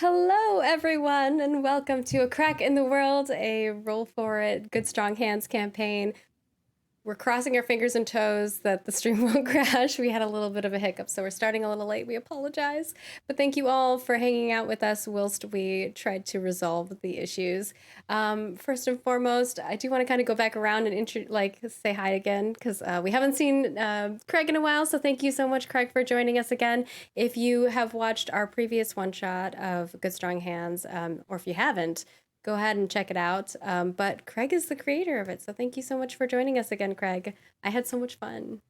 Hello, everyone, and welcome to A Crack in the World, a Roll For It, Good Strong Hands campaign. We're crossing our fingers and toes that the stream won't crash. We had a little bit of a hiccup, so we're starting a little late. We apologize. But thank you all for hanging out with us whilst we tried to resolve the issues. First and foremost, I do want to kind of go back around and say hi again, because we haven't seen Craig in a while, so thank you so much, Craig, for joining us again. If you have watched our previous one-shot of Good Strong Hands, or if you haven't, go ahead and check it out. But Craig is the creator of it, so thank you so much for joining us again, Craig. I had so much fun.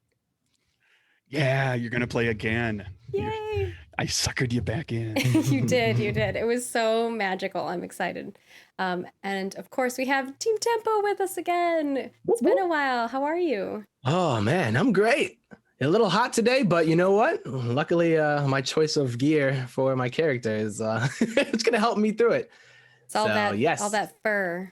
Yeah, you're gonna play again. Yay! I suckered you back in. You did. It was so magical. I'm excited. And of course, we have Team Tempo with us again. It's been a while. How are you? Oh man, I'm great. A little hot today, but you know what? Luckily, my choice of gear for my character is it's gonna help me through it. It's all that fur.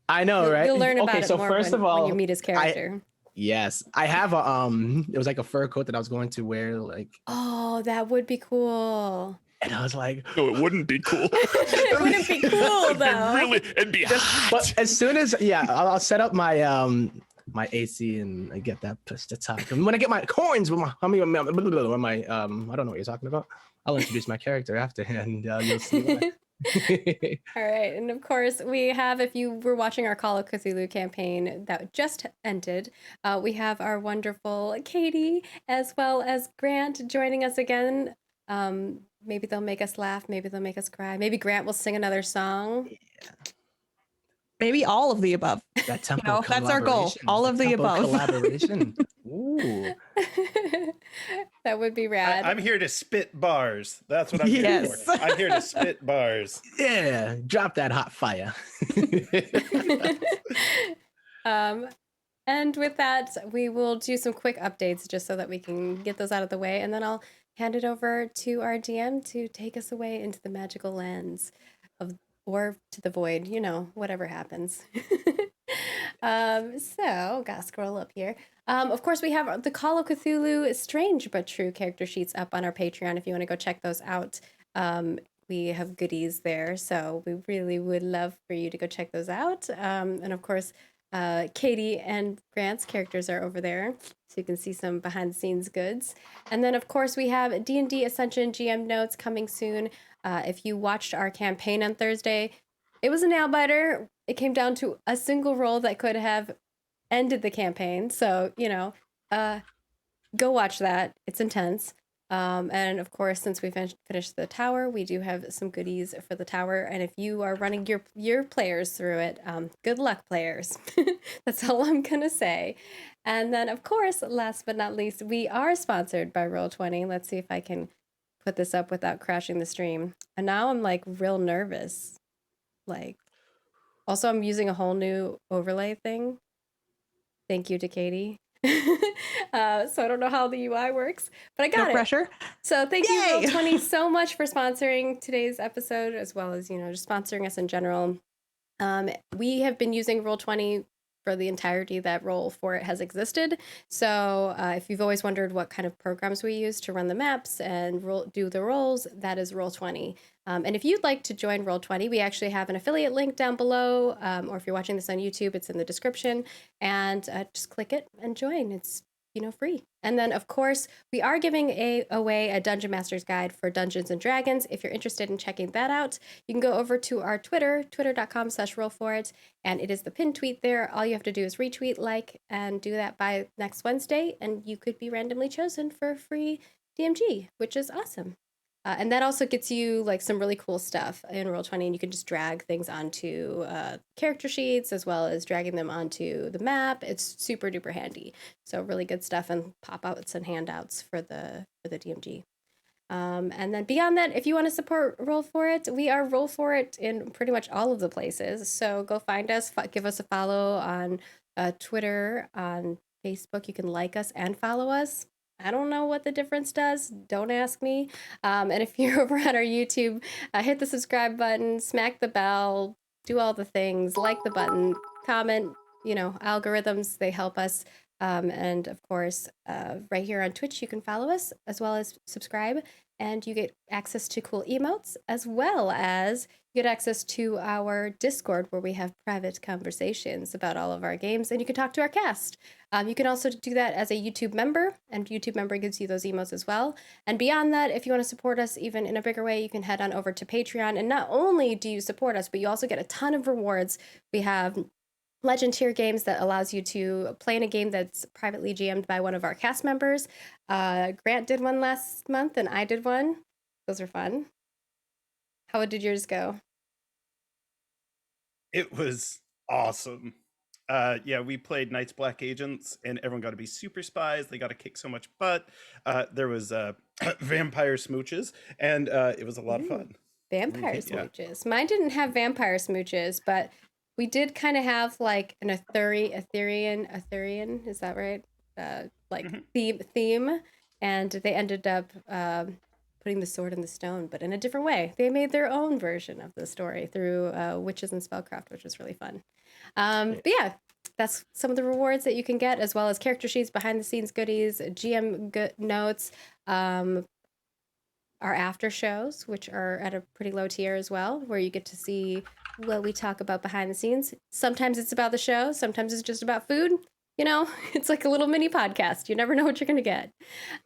I know, right? You'll learn about okay, it so more first of all, when you meet his character. Yes, I have a it was like a fur coat that I was going to wear, like. Oh, that would be cool. And I was like, no, it wouldn't be cool. It wouldn't be cool though. It'd be hot. But as soon as I'll set up my my AC and I get that pushed to top. And when I get my coins with my I don't know what you're talking about. I'll introduce my character after, and you'll see why. All right, and of course we have, if you were watching our Call of Cthulhu campaign that just ended, we have our wonderful Katie as well as Grant joining us again. Maybe they'll make us laugh, maybe they'll make us cry, maybe Grant will sing another song. Yeah. Maybe all of the above. That tempo that's our goal. All of the above. Collaboration. Ooh. That would be rad. I'm here to spit bars. That's what I'm here for. I'm here to spit bars. Yeah, drop that hot fire. And with that, we will do some quick updates just so that we can get those out of the way, and then I'll hand it over to our DM to take us away into the magical lands or to the void, whatever happens. So gotta scroll up here. Of course, we have the Call of Cthulhu Strange But True character sheets up on our Patreon if you want to go check those out. We have goodies there, so we really would love for you to go check those out. And of course, Katie and Grant's characters are over there, so you can see some behind the scenes goods. And then of course we have D&D Ascension GM notes coming soon. If you watched our campaign on Thursday, it was a nail biter. It came down to a single roll that could have ended the campaign. So, go watch that. It's intense. And of course, since we finished the tower, we do have some goodies for the tower. And if you are running your players through it, good luck, players. That's all I'm gonna say. And then, of course, last but not least, we are sponsored by Roll20. Let's see if I can put this up without crashing the stream. And now I'm like real nervous. Also, I'm using a whole new overlay thing. Thank you to Katie. So I don't know how the UI works, but I got no pressure. So thank you, Roll20, so much for sponsoring today's episode, as well as, just sponsoring us in general. We have been using Roll20 for the entirety that Roll For It has existed. So if you've always wondered what kind of programs we use to run the maps and do the rolls, that is Roll20. And if you'd like to join Roll20, we actually have an affiliate link down below, or if you're watching this on YouTube, it's in the description, and just click it and join. It's free. And then, of course, we are giving away a Dungeon Master's Guide for Dungeons and Dragons. If you're interested in checking that out, you can go over to our Twitter, twitter.com/rollforit, and it is the pinned tweet there. All you have to do is retweet, and do that by next Wednesday, and you could be randomly chosen for a free DMG, which is awesome. And that also gets you some really cool stuff in Roll20, and you can just drag things onto character sheets as well as dragging them onto the map. It's super duper handy. So really good stuff, and pop-outs and handouts for the DMG. And then beyond that, if you want to support Roll For It, we are Roll For It in pretty much all of the places. So go find us, give us a follow on Twitter, on Facebook. You can like us and follow us. I don't know what the difference does. Don't ask me. And if you're over on our YouTube, hit the subscribe button, smack the bell, do all the things, like the button, comment. Algorithms, they help us And of course, right here on Twitch, you can follow us as well as subscribe, and you get access to cool emotes, as well as you get access to our Discord, where we have private conversations about all of our games, and you can talk to our cast. You can also do that as a YouTube member, and YouTube member gives you those emotes as well. And beyond that, if you want to support us even in a bigger way, you can head on over to Patreon. And not only do you support us, but you also get a ton of rewards. We have Legend tier games that allows you to play in a game that's privately GM'd by one of our cast members. Grant did one last month, and I did one. Those are fun. How did yours go? It was awesome. Yeah, we played Knights Black Agents, and everyone got to be super spies. They got to kick so much butt. There was vampire smooches, and it was a lot of fun. Vampire smooches. Mine didn't have vampire smooches, but we did kind of have like an Arthurian, is that right? Theme, and they ended up putting the sword in the stone, but in a different way. They made their own version of the story through witches and spellcraft, which was really fun. But yeah, that's some of the rewards that you can get, as well as character sheets, behind the scenes goodies, GM notes, our after shows, which are at a pretty low tier as well, where you get to see what we talk about behind the scenes. Sometimes it's about the show, sometimes it's just about food. You know, it's like a little mini podcast. You never know what you're going to get.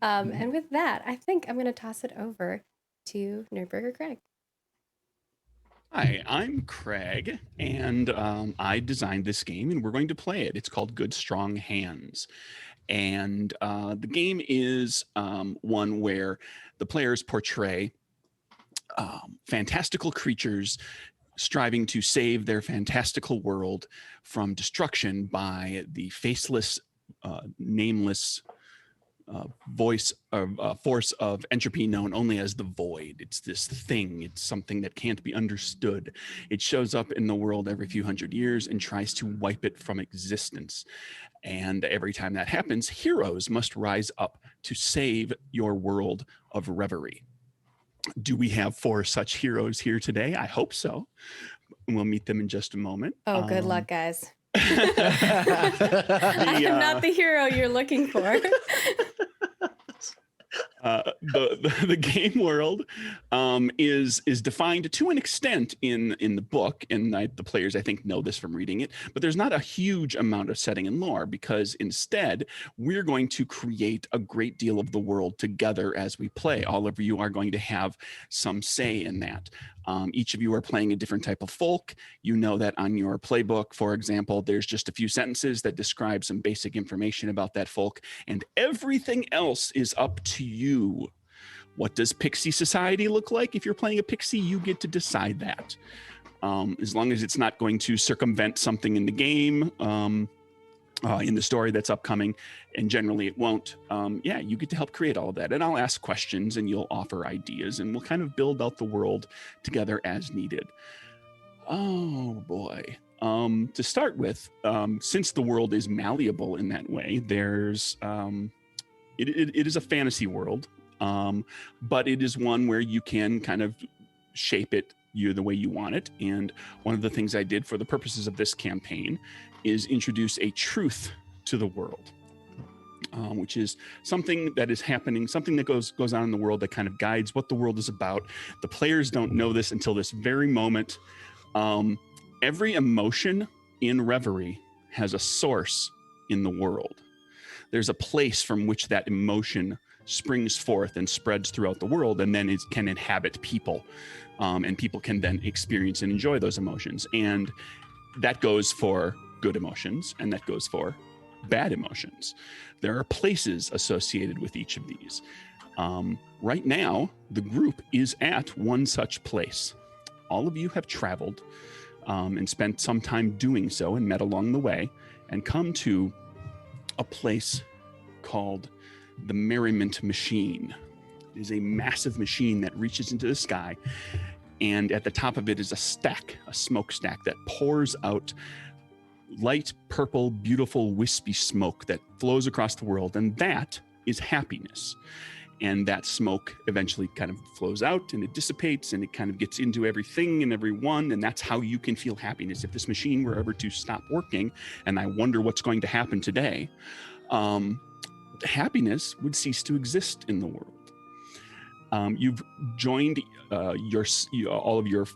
And with that, I think I'm going to toss it over to Nerdburger Craig. Hi, I'm Craig, and I designed this game, and we're going to play it. It's called Good Strong Hands. And the game is one where the players portray fantastical creatures striving to save their fantastical world from destruction by the faceless, nameless force of entropy known only as the void. It's this thing. It's something that can't be understood. It shows up in the world every few hundred years and tries to wipe it from existence. And every time that happens, heroes must rise up to save your world of reverie. Do we have 4 such heroes here today? I hope so. We'll meet them in just a moment. Oh, good luck, guys. I am not the hero you're looking for. The game world is defined to an extent in the book, and the players, I think, know this from reading it, but there's not a huge amount of setting and lore, because instead we're going to create a great deal of the world together as we play. All of you are going to have some say in that. Each of you are playing a different type of folk. You know that on your playbook, for example, there's just a few sentences that describe some basic information about that folk, and everything else is up to you. What does Pixie Society look like? If you're playing a Pixie, you get to decide that. As long as it's not going to circumvent something in the game, in the story that's upcoming, and generally it won't. You get to help create all of that. And I'll ask questions and you'll offer ideas, and we'll kind of build out the world together as needed. Oh boy. To start with, since the world is malleable in that way, there's it is a fantasy world, but it is one where you can kind of shape it the way you want it. And one of the things I did for the purposes of this campaign is introduce a truth to the world, which is something that is happening, something that goes on in the world that kind of guides what the world is about. The players don't know this until this very moment. Every emotion in Reverie has a source in the world. There's a place from which that emotion springs forth and spreads throughout the world, and then it can inhabit people, and people can then experience and enjoy those emotions. And that goes for good emotions, and that goes for bad emotions. There are places associated with each of these. Right now, the group is at one such place. All of you have traveled and spent some time doing so and met along the way, and come to a place called the Merriment machine. It is a massive machine that reaches into the sky, and at the top of it is a smokestack that pours out light purple, beautiful, wispy smoke that flows across the world, and that is happiness. And that smoke eventually kind of flows out, and it dissipates, and it kind of gets into everything and everyone, and that's how you can feel happiness. If this machine were ever to stop working, and I wonder what's going to happen today, happiness would cease to exist in the world. You've joined all of your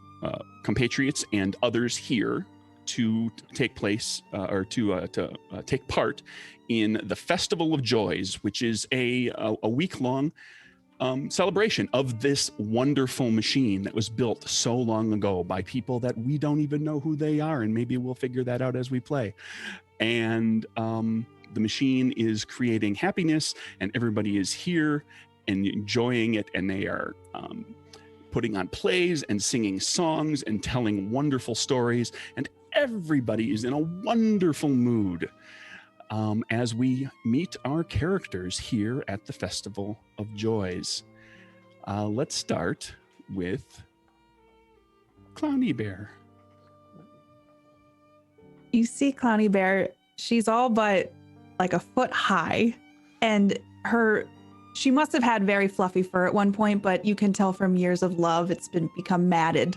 compatriots and others here to take place to take part in the Festival of Joys, which is a week-long celebration of this wonderful machine that was built so long ago by people that we don't even know who they are, and maybe we'll figure that out as we play. And the machine is creating happiness, and everybody is here and enjoying it, and they are putting on plays and singing songs and telling wonderful stories, and everybody is in a wonderful mood as we meet our characters here at the Festival of Joys. Let's start with Clowny Bear. You see Clowny Bear, she's all but like a foot high, and she must have had very fluffy fur at one point, but you can tell from years of love it's become matted.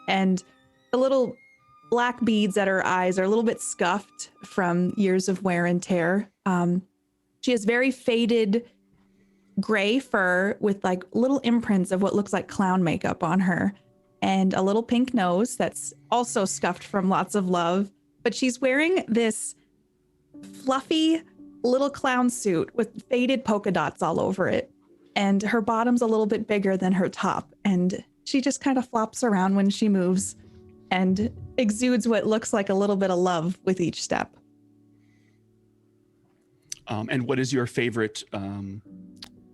And the little black beads at her eyes are a little bit scuffed from years of wear and tear. She has very faded gray fur with like little imprints of what looks like clown makeup on her, and a little pink nose that's also scuffed from lots of love. But she's wearing this fluffy little clown suit with faded polka dots all over it. And her bottom's a little bit bigger than her top. And she just kind of flops around when she moves and exudes what looks like a little bit of love with each step. And what is your favorite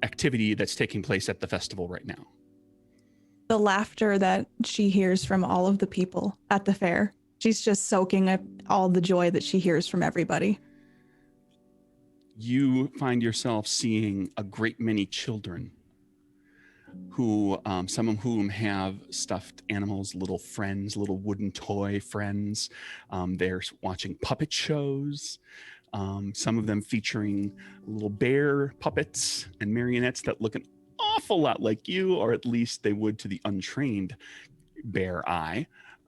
activity that's taking place at the festival right now? The laughter that she hears from all of the people at the fair. She's just soaking up all the joy that she hears from everybody. You find yourself seeing a great many children who, some of whom have stuffed animals, little friends, little wooden toy friends. They're watching puppet shows, some of them featuring little bear puppets and marionettes that look an awful lot like you, or at least they would to the untrained bear eye.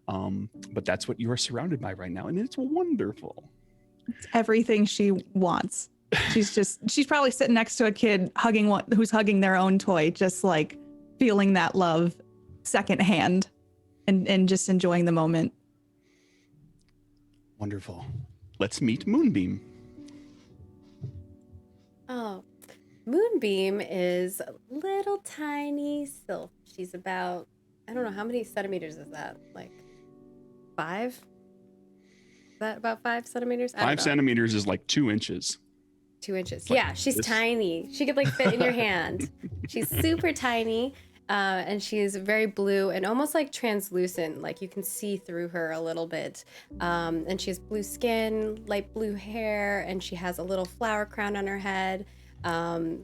But that's what you are surrounded by right now, and it's wonderful. It's everything she wants. She's probably sitting next to a kid who's hugging their own toy, just like feeling that love secondhand and just enjoying the moment. Wonderful. Let's meet Moonbeam. Oh, Moonbeam is a little tiny sylph. She's about, I don't know, how many centimeters is that? Like 5? Is that about 5 centimeters? 5 centimeters is like 2 inches. 2 inches. Like yeah, she's tiny. She could like fit in your hand. She's super tiny, and she's very blue and almost like translucent. Like you can see through her a little bit. And she has blue skin, light blue hair, and she has a little flower crown on her head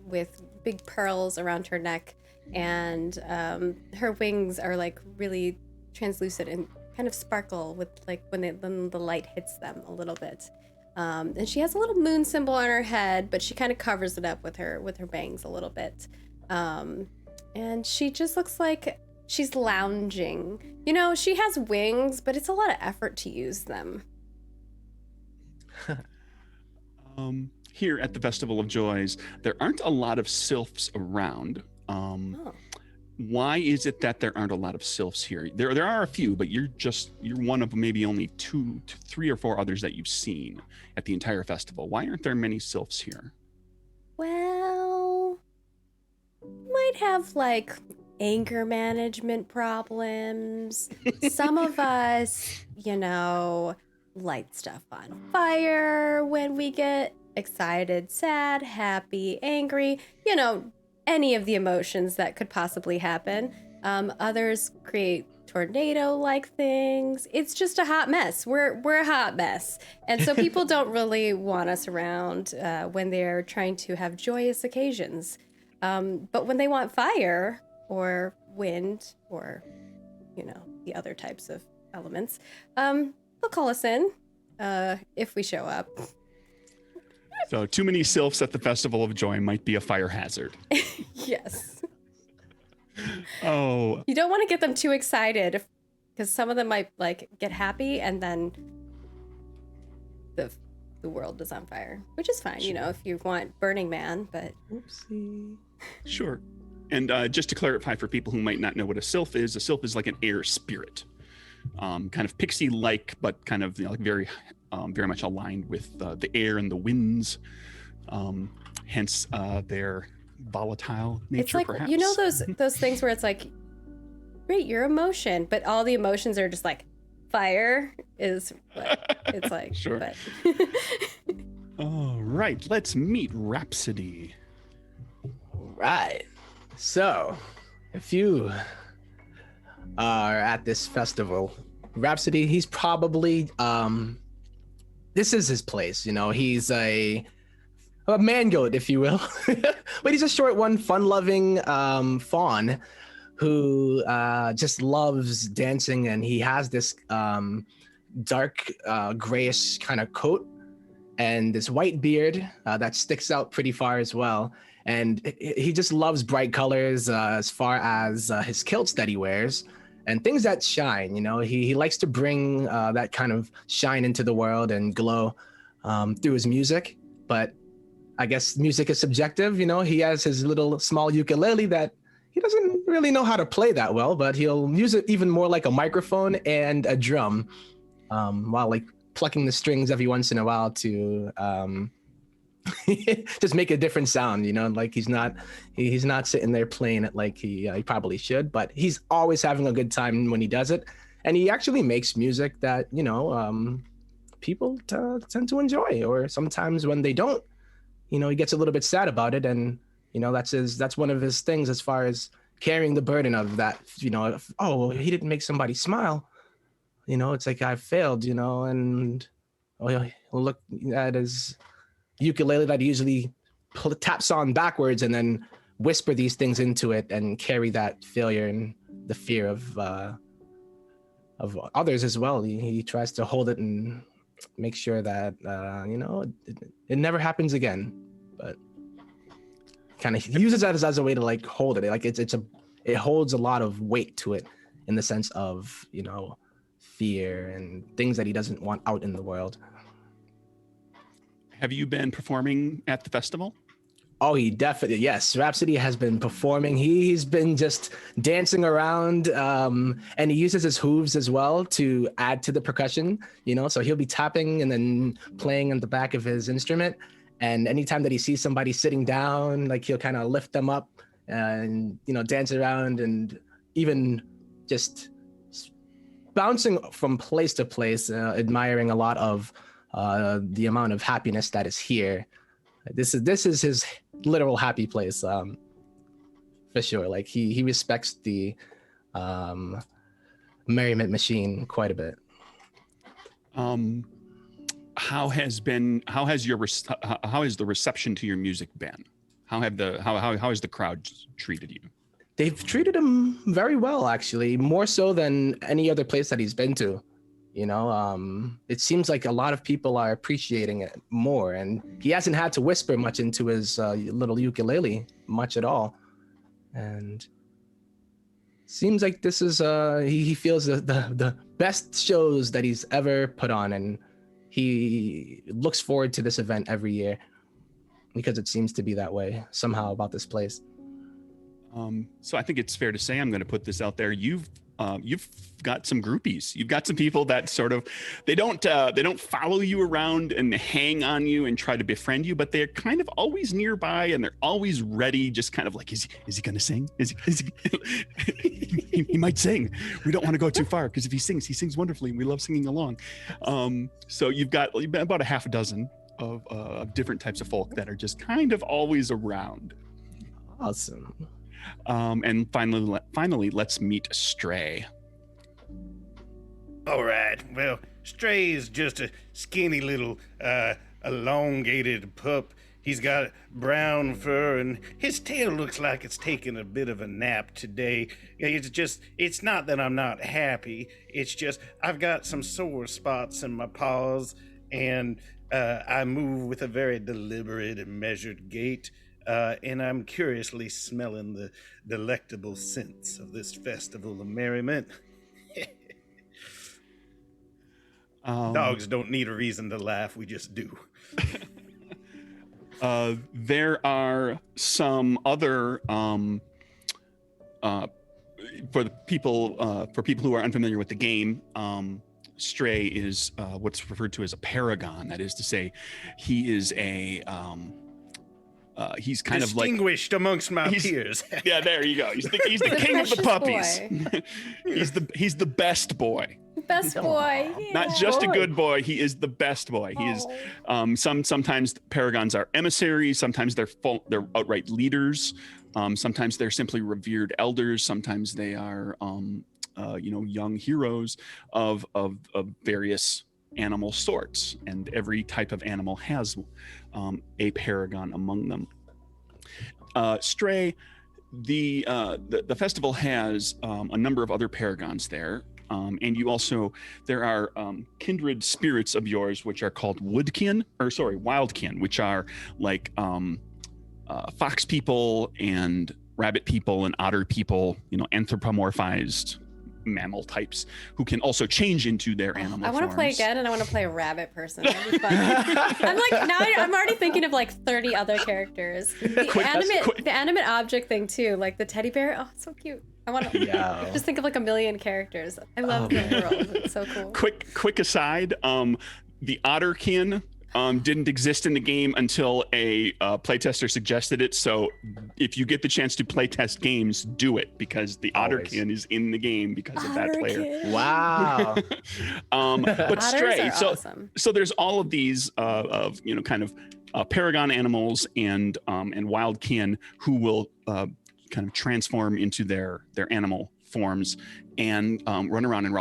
with big pearls around her neck. And her wings are like really translucent and kind of sparkle with like when the light hits them a little bit. And she has a little moon symbol on her head, but she kind of covers it up with her bangs a little bit. And she just looks like she's lounging. You know, she has wings, but it's a lot of effort to use them. Here at the Festival of Joys, there aren't a lot of sylphs around. Why is it that there aren't a lot of sylphs here? There are a few, but you're one of maybe only 2 to 3 or 4 others that you've seen at the entire festival. Why aren't there many sylphs here? Well, might have like anger management problems. Some of us, light stuff on fire when we get excited, sad, happy, angry, any of the emotions that could possibly happen. Others create tornado-like things. It's just a hot mess. We're a hot mess. And so people don't really want us around when they're trying to have joyous occasions. But when they want fire or wind or, the other types of elements, they'll call us in if we show up. So too many sylphs at the Festival of Joy might be a fire hazard. Yes. Oh. You don't want to get them too excited because some of them might like get happy and then the the world is on fire, which is fine, you know, if you want Burning Man, but Oopsie. Sure. And just to clarify for people who might not know what a sylph is like an air spirit, kind of pixie-like, but kind of, you know, like very much aligned with the air and the winds. Hence their volatile nature. it's like, perhaps. you know, those things where it's like, great, your emotion, but all the emotions are just like fire is what it's like. Sure. But All right, let's meet Rhapsody. Right. So, if you are at this festival, Rhapsody, he's probably this is his place, you know. He's a man goat, if you will. But he's a short one, fun-loving fawn who just loves dancing, and he has this dark grayish kind of coat and this white beard that sticks out pretty far as well. And he just loves bright colors as far as his kilts that he wears and things that shine. You know, he likes to bring that kind of shine into the world and glow through his music. But I guess music is subjective. You know, he has his little small ukulele that he doesn't really know how to play that well, but he'll use it even more like a microphone and a drum, while like plucking the strings every once in a while to just make a different sound. You know, like he's not sitting there playing it like he probably should, but he's always having a good time when he does it. And he actually makes music that, you know, people tend to enjoy, or sometimes when they don't, you know, he gets a little bit sad about it. And, you know, that's one of his things as far as carrying the burden of that, you know, oh, he didn't make somebody smile. You know, it's like I failed, you know, and he'll look at his ukulele that he usually taps on backwards and then whisper these things into it and carry that failure and the fear of others as well. He tries to hold it and make sure that, you know, it never happens again, but kind of uses that as a way to like hold it. Like it holds a lot of weight to it in the sense of, you know, fear and things that he doesn't want out in the world. Have you been performing at the festival? Oh, he definitely, yes. Rhapsody has been performing. He's been just dancing around, and he uses his hooves as well to add to the percussion, you know, so he'll be tapping and then playing on the back of his instrument. And anytime that he sees somebody sitting down, like he'll kind of lift them up and, you know, dance around and even just bouncing from place to place, admiring a lot of the amount of happiness that is here. This is his literal happy place, for sure. Like he respects the Merriment machine quite a bit. How has the reception to your music been? How has the crowd treated you? They've treated him very well, actually, more so than any other place that he's been to. You know, it seems like a lot of people are appreciating it more, and he hasn't had to whisper much into his little ukulele much at all. And seems like this is he feels the best shows that he's ever put on, and he looks forward to this event every year because it seems to be that way somehow about this place. So I think it's fair to say, I'm going to put this out there. You've got some groupies. You've got some people that sort of, they don't follow you around and hang on you and try to befriend you, but they're kind of always nearby and they're always ready. Just kind of like, is he going to sing? He might sing. We don't want to go too far because if he sings wonderfully and we love singing along. So you've got about a half a dozen of different types of folk that are just kind of always around. Awesome. And finally, let's meet Stray. All right. Well, Stray is just a skinny little, elongated pup. He's got brown fur, and his tail looks like it's taking a bit of a nap today. It's not that I'm not happy. It's just I've got some sore spots in my paws, and I move with a very deliberate and measured gait. And I'm curiously smelling the delectable scents of this festival of merriment. Dogs don't need a reason to laugh, we just do. There are some other for people who are unfamiliar with the game. Stray is what's referred to as a paragon. That is to say, he is a he's kind of like distinguished amongst my peers. Yeah, there you go. He's the king of the puppies. he's the best boy. Best boy. Yeah. Not just a good boy, he is the best boy. He is sometimes paragons are emissaries, sometimes they're outright leaders, sometimes they're simply revered elders, sometimes they are young heroes of various animal sorts, and every type of animal has a paragon among them. Stray, the festival has a number of other paragons there. And there are kindred spirits of yours, which are called wildkin, which are like fox people and rabbit people and otter people, anthropomorphized mammal types who can also change into their animal forms. I want to play again, and I want to play a rabbit person. That'd be fun. I'm already thinking of like 30 other characters. The animate object thing too, like the teddy bear. Oh, it's so cute. I want to just think of like a million characters. I love the world. It's so cool. Quick aside, the otterkin didn't exist in the game until a playtester suggested it. So if you get the chance to playtest games, do it, because the otterkin is in the game because of that player. Wow. But Stray, awesome. So there's all of these paragon animals and wildkin who will kind of transform into their animal forms and run around and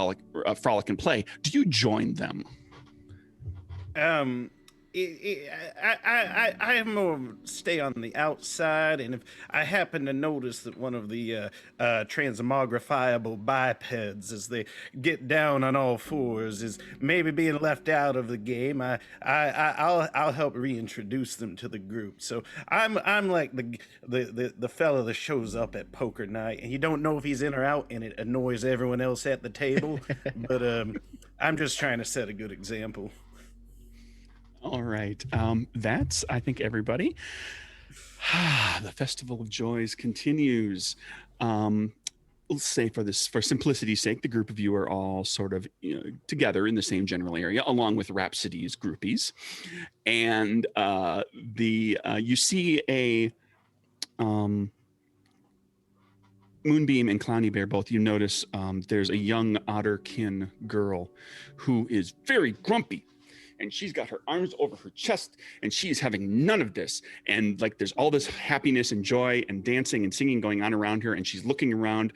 frolic and play. Do you join them? I am more stay on the outside, and if I happen to notice that one of the transmogrifiable bipeds, as they get down on all fours, is maybe being left out of the game, I'll help reintroduce them to the group. So I'm like the fella that shows up at poker night, and you don't know if he's in or out, and it annoys everyone else at the table. But I'm just trying to set a good example. All right. That's, I think, everybody. The Festival of Joys continues. Let's say for simplicity's sake, the group of you are all sort of together in the same general area, along with Rhapsody's groupies. And you see a Moonbeam and Clowny Bear, both you notice there's a young otterkin girl who is very grumpy. And she's got her arms over her chest, and she's having none of this. And like, there's all this happiness and joy and dancing and singing going on around her. And she's looking around,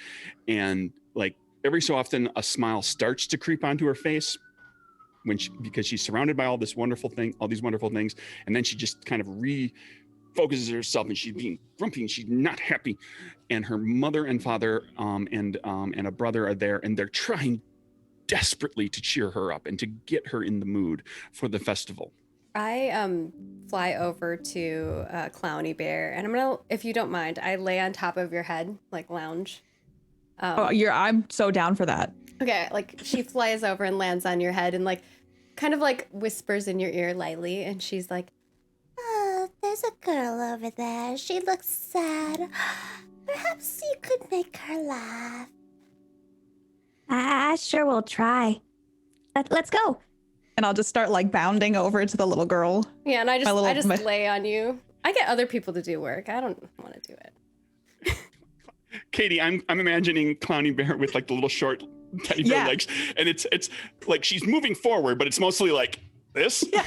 and like every so often a smile starts to creep onto her face because she's surrounded by all these wonderful things. And then she just kind of refocuses herself, and she's being grumpy and she's not happy. And her mother and father and a brother are there, and they're trying desperately to cheer her up and to get her in the mood for the festival. I fly over to Clowny Bear, and I'm gonna, if you don't mind, I lay on top of your head, like lounge. I'm so down for that. Okay, like she flies over and lands on your head and like kind of like whispers in your ear lightly, and she's like, "Oh, there's a girl over there. She looks sad. Perhaps you could make her laugh." I sure will try. Let's go. And I'll just start like bounding over to the little girl. Yeah, and I just lay on you. I get other people to do work. I don't want to do it. Katie, I'm imagining Clowny Bear with like the little short teddy bear legs, and it's like she's moving forward, but it's mostly like this. Yeah,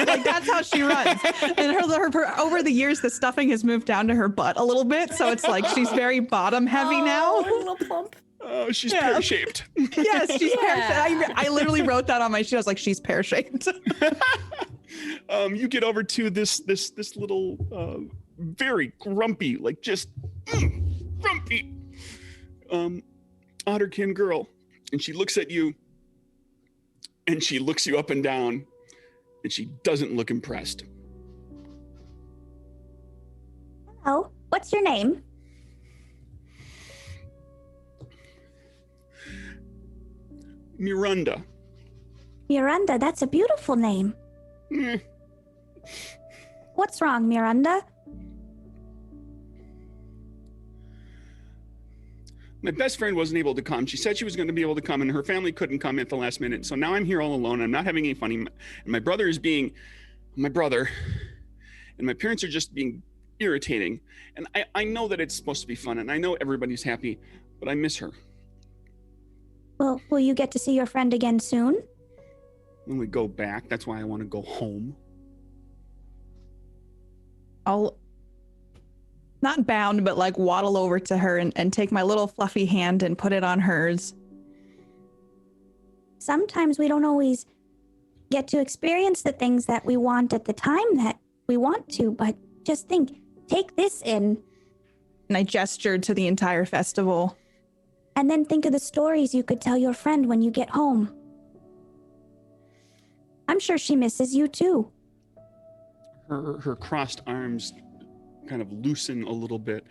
like that's how she runs. And her over the years, the stuffing has moved down to her butt a little bit, so it's like she's very bottom heavy now. A little plump. Oh, she's pear-shaped. Yes, she's pear-shaped. I literally wrote that on my sheet. I was like, she's pear-shaped. You get over to this little very grumpy, like just grumpy otterkin girl, and she looks at you, and she looks you up and down, and she doesn't look impressed. Hello, what's your name? Miranda. Miranda, that's a beautiful name. What's wrong, Miranda? My best friend wasn't able to come. She said she was going to be able to come, and her family couldn't come at the last minute. So now I'm here all alone. I'm not having any fun. And my brother is being my brother, and my parents are just being irritating. And I know that it's supposed to be fun, and I know everybody's happy, but I miss her. Well, will you get to see your friend again soon? When we go back, that's why I want to go home. I'll not bound, but like waddle over to her and take my little fluffy hand and put it on hers. Sometimes we don't always get to experience the things that we want at the time that we want to, but just take this in. And I gestured to the entire festival. And then think of the stories you could tell your friend when you get home. I'm sure she misses you too. Her crossed arms kind of loosen a little bit,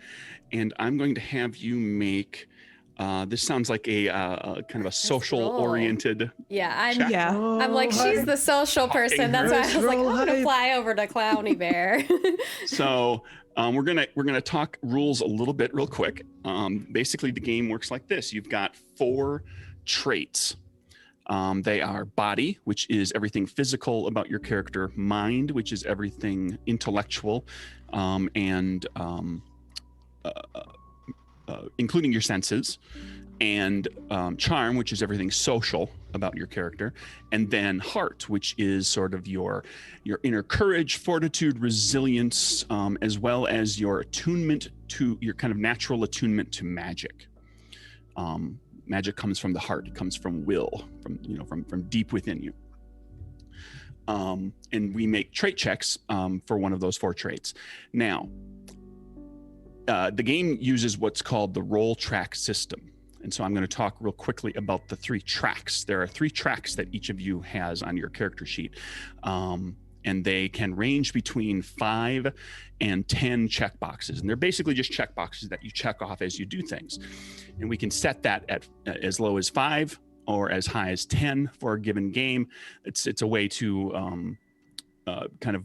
and I'm going to have you make this sounds like a kind of a social oriented Yeah, Yeah. I'm like, she's the social person. That's why I was like, I'm gonna fly over to Clowny Bear. So we're gonna talk rules a little bit real quick. Basically the game works like this. You've got 4 traits. They are body, which is everything physical about your character, mind, which is everything intellectual, and including your senses, and charm, which is everything social about your character, and then heart, which is sort of your inner courage, fortitude, resilience, as well as your attunement to your kind of natural attunement to magic. Magic comes from the heart. It comes from will, from deep within you. And we make trait checks for one of those 4 traits. Now, the game uses what's called the roll track system. And so I'm going to talk real quickly about the 3 tracks. There are 3 tracks that each of you has on your character sheet. And they can range between 5 and 10 check boxes. And they're basically just check boxes that you check off as you do things. And we can set that at as low as 5 or as high as 10 for a given game. It's a way to kind of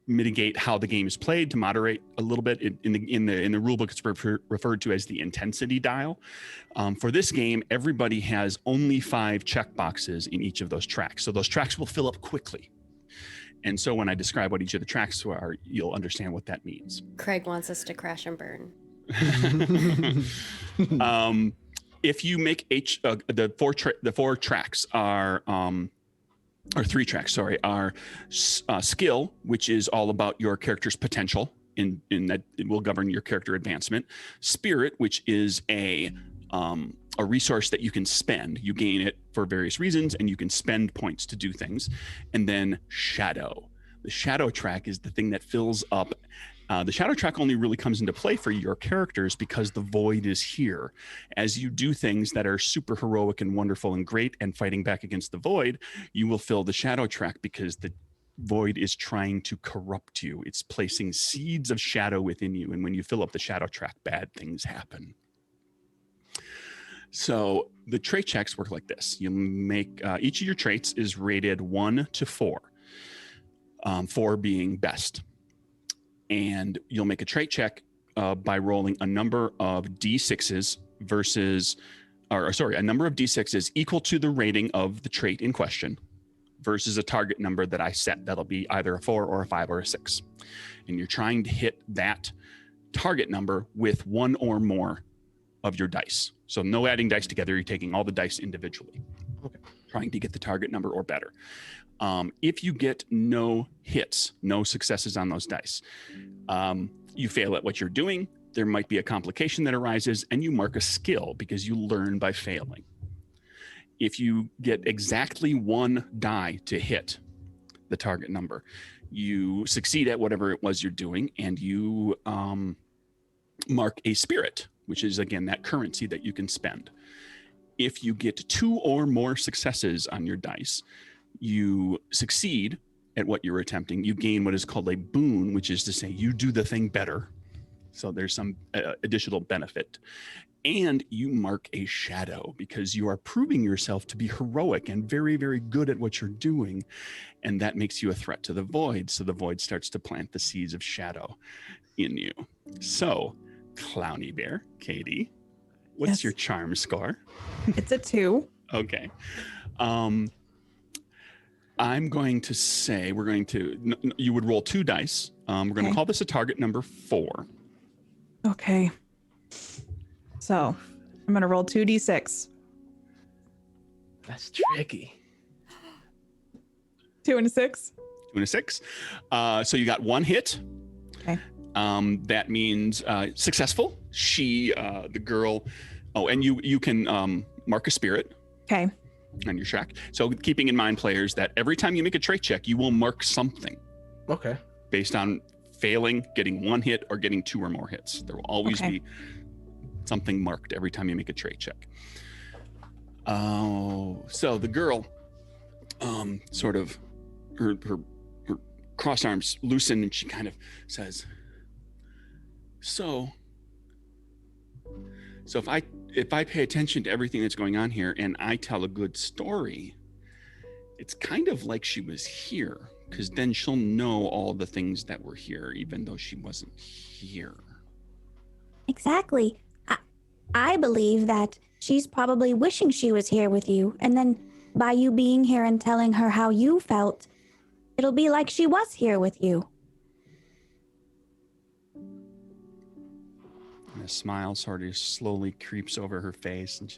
mitigate how the game is played, to moderate a little bit. In the rule book, it's referred to as the intensity dial. For this game, everybody has only 5 check boxes in each of those tracks. So those tracks will fill up quickly. And so when I describe what each of the tracks are, you'll understand what that means. Craig wants us to crash and burn. If you make the 4 tracks are or 3 tracks, sorry, are skill, which is all about your character's potential in that it will govern your character advancement. Spirit, which is a resource that you can spend. You gain it for various reasons, and you can spend points to do things. And then shadow. The shadow track is the thing that fills up. The shadow track only really comes into play for your characters because the void is here. As you do things that are super heroic and wonderful and great and fighting back against the void, you will fill the shadow track because the void is trying to corrupt you. It's placing seeds of shadow within you. And when you fill up the shadow track, bad things happen. So the trait checks work like this. You make each of your traits is rated 1 to 4, 4 being best. And you'll make a trait check by rolling a number of D6s a number of D6s equal to the rating of the trait in question versus a target number that I set. That'll be either a 4 or a 5 or a 6. And you're trying to hit that target number with 1 or more of your dice. So no adding dice together, you're taking all the dice individually. Okay. Trying to get the target number or better. If you get no hits, no successes on those dice, you fail at what you're doing. There might be a complication that arises, and you mark a skill because you learn by failing. If you get exactly 1 die to hit the target number, you succeed at whatever it was you're doing, and you mark a spirit, which is, again, that currency that you can spend. If you get 2 or more successes on your dice, you succeed at what you're attempting. You gain what is called a boon, which is to say you do the thing better. So there's some additional benefit. And you mark a shadow because you are proving yourself to be heroic and very, very good at what you're doing. And that makes you a threat to the void. So the void starts to plant the seeds of shadow in you. So, Clowny Bear, Katie, what's Yes. your charm score? It's a 2. Okay. I'm going to say you would roll 2 dice. We're going to Okay. call this a target number 4. Okay. So I'm going to roll 2d6. That's tricky. 2 and a 6. 2 and a 6. So you got 1 hit. Okay. That means successful. She, the girl. Oh, and you can mark a spirit Okay. on your track. So keeping in mind, players, that every time you make a trait check, you will mark something Okay. based on failing, getting 1 hit, or getting 2 or more hits. There will always Okay. be something marked every time you make a trait check. Oh, so the girl, sort of, her crossed arms loosen, and she kind of says, So if I pay attention to everything that's going on here and I tell a good story, it's kind of like she was here, because then she'll know all the things that were here, even though she wasn't here. Exactly. I believe that she's probably wishing she was here with you, and then by you being here and telling her how you felt, it'll be like she was here with you. And a smile sort of slowly creeps over her face, and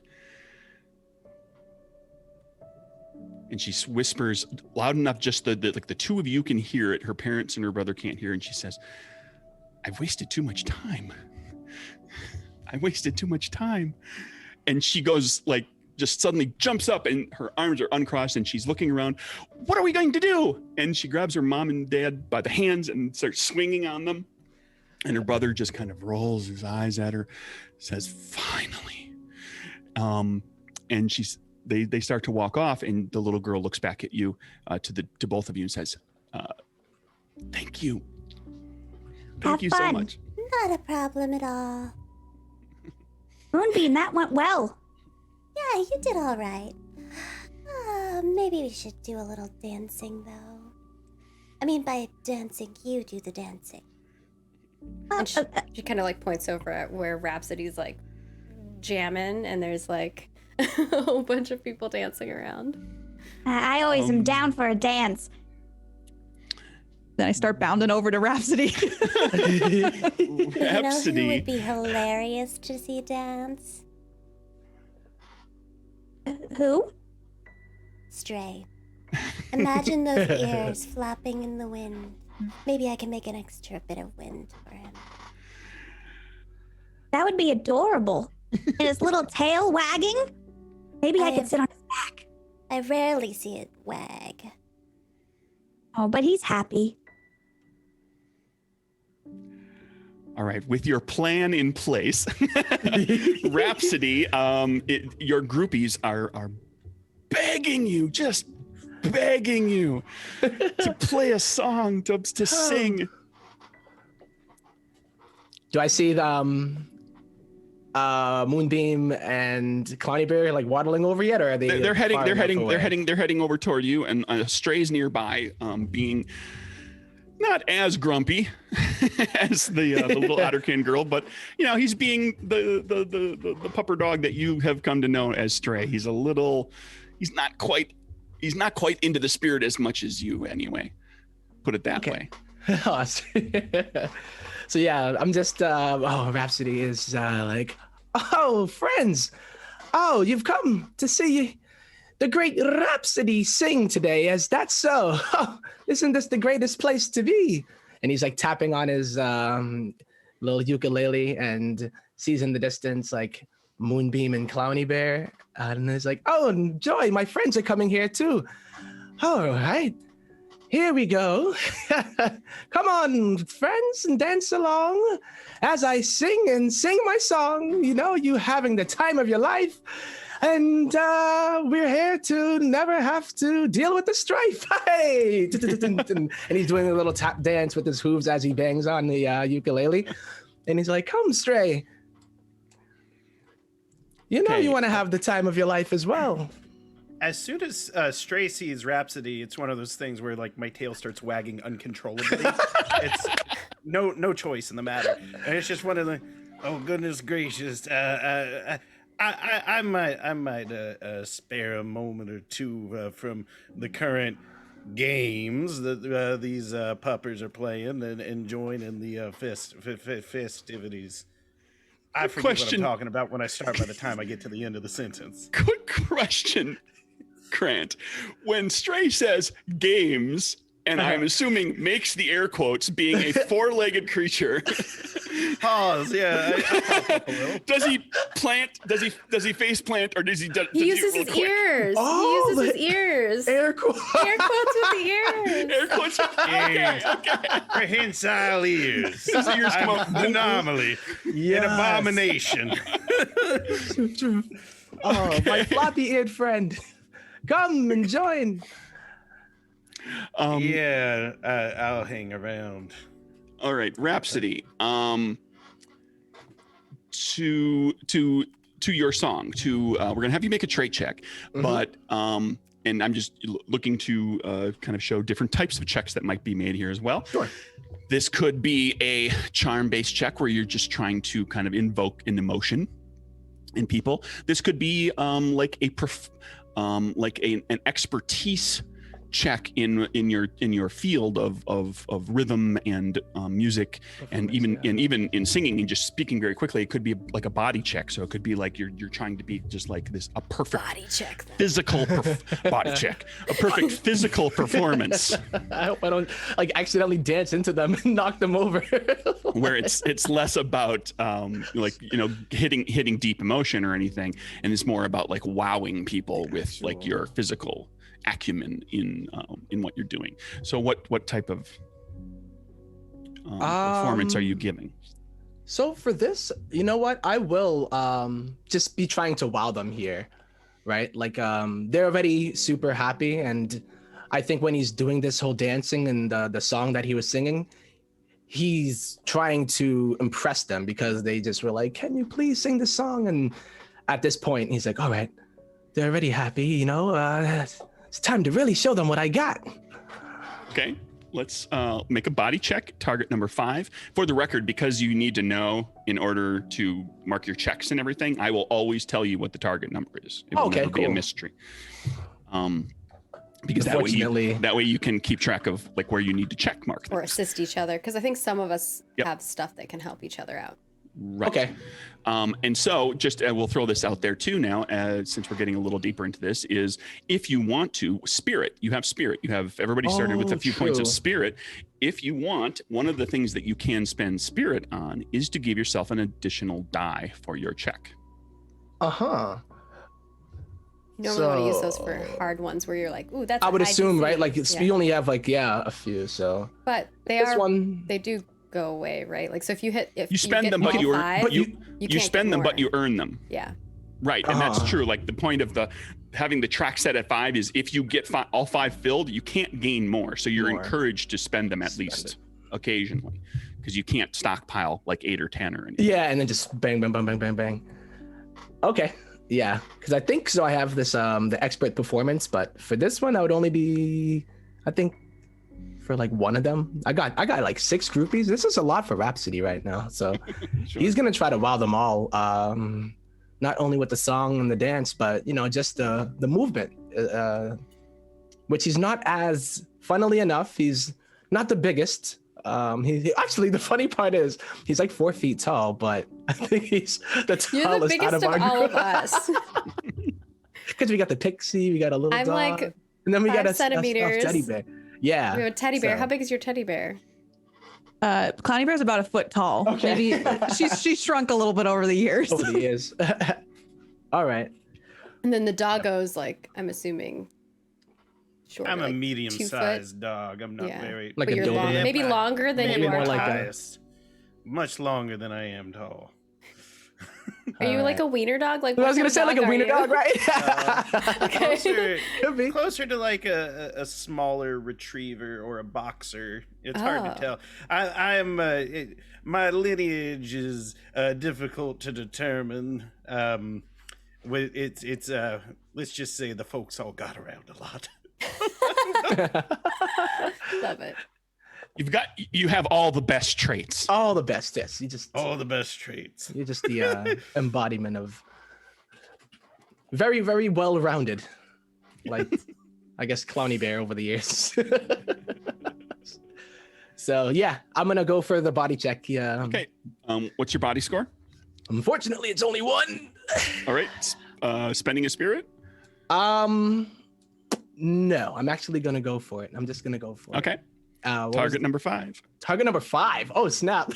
she whispers loud enough just the two of you can hear it. Her parents and her brother can't hear, and she says, I've wasted too much time. I wasted too much time. And she goes, like, just suddenly jumps up, and her arms are uncrossed, and she's looking around. What are we going to do? And she grabs her mom and dad by the hands and starts swinging on them. And her brother just kind of rolls his eyes at her, says, finally. And they start to walk off, and the little girl looks back at you, to both of you, and says, thank you. Thank Have you so fun. much. Not a problem at all. Moonbeam, that went well. Yeah, you did all right. Maybe we should do a little dancing, though. I mean, by dancing, you do the dancing. And she kind of like points over at where Rhapsody's like jamming, and there's like a whole bunch of people dancing around. I always am down for a dance. Then I start bounding over to Rhapsody. You know who Rhapsody. would be hilarious to see dance? Who? Stray. Imagine those ears flapping in the wind. Maybe I can make an extra bit of wind for him. That would be adorable. And his little tail wagging? Maybe I could sit on his back. I rarely see it wag. Oh, but he's happy. All right, with your plan in place, Rhapsody, your groupies are begging you, just begging you to play a song, to sing. Do I see the Moonbeam and Clowny Bear like waddling over yet, or are they? They're far enough away? heading over toward you, and Stray's nearby, being not as grumpy as the little Otterkin girl, but he's being the pupper dog that you have come to know as Stray. He's not quite into the spirit as much as you, anyway. Put it that way. So yeah, I'm just Rhapsody is like, oh, friends, oh, you've come to see the great Rhapsody sing today. Is that so? Oh, isn't this the greatest place to be? And he's like tapping on his little ukulele and sees in the distance like Moonbeam and Clowny Bear, and he's like, oh, Joy, my friends are coming here too. All right. Here we go. Come on, friends, and dance along as I sing my song. You having the time of your life. And we're here to never have to deal with the strife. Hey! And he's doing a little tap dance with his hooves as he bangs on the ukulele. And he's like, come, Stray. You know Okay. you want to have the time of your life as well. As soon as Stray sees Rhapsody, it's one of those things where like my tail starts wagging uncontrollably. It's no choice in the matter, and it's just one of the, oh goodness gracious, I might spare a moment or two from the current games that these puppers are playing and join in the festivities. I forget what I'm question. talking about when I start by the time I get to the end of the sentence. Good question, Grant. When Stray says games, and I'm assuming makes the air quotes, being a four-legged creature, Pause. Yeah. I popped up a little. does he plant? Does he face plant, or does he? Does He uses real his quick? ears. Oh, He uses his the ears. Air quotes. Air quotes with the ears. Air quotes. Okay. Prehensile ears. His ears come out. Anomaly. An Yes. abomination. Oh, my floppy-eared friend. Come and join. Yeah, I'll hang around. All right, Rhapsody. To your song. We're gonna have you make a trait check, but and I'm just looking to kind of show different types of checks that might be made here as well. Sure. This could be a charm-based check where you're just trying to kind of invoke an emotion in people. This could be like an expertise check in your field of rhythm and music, and even in singing and just speaking very quickly. It could be like a body check, so it could be like you're trying to be just like this, a perfect Body check. physical body check, a perfect physical performance I hope I don't like accidentally dance into them and knock them over. where it's less about like, you know, hitting deep emotion or anything, and it's more about like wowing people with like your physical acumen in what you're doing. So what type of performance are you giving? So for this, you know what? I will just be trying to wow them here, right? Like they're already super happy, and I think when he's doing this whole dancing and the song that he was singing, he's trying to impress them because they just were like, "Can you please sing this song?" And at this point, he's like, "All right, they're already happy, you know. It's time to really show them what I got." Okay, let's make a body check, target number 5. For the record, because you need to know in order to mark your checks and everything, I will always tell you what the target number is. It will Okay, never be a cool. mystery. Because that Unfortunately- way you can keep track of like where you need to check mark Or things. assist each other, because I think some of us Yep. have stuff that can help each other out. Right. Okay. And so just we'll throw this out there too now, since we're getting a little deeper into this, is if you want to, spirit, you have everybody started with a few points of true. spirit. If you want, one of the things that you can spend spirit on is to give yourself an additional die for your check. Uh-huh. You normally want to use those So- for hard ones where you're like, ooh, that's I a would high assume, DC. right? Like it's, Yeah. we only have like a few, so But they this are one. they do go away, right? Like so if you You spend get them, but all you five, earn, you can't spend get them, but more. you earn them. Yeah. Right, and that's Uh-huh. true. Like the point of having the track set at 5 is if you get all 5 filled, you can't gain more. So you're More. encouraged to spend them at Spend least occasionally, because you can't stockpile like 8 or 10 or anything. Yeah, and then just bang, bang, bang, bang, bang, bang. Okay, yeah, because I think so. I have this the expert performance, but for this one, I would only be, I think, for like one of them. I got like 6 groupies. This is a lot for Rhapsody right now. So Sure. he's gonna try to wow them all. Not only with the song and the dance, but you know, just the movement, which he's not as. Funnily enough, he's not the biggest. He actually, the funny part is he's like 4 feet tall, but I think he's the tallest You're the biggest out of of our all group. of us. Because we got the pixie, we got a little I'm dog, like and then we got 5 a stuffed centimeters. teddy bear. Yeah, We have a teddy bear. so- How big is your teddy bear? Clowny Bear's about a foot tall. Okay. Maybe she's shrunk a little bit over the years. over the years. All right. And then the doggo's like, I'm assuming short. I'm a like 2 foot. medium-sized dog. I'm not Yeah. very. Like But a you're Doberman. long, maybe longer than maybe you more are like tall. a- highest. Much longer than I am tall. Are you like a wiener dog? Like I what was gonna kind say of like a dog are wiener you? dog, right? Closer, Could be. closer to like a smaller retriever or a boxer. It's hard to Oh. tell. My lineage is difficult to determine. It's let's just say the folks all got around a lot. Love it. You have all the best traits. All the best, yes. All the best traits. You're just the embodiment of very, very well-rounded. Like, I guess Clowny Bear over the years. So yeah, I'm gonna go for the body check. Yeah. Okay. What's your body score? Unfortunately, it's only one. All right. Spending a spirit. No, I'm actually gonna go for it. I'm just gonna go for it. Okay. What was Target number 5. Target number 5. Oh, snap.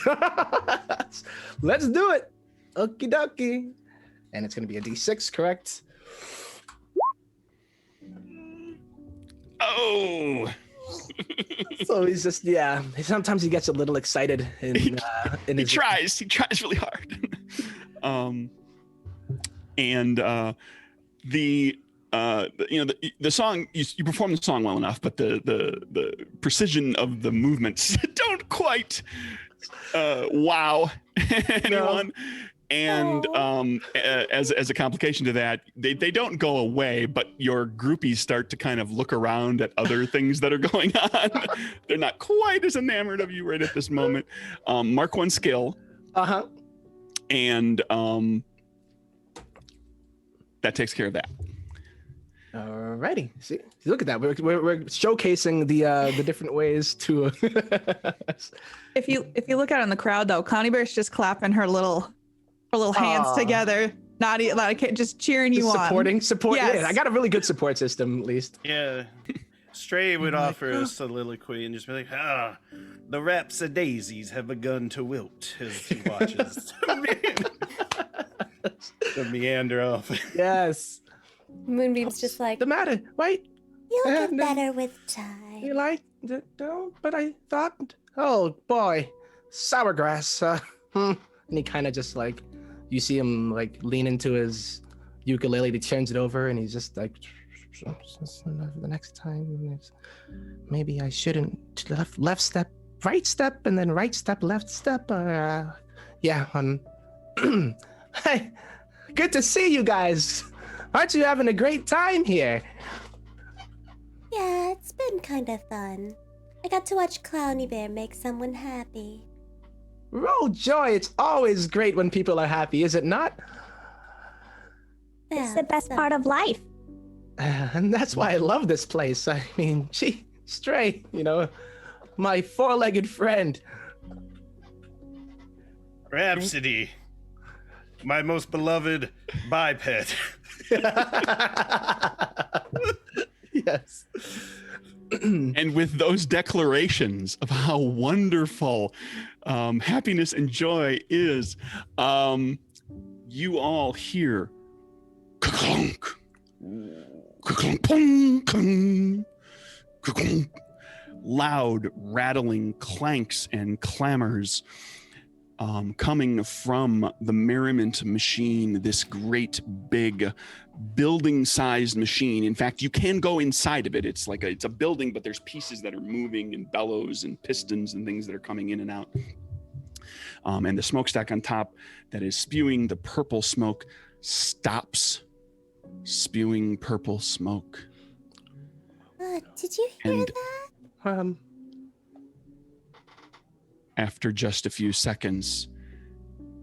Let's do it. Okie dokie. And it's going to be a D6, correct? Oh. So he's just, yeah. Sometimes he gets a little excited in He his... tries. He tries really hard. The song, you perform the song well enough, but the precision of the movements don't quite wow anyone. And as a complication to that, they don't go away, but your groupies start to kind of look around at other things that are going on. They're not quite as enamored of you right at this moment. Mark 1 skill. Uh-huh. And that takes care of that. Alrighty. See, look at that. We're showcasing the different ways to. If you look out in the crowd though, Clowny Bear's just clapping her little hands together, not like just cheering you on. Support. Yes. Yeah, I got a really good support system at least. Yeah. Stray would offer a soliloquy and just be like, the rhapsodies have begun to wilt as he watches the meander off. Yes. Moonbeam's just like, The matter? Wait. You'll get no. better with time. You like no? But I thought. Oh boy, sour grass. And he kind of just like, you see him like lean into his ukulele. He turns it over, and he's just like, the next time, maybe I shouldn't left step, right step, and then right step, left step. Yeah. Hey, good to see you guys. Aren't you having a great time here? Yeah, it's been kind of fun. I got to watch Clowny Bear make someone happy. Oh, joy. It's always great when people are happy, is it not? It's the best part of life. And that's why I love this place. I mean, gee, Stray, my four-legged friend. Rhapsody, my most beloved biped. Yes. And with those declarations of how wonderful happiness and joy is, you all hear ka-clunk, ka-clunk, pong, kung, ka-clunk, loud rattling clanks and clamors coming from the Merriment machine, this great big building-sized machine. In fact, you can go inside of it. It's like it's a building, but there's pieces that are moving and bellows and pistons and things that are coming in and out. And the smokestack on top that is spewing the purple smoke stops spewing purple smoke. Did you hear And that? after just a few seconds,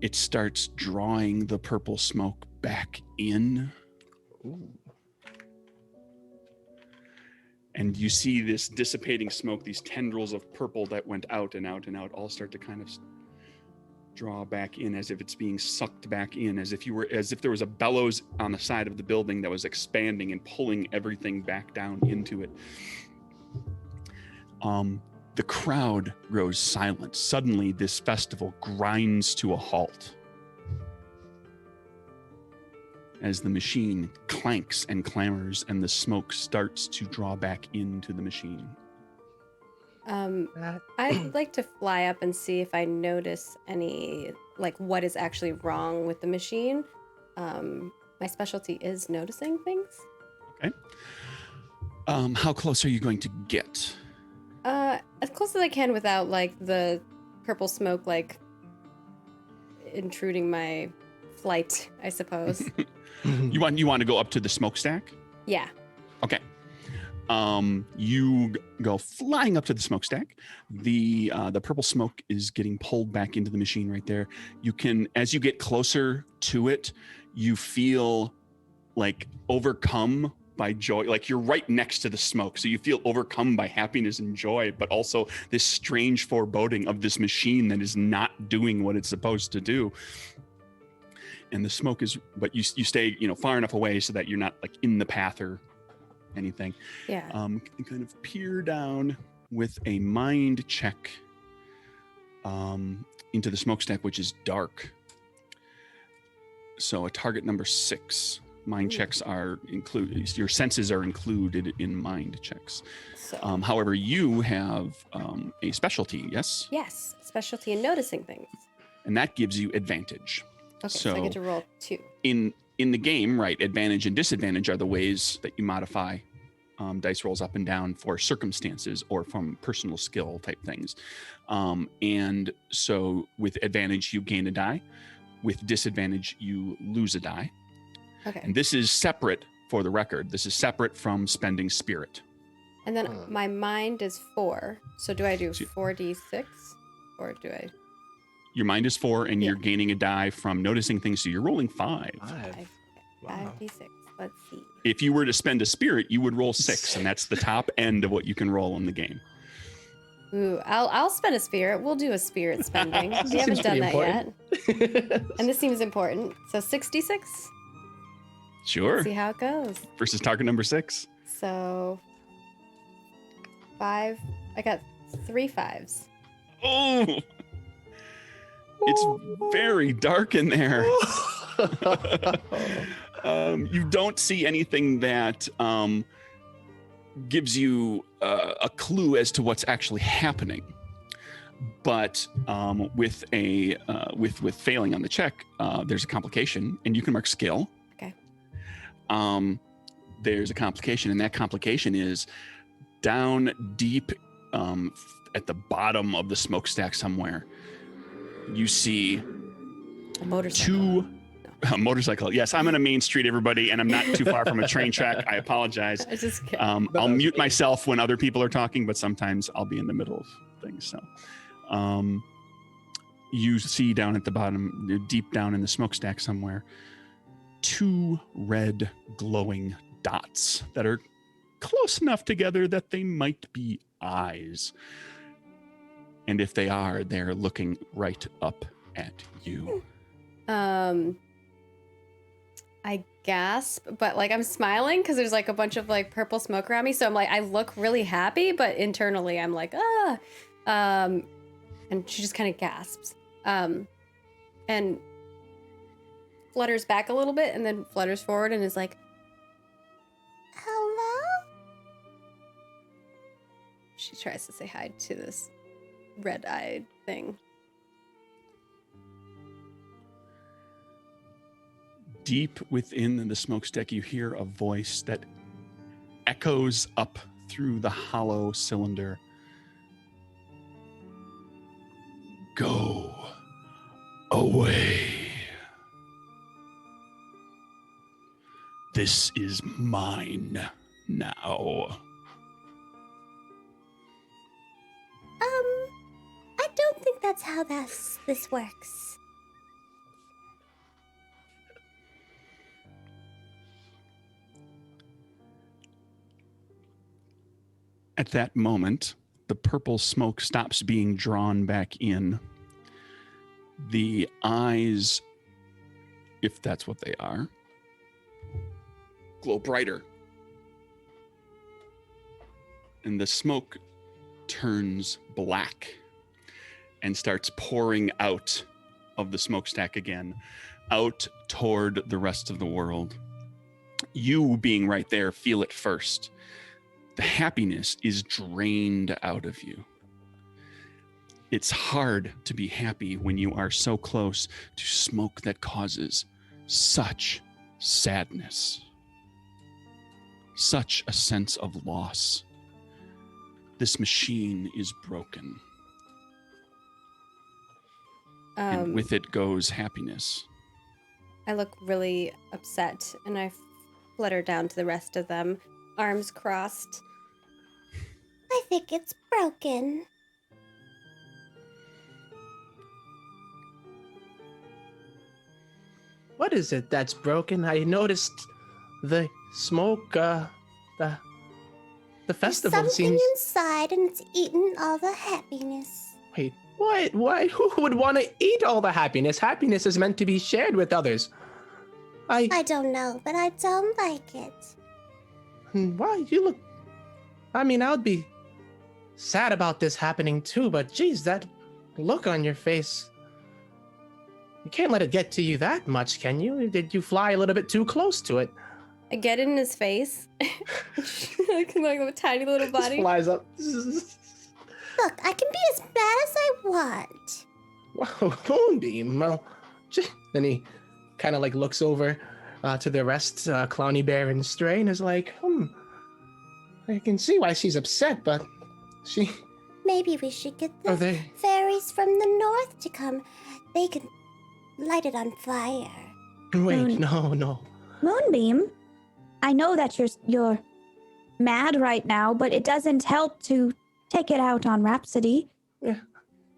it starts drawing the purple smoke back in. Ooh. And you see this dissipating smoke, these tendrils of purple that went out and out and out, all start to kind of draw back in, as if it's being sucked back in, as if there was a bellows on the side of the building that was expanding and pulling everything back down into it. The crowd grows silent. Suddenly, this festival grinds to a halt as the machine clanks and clamors and the smoke starts to draw back into the machine. I'd like to fly up and see if I notice any, like, what is actually wrong with the machine. My specialty is noticing things. Okay. How close are you going to get? As close as I can without, like, the purple smoke, like, intruding my flight, I suppose. You want to go up to the smokestack? Yeah. Okay. You go flying up to the smokestack. The purple smoke is getting pulled back into the machine right there. You can, as you get closer to it, you feel like overcome by joy. Like you're right next to the smoke, so you feel overcome by happiness and joy, but also this strange foreboding of this machine that is not doing what it's supposed to do. And the smoke is, but you stay, far enough away so that you're not like in the path or anything. Yeah. Kind of peer down with a mind check into the smokestack, which is dark. So a target number 6. Mind checks are included. Your senses are included in mind checks. So, however, you have a specialty, yes? yes, specialty in noticing things. And that gives you advantage. Okay, so I get to roll 2. In the game, right, advantage and disadvantage are the ways that you modify dice rolls up and down for circumstances or from personal skill type things. And so with advantage, you gain a die. With disadvantage, you lose a die. Okay. And this is separate, for the record. This is separate from spending spirit. And then my mind is 4. So do I do 4d6? Or do I? Your mind is 4, and you're gaining a die from noticing things, so you're rolling 5. 5. Wow. 5d6. Let's see. If you were to spend a spirit, you would roll 6, and that's the top end of what you can roll in the game. Ooh, I'll spend a spirit. We'll do a spirit spending. We Seems haven't done pretty that important. yet. And this seems important. So 66. Sure. Let's see how it goes. Versus target number 6. So 5. I got 3 5s. Oh! It's very dark in there. You don't see anything that gives you a clue as to what's actually happening. But with failing on the check, there's a complication, and you can mark skill. Okay. There's a complication, and that complication is down deep at the bottom of the smokestack somewhere. You see A motorcycle. a motorcycle. Yes, I'm on a main street, everybody, and I'm not too far from a train track. I apologize. I just kidding. I'll mute myself when other people are talking, but sometimes I'll be in the middle of things. So, you see down at the bottom, deep down in the smokestack somewhere, 2 red glowing dots that are close enough together that they might be eyes. And if they are, they're looking right up at you. I gasp, but like I'm smiling because there's like a bunch of like purple smoke around me. So I'm like, I look really happy, but internally I'm like, ah. And she just kind of gasps. And flutters back a little bit and then flutters forward and is like, Hello? she tries to say hi to this red-eyed thing. Deep within the smokestack, you hear a voice that echoes up through the hollow cylinder. Go away. This is mine now. I don't think that's how this works. At that moment, the purple smoke stops being drawn back in. The eyes, if that's what they are, glow brighter. And the smoke turns black and starts pouring out of the smokestack again, out toward the rest of the world. You, being right there, feel it first. The happiness is drained out of you. It's hard to be happy when you are so close to smoke that causes such sadness, such a sense of loss. This machine is broken, and with it goes happiness. I look really upset, and I flutter down to the rest of them, arms crossed. I think it's broken. What is it that's broken? I noticed the smoke, the festival There's something seems... inside and it's eaten all the happiness. Wait, what? Why? Who would want to eat all the happiness? Happiness is meant to be shared with others. I don't know, but I don't like it. Why? You look... I mean, I would be sad about this happening too, but geez, that look on your face... You can't let it get to you that much, can you? Did you fly a little bit too close to it? I get in his face, like a tiny little Just body. flies up. Look, I can be as bad as I want. Wow, Moonbeam. Well, then he kind of like looks over to the rest, Clowny Bear and Stray, and is like, I can see why she's upset, but she... Maybe we should get the Are they... fairies from the north to come. They can light it on fire. Wait, no. Moonbeam, I know that you're mad right now, but it doesn't help to take it out on Rhapsody. Yeah.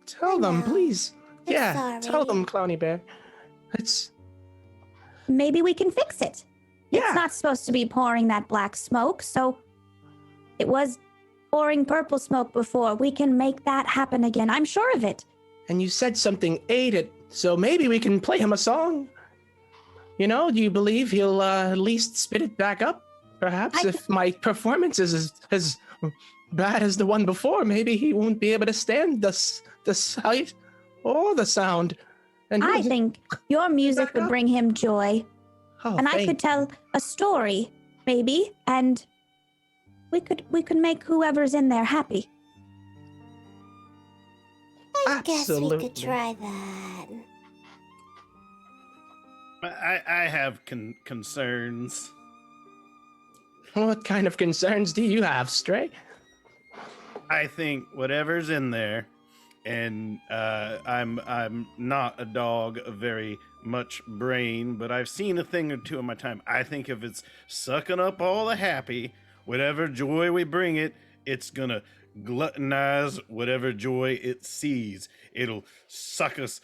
Tell them, know. please. I'm Yeah, sorry. tell them, Clowny Bear. It's... Maybe we can fix it. Yeah. It's not supposed to be pouring that black smoke, so it was pouring purple smoke before. We can make that happen again. I'm sure of it. And you said something ate it, so maybe we can play him a song. You know, do you believe he'll at least spit it back up? Perhaps if my performance is as bad as the one before, maybe he won't be able to stand the sight or the sound. And I think your music back would up. bring him joy. Oh, And I could tell a story, maybe, and we could make whoever's in there happy. I guess we Absolutely. could try that. I have concerns. What kind of concerns do you have, Stray? I think whatever's in there, and I'm not a dog of very much brain, but I've seen a thing or two in my time. I think if it's sucking up all the happy, whatever joy we bring it, it's gonna gluttonize whatever joy it sees. It'll suck us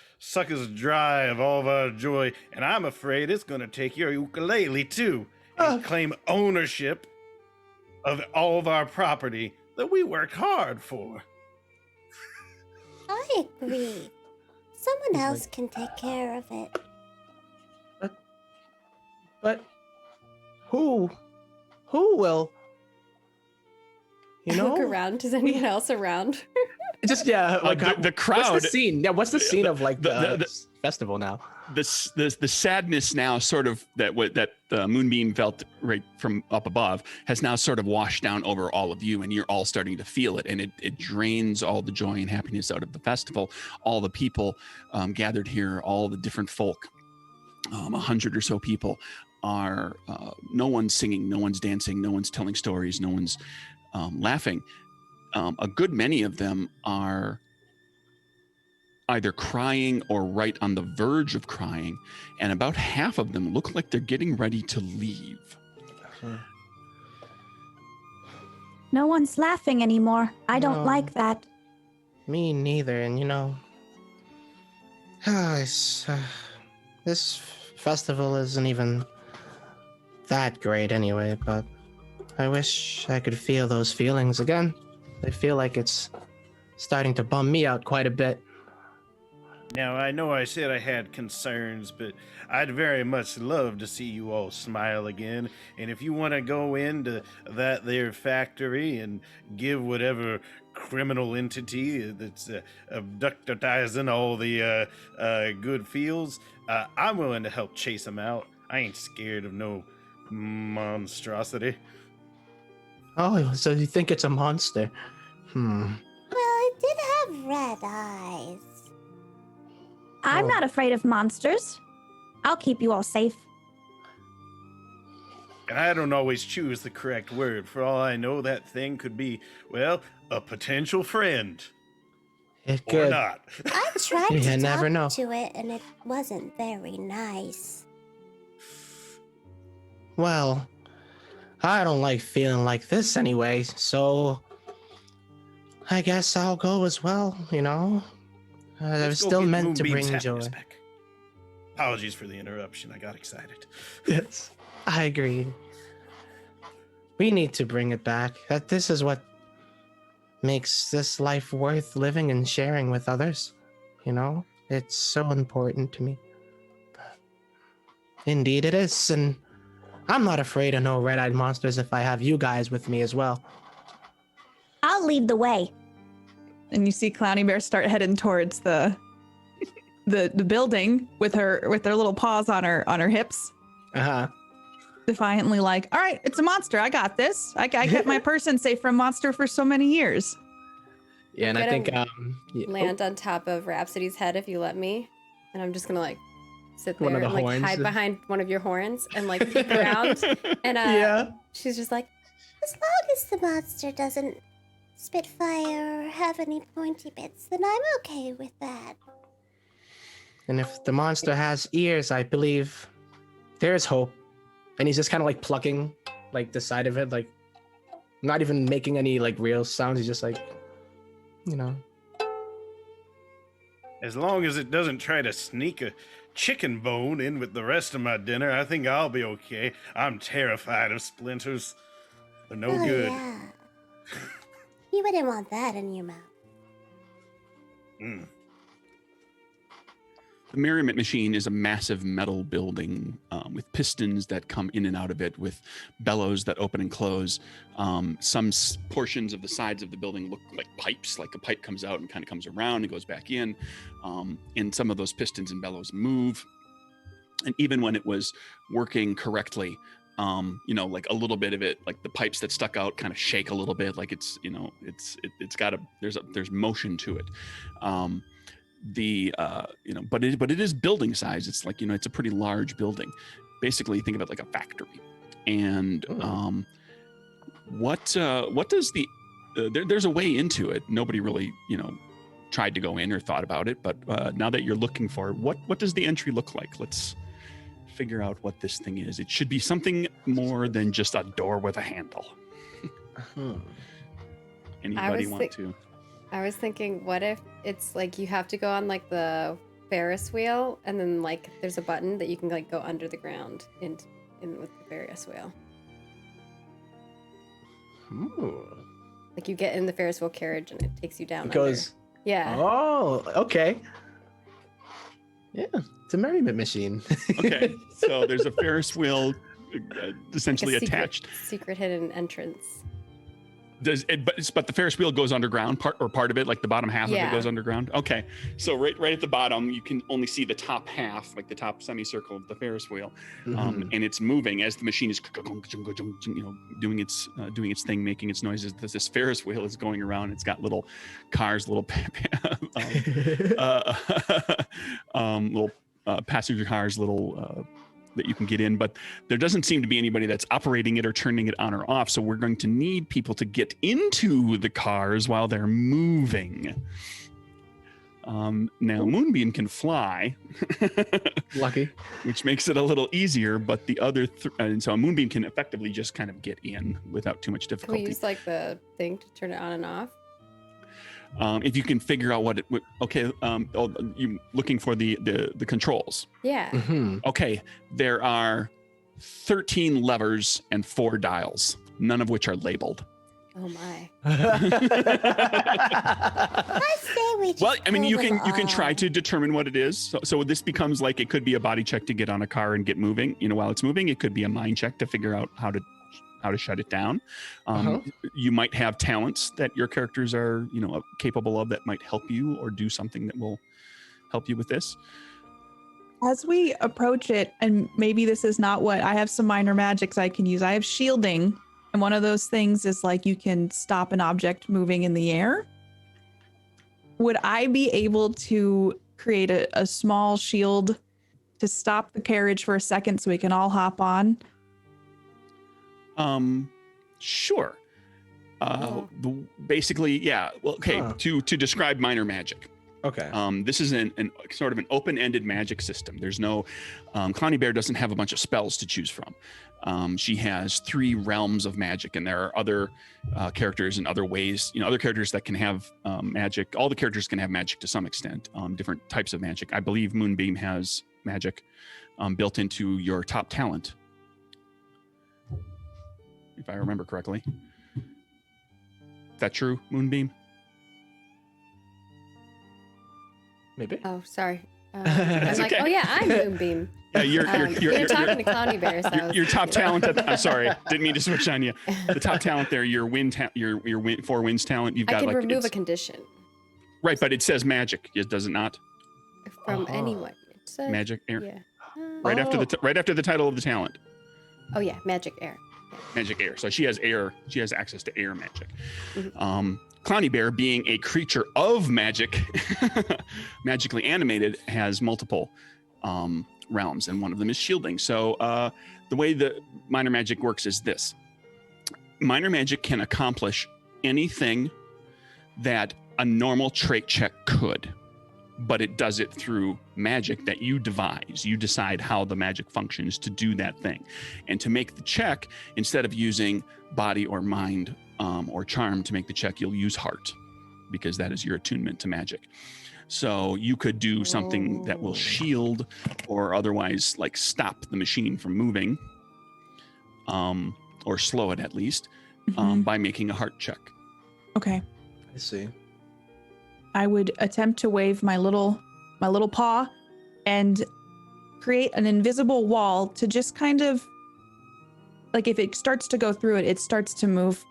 dry of all of our joy, and I'm afraid it's gonna take your ukulele too and claim ownership of all of our property that we worked hard for. I agree. Someone else can take care of it. But who will? You know, Look around. Is anyone else around? just like the crowd. What's the scene? Yeah, what's the scene of like the the festival now? The sadness now, sort of that the Moonbeam felt right from up above, has now sort of washed down over all of you, and you're all starting to feel it, and it drains all the joy and happiness out of the festival. All the people gathered here, all the different folk, 100 or so people are. No one's singing, no one's dancing, no one's telling stories, no one's laughing. A good many of them are either crying or right on the verge of crying, and about half of them look like they're getting ready to leave. No one's laughing anymore. I don't No. like that. Me neither, and you know, this festival isn't even that great anyway, but I wish I could feel those feelings again. I feel like it's starting to bum me out quite a bit. Now, I know I said I had concerns, but I'd very much love to see you all smile again. And if you want to go into that there factory and give whatever criminal entity that's abductizing all the good feels, I'm willing to help chase them out. I ain't scared of no monstrosity. Oh, so you think it's a monster? Well, it did have have red eyes. I'm Oh. not afraid of monsters. I'll keep you all safe. And I don't always choose the correct word. For all I know, that thing could be, well, a potential friend. It Or could. not. I tried You to never talk know. to it, and it wasn't very nice. Well, I don't like feeling like this anyway, so I guess I'll go as well, you know? I was Let's go still get meant to Moonbeam's bring happiness joy. back. Apologies for the interruption. I got excited. Yes, I agree. We need to bring it back. That this is what makes this life worth living and sharing with others. You know? It's so important to me. Indeed it is, and I'm not afraid of no red-eyed monsters if I have you guys with me as well. I'll lead the way. And you see Clowny Bear start heading towards the building with their little paws on her hips, Uh-huh. defiantly like, all right, it's a monster. I got this. I kept my person safe from monster for so many years. Yeah, and I'm I think gonna yeah. Land on top of Rhapsody's head if you let me, and I'm just gonna like sit there One of the and like horns. hide behind one of your horns and like peek around. And Yeah. she's just like, As long as the monster doesn't spit fire or have any pointy bits, then I'm okay with that. And if the monster has ears, I believe there's hope. And he's just kind of like plucking like the side of it, like not even making any like real sounds. He's just like, you know. As long as it doesn't try to sneak a chicken bone in with the rest of my dinner, I think I'll be okay. I'm terrified of splinters. They're no Oh, good. yeah. You wouldn't want that in your mouth. Mm. The Merriment machine is a massive metal building with pistons that come in and out of it, with bellows that open and close. Some portions of the sides of the building look like pipes, like a pipe comes out and kind of comes around and goes back in. And some of those pistons and bellows move. And even when it was working correctly, like a little bit of it, like the pipes that stuck out kind of shake a little bit, like it's got there's motion to it. But it is building size. It's like, it's a pretty large building. Basically, think of it like a factory. And what does there's a way into it. Nobody really, tried to go in or thought about it. But now that you're looking for it, what does the entry look like? Let's figure out what this thing is. It should be something more than just a door with a handle. Anybody want to? I was thinking, what if it's like you have to go on like the Ferris wheel, and then like there's a button that you can like go under the ground in with the Ferris wheel. Like you get in the Ferris wheel carriage and it takes you down. It goes. Under. Yeah. Oh, okay. Yeah, it's a Merriment machine. Okay, so there's a Ferris wheel essentially Like a attached. secret hidden entrance. But the Ferris wheel goes underground, part of it, like the bottom half of it goes underground. Okay, so right at the bottom, you can only see the top half, like the top semicircle of the Ferris wheel, and it's moving as the machine is, doing its thing, making its noises. This Ferris wheel is going around. It's got little cars, little passenger cars, little. That you can get in, but there doesn't seem to be anybody that's operating it or turning it on or off. So we're going to need people to get into the cars while they're moving. Now Moonbeam can fly. Lucky. Which makes it a little easier, but the other and so a Moonbeam can effectively just kind of get in without too much Can difficulty. we use like the thing to turn it on and off? If you can figure out you looking for the controls. Yeah. Okay, there are 13 levers and 4 dials, none of which are labeled. Oh my. I say we just Well, I mean, pull you them can try all. to determine what it is. So this becomes like, it could be a body check to get on a car and get moving. While it's moving, it could be a mind check to figure out how to shut it down. You might have talents that your characters are, capable of that might help you or do something that will help you with this. As we approach it, and maybe this is not what I have, some minor magics I can use. I have shielding, and one of those things is like you can stop an object moving in the air. would I be able to create a small shield to stop the carriage for a second so we can all hop on? Sure. Basically, yeah. Well, okay. To describe minor magic. Okay. This is an sort of an open-ended magic system. There's no, Clowny Bear doesn't have a bunch of spells to choose from. She has 3 realms of magic, and there are other characters and other ways, other characters that can have magic. All the characters can have magic to some extent, different types of magic. I believe Moonbeam has magic built into your top talent, if I remember correctly. Is that true, Moonbeam? Maybe. Oh, sorry. I was like, okay. oh yeah, I'm Moonbeam. Yeah, you're talking to Clowny Bear. So your top talent. I'm sorry, didn't mean to switch on you. The top talent there, your wind, 4 winds talent. You've got I can like remove a condition right, but it says magic. Does it not? from anyone. It says, Magic air. Yeah. Right after the title of the talent. Oh yeah, magic air. Magic air. So she has air. She has access to air magic. Mhm. Clowny Bear, being a creature of magic, magically animated, has multiple realms, and one of them is shielding. So the way the minor magic works is this. Minor magic can accomplish anything that a normal trait check could, but it does it through magic that you devise. You decide how the magic functions to do that thing. And to make the check, instead of using body or mind or charm to make the check, you'll use heart, because that is your attunement to magic. So you could do something that will shield or otherwise like stop the machine from moving, or slow it at least, by making a heart check. Okay. I see. I would attempt to wave my little paw and create an invisible wall to just kind of, like, if it starts to go through it, it starts to move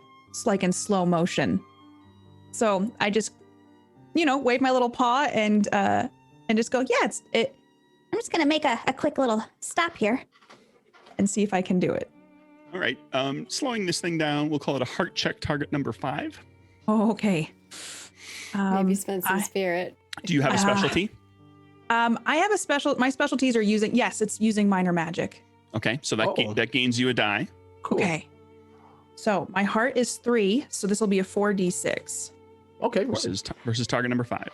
like in slow motion. So I just, wave my little paw and just go, yeah, I'm just gonna make a quick little stop here. and see if I can do it. All right. Slowing this thing down, we'll call it a heart check, target number 5. Oh, okay. Maybe spend some spirit. Do you have a specialty? I have my specialties are it's using minor magic. Okay, so that gains you a die. Cool. Okay. So my heart is 3, so this will be a 4d6. Okay. Versus target number 5.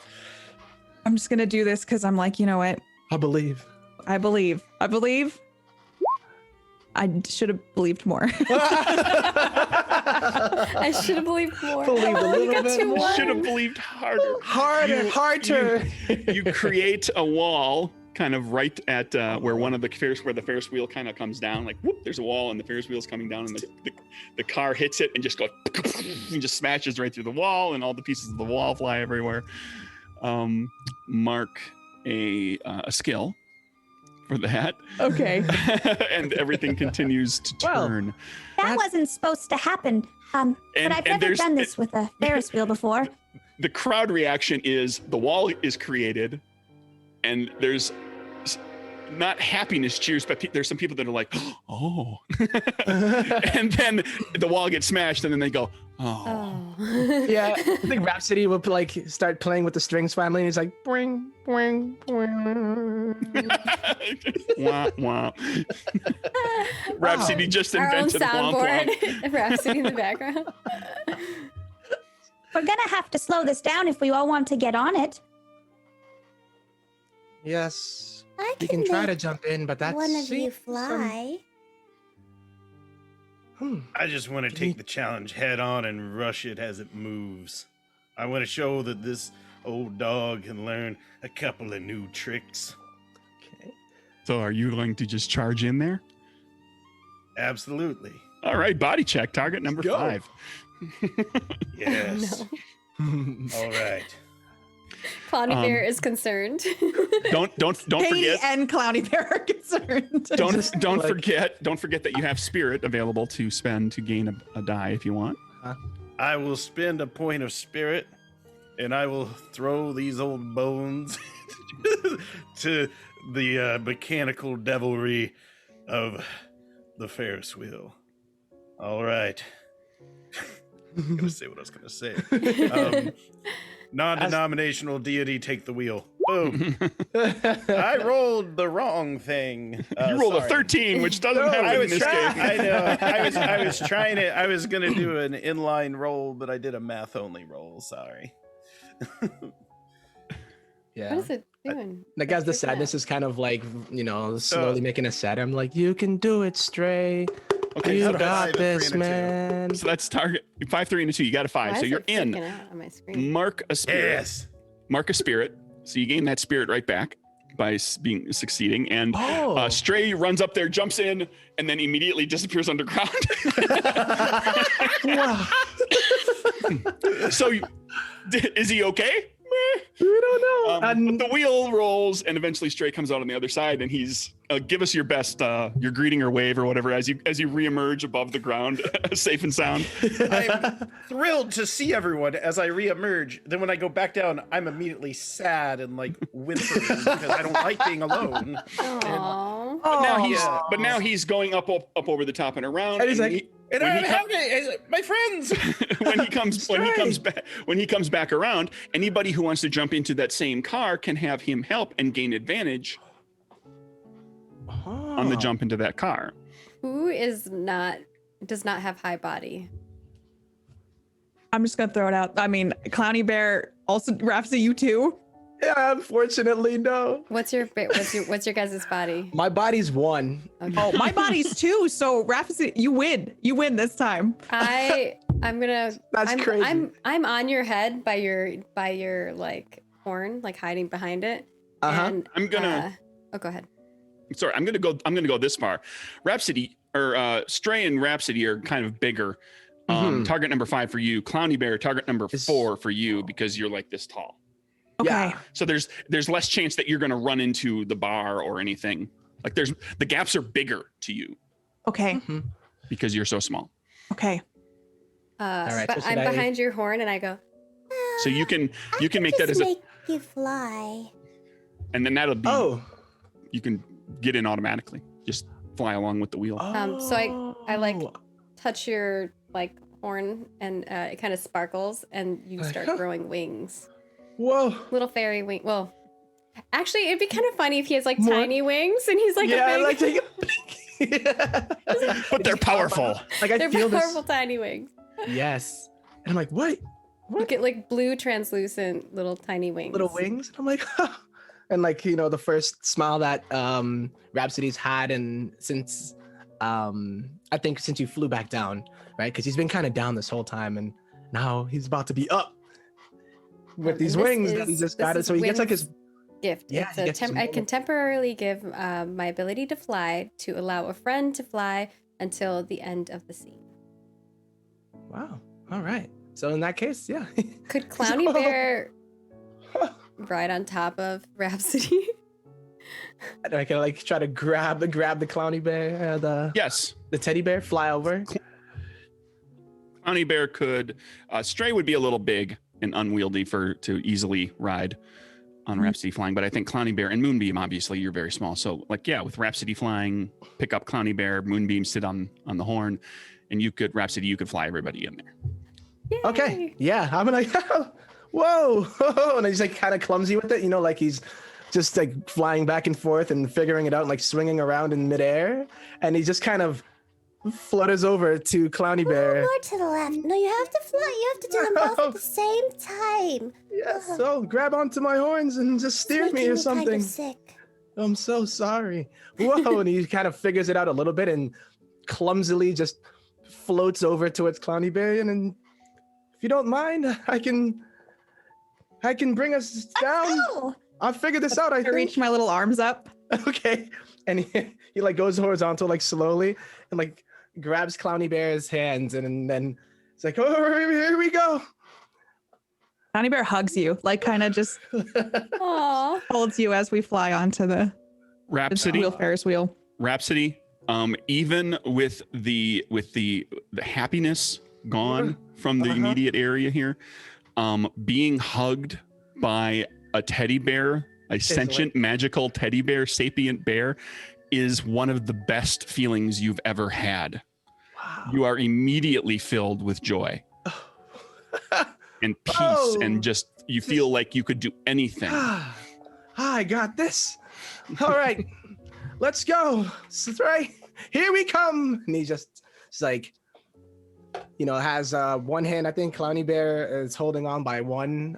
I'm just gonna do this because I'm like, you know what? I believe. I believe. I should have believed more. I should have believed more. Believe a little you got bit 2 more. ones. Should have believed harder. Harder. You create a wall kind of right at where the Ferris wheel kind of comes down, like whoop, there's a wall and the Ferris wheel's coming down, and the car hits it and just goes and just smashes right through the wall, and all the pieces of the wall fly everywhere. Mark a skill for that. Okay. And everything continues to turn. That wasn't supposed to happen. But I've never done this with a Ferris wheel before. The crowd reaction is the wall is created, and there's not happiness cheers, but there's some people that are like, oh. And then the wall gets smashed, and then they go, oh. Yeah, I think Rhapsody will start playing with the strings finally, and he's like, boing, boing, boing. Wah, wah. Rhapsody just Our own invented womp womp. soundboard. Rhapsody in the background. We're gonna have to slow this down if we all want to get on it. Yes. I We can can try make to jump in, but that's one of you fly. I just want to take the challenge head on and rush it as it moves. I want to show that this old dog can learn a couple of new tricks. Okay. So are you going to just charge in there? Absolutely. All right, body check, target number Go. 5. Yes. All right. Clowny Bear is concerned. Don't Katie forget. and Clowny Bear are concerned. Don't forget that you have spirit available to spend to gain a die if you want. I will spend a point of spirit, and I will throw these old bones to the mechanical devilry of the Ferris wheel. All right. I'm gonna say what I was gonna say. Non-denominational deity, take the wheel. Boom. I rolled the wrong thing. You rolled sorry. a 13, which doesn't happen in this game. I know. I was trying to. I was gonna do an inline roll, but I did a math only roll. Sorry. Yeah. What is it doing? Like as the sadness is kind of like, slowly making us sad. I'm like, you can do it, Stray. Okay, You so that's got 5, 3, this, and a 2. man. So that's target 5, 3, and a 2. You got a 5. Why So is you're it in. freaking out on my screen? Mark a spirit. Yes. Mark a spirit. So you gain that spirit right back by being succeeding. And Stray runs up there, jumps in, and then immediately disappears underground. Wow. So is he okay? We don't know. But the wheel rolls, and eventually Stray comes out on the other side, and he's give us your best, your greeting or wave or whatever as you reemerge above the ground, safe and sound. I'm thrilled to see everyone as I reemerge. Then when I go back down, I'm immediately sad and like whimpering because I don't like being alone. Aww. But now he's going up over the top and around. And he's like, And I'm happy, my friends. when he comes back around, anybody who wants to jump into that same car can have him help and gain advantage on the jump into that car. Who does not have high body? I'm just gonna throw it out. I mean, Clowny Bear also Rhapsody, you too. Yeah, unfortunately, no. What's your guys' body? My body's 1. Okay. Oh, my body's 2. So Rhapsody, you win. You win this time. I'm crazy. I'm on your head by your like horn, like hiding behind it. And I'm gonna. go ahead. Sorry, I'm gonna go this far. Rhapsody or Stray and Rhapsody are kind of bigger. Target number 5 for you. Clowny Bear, target number 4 for you because you're like this tall. Okay. Yeah. So there's less chance that you're gonna run into the bar or anything. Like the gaps are bigger to you Okay. because you're so small. Okay. right, But so I'm should I- behind your horn, and I go. So you can make that Just as make you fly. and then that'll be Oh. you can get in automatically. Just fly along with the wheel. So I like touch your like horn, and it kind of sparkles, and you start growing wings. Whoa. Little fairy wing. Well, actually, it'd be kind of funny if he has like tiny wings, and he's like Yeah, a big. like take it. But they're powerful. Like I They're feel powerful tiny wings. this. Yes. And I'm like, what? You get like blue translucent little tiny wings. Little wings? And I'm like, and like, the first smile that Rhapsody's had, and since I think since you flew back down, right? Because he's been kind of down this whole time, and now he's about to be up with these wings that he just got. So he gets like his gift. Yeah, he gets his I can temporarily give my ability to fly to allow a friend to fly until the end of the scene. Wow. All right. So in that case, yeah. Could Clowny Bear ride on top of Rhapsody? I can like try to grab the Clowny Bear, Yes. the teddy bear, fly over. Clowny Bear could. Stray would be a little big and unwieldy to easily ride on Rhapsody flying, but I think Clowny Bear and Moonbeam, obviously, you're very small. So like, yeah, with Rhapsody flying, pick up Clowny Bear, Moonbeam sit on the horn, and Rhapsody, you could fly everybody in there. Yay. Okay. Yeah. I'm like, whoa. And he's like kind of clumsy with it, like he's just like flying back and forth and figuring it out, and like swinging around in midair. And he just kind of flutters over to Clowny Bear. More to the left. No, you have to fly. You have to do them both at the same time. Yes. So grab onto my horns and just steer It's me making or something. Kind of sick. I'm so sorry. Whoa. And he kind of figures it out a little bit and clumsily just floats over towards Clowny Bear. And if you don't mind, I can bring us down. Oh, I'll figure this out, I I think. reach my little arms up. Okay. And he like goes horizontal, like slowly, and like grabs Clowny Bear's hands, and then it's like, oh, here we go. Clowny Bear hugs you, like kind of just Aw. holds you as we fly onto the Rhapsody. Ferris wheel. Rhapsody, even with the happiness gone from the immediate area here, being hugged by a teddy bear, a sentient magical teddy bear, sapient bear, is one of the best feelings you've ever had. Wow. You are immediately filled with joy and peace and just you feel like you could do anything. I got this. All right, let's go. Right, here we come. And he just, it's like, has one hand. I think Clowny Bear is holding on by one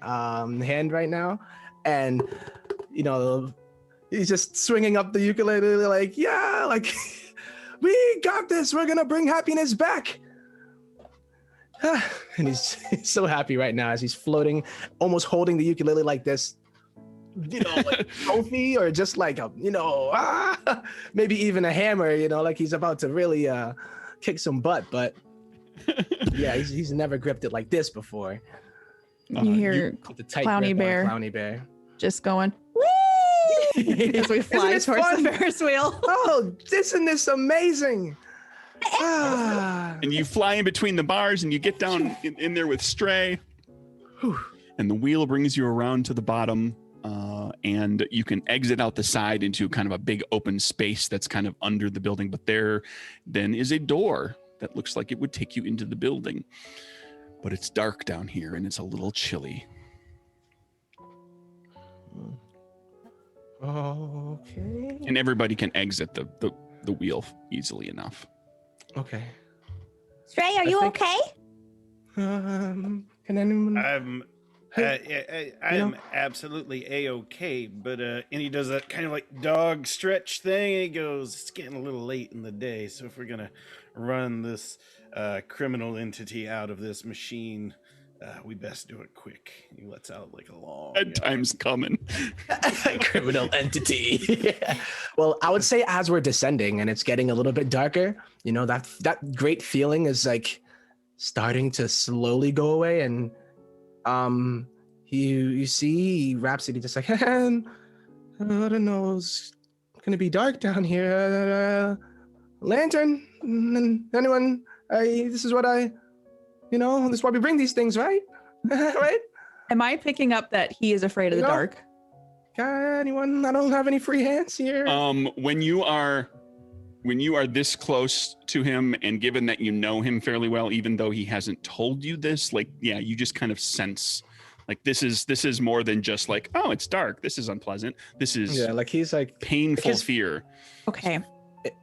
hand right now, and he's just swinging up the ukulele like, yeah, like we got this. We're gonna bring happiness back. And he's so happy right now as he's floating, almost holding the ukulele like this, like trophy, or just like a, maybe even a hammer, like he's about to really kick some butt. But yeah, he's never gripped it like this before. You hear the tight Clowny Clowny Bear just going, woo! As we fly towards fun? the Ferris wheel. Oh, isn't this amazing? And you fly in between the bars and you get down in there with Stray. And the wheel brings you around to the bottom, and you can exit out the side into kind of a big open space that's kind of under the building. But there then is a door that looks like it would take you into the building. But it's dark down here and it's a little chilly. Okay. And everybody can exit the wheel easily enough. Okay. Stray, are you okay? Can anyone? I am absolutely A-okay, but and he does that kind of like dog stretch thing, and he goes, it's getting a little late in the day, so if we're gonna run this criminal entity out of this machine, we best do it quick. He lets out like a long Time's coming. Criminal entity. Yeah. Well, I would say as we're descending and it's getting a little bit darker, that great feeling is like starting to slowly go away, and you see Rhapsody just like, I don't know, it's gonna be dark down here. Lantern, anyone? This is what this is why we bring these things, right? Right? Am I picking up that he is afraid of the dark? Anyone? I don't have any free hands here. When you are this close to him, and given that you know him fairly well, even though he hasn't told you this, you just kind of sense like this is more than just like, oh, it's dark. This is unpleasant. This is he's like painful fear. Okay.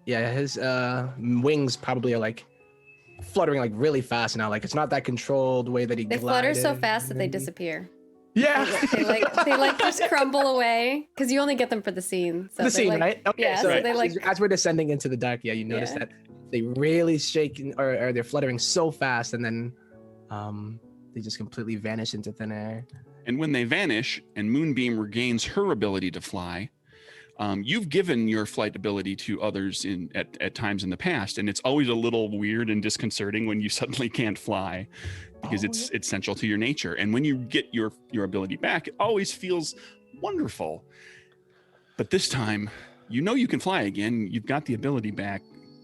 Yeah, his wings probably are like fluttering like really fast now. Like it's not that controlled way that he They flutter so fast that they disappear. Yeah. They just crumble away because you only get them for the scene. So the scene, right? Okay. Yeah, so they as we're descending into the dark, you notice that they really shake or they're fluttering so fast, and then they just completely vanish into thin air. And when they vanish and Moonbeam regains her ability to fly, you've given your flight ability to others at times in the past, and it's always a little weird and disconcerting when you suddenly can't fly, because it's central to your nature. And when you get your ability back, it always feels wonderful. But this time, you can fly again. You've got the ability back,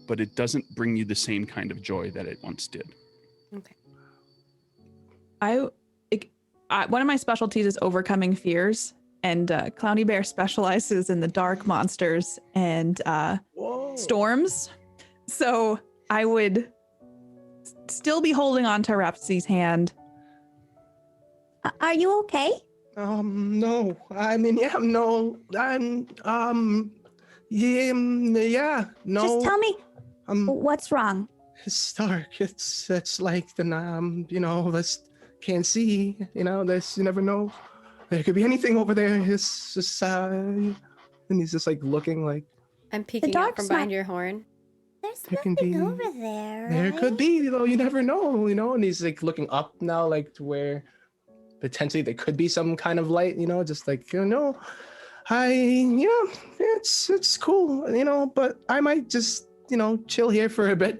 but it doesn't bring you the same kind of joy that it once did. Okay. One of my specialties is overcoming fears. And Clowny Bear specializes in the dark monsters and storms. So I would still be holding on to Rhapsody's hand. Are you okay? No. I mean, yeah, no. Yeah, no. Just tell me what's wrong. It's dark. It's like this can't see. This, you never know. There could be anything over there. It's just, and he's just like looking like. I'm peeking out from behind your horn. There's nothing over there. There could be, though. You never know, And he's like looking up now, like to where potentially there could be some kind of light, just like, it's cool, but I might just, chill here for a bit,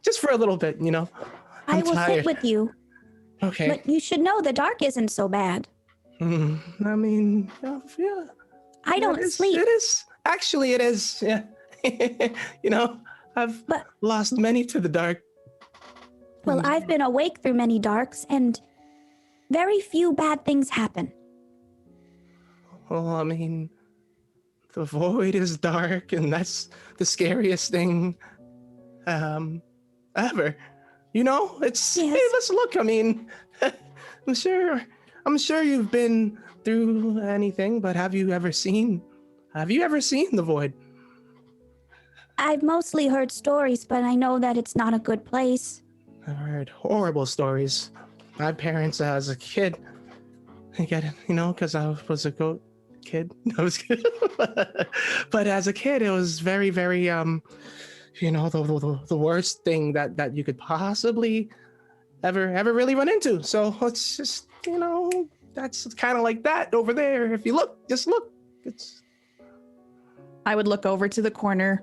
just for a little bit, I will sit with you. Okay. But you should know the dark isn't so bad. I mean, yeah. I don't sleep. It is. Actually, it is. Yeah. I've lost many to the dark. Well, I've been awake through many darks, and very few bad things happen. Well, I mean, the void is dark, and that's the scariest thing ever. It's, yes. Hey, let's look. I mean, I'm sure I'm sure you've been through anything, but have you ever seen the void? I've mostly heard stories, but I know that it's not a good place. I've heard horrible stories. My parents, as a kid, I get it, because I was a goat kid. I was kidding. But as a kid, it was very, very, the worst thing that you could possibly ever really run into. So it's just, that's kind of like that over there. If you look, just look. I would look over to the corner.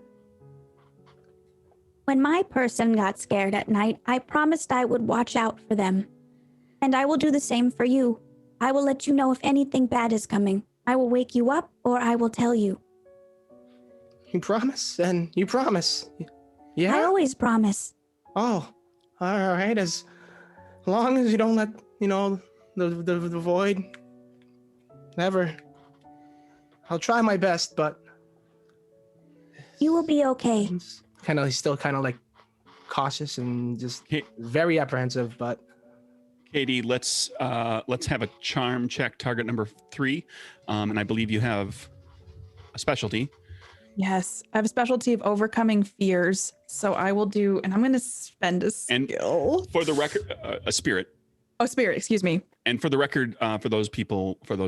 When my person got scared at night, I promised I would watch out for them. And I will do the same for you. I will let you know if anything bad is coming. I will wake you up, or I will tell you. You promise, and you promise. Yeah? I always promise. Oh, all right. As long as you don't let, the void ever. I'll try my best, but You will be okay. he's still kind of like cautious and just very apprehensive, but Katie, let's have a charm check, target number 3. And I believe you have a specialty. Yes, I have a specialty of overcoming fears. So I will do, and I'm going to spend a skill. For the record, a spirit. Oh, spirit, excuse me. And for the record, for those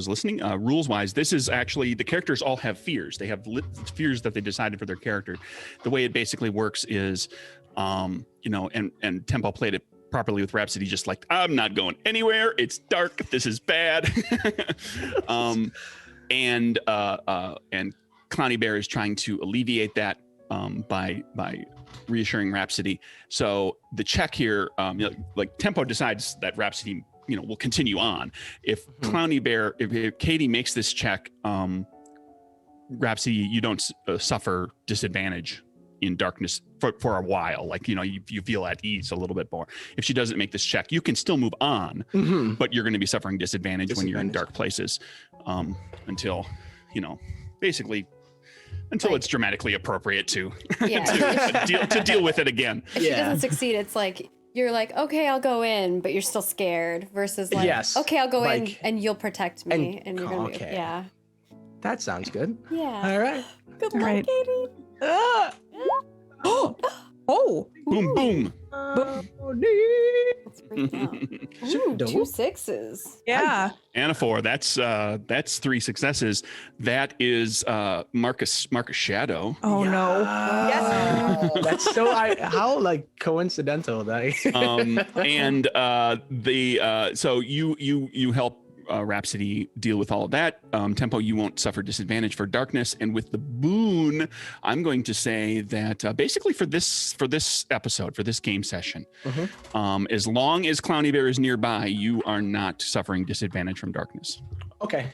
listening, rules-wise, this is actually, the characters all have fears. They have fears that they decided for their character. The way it basically works is, and Tempo played it properly with Rhapsody, just like, I'm not going anywhere. It's dark. This is bad. And Clowny Bear is trying to alleviate that by reassuring Rhapsody. So the check here, like Tempo decides that Rhapsody, will continue on. If Clowny Bear, if Katie makes this check, Rhapsody, you don't suffer disadvantage in darkness for a while. Like, you feel at ease a little bit more. If she doesn't make this check, you can still move on, but you're going to be suffering disadvantage when you're in dark places until, basically until it's dramatically appropriate to deal with it again. If she doesn't succeed, it's like you're like, okay, I'll go in, but you're still scared. Versus like, okay, I'll go in and you'll protect me, and you're gonna be That sounds good. Yeah. All right. Good luck, Katie. Oh. Boom, boom. Let's freak out. Ooh, 2 6s. Yeah. And a 4. That's 3 successes. That is Marcus Shadow. Oh no. Yes. That's so how like coincidental that. So you help Rhapsody deal with all of that. Tempo, you won't suffer disadvantage for darkness, and with the boon, I'm going to say that basically for this episode, for this game session, as long as Clowny Bear is nearby, you are not suffering disadvantage from darkness. Okay.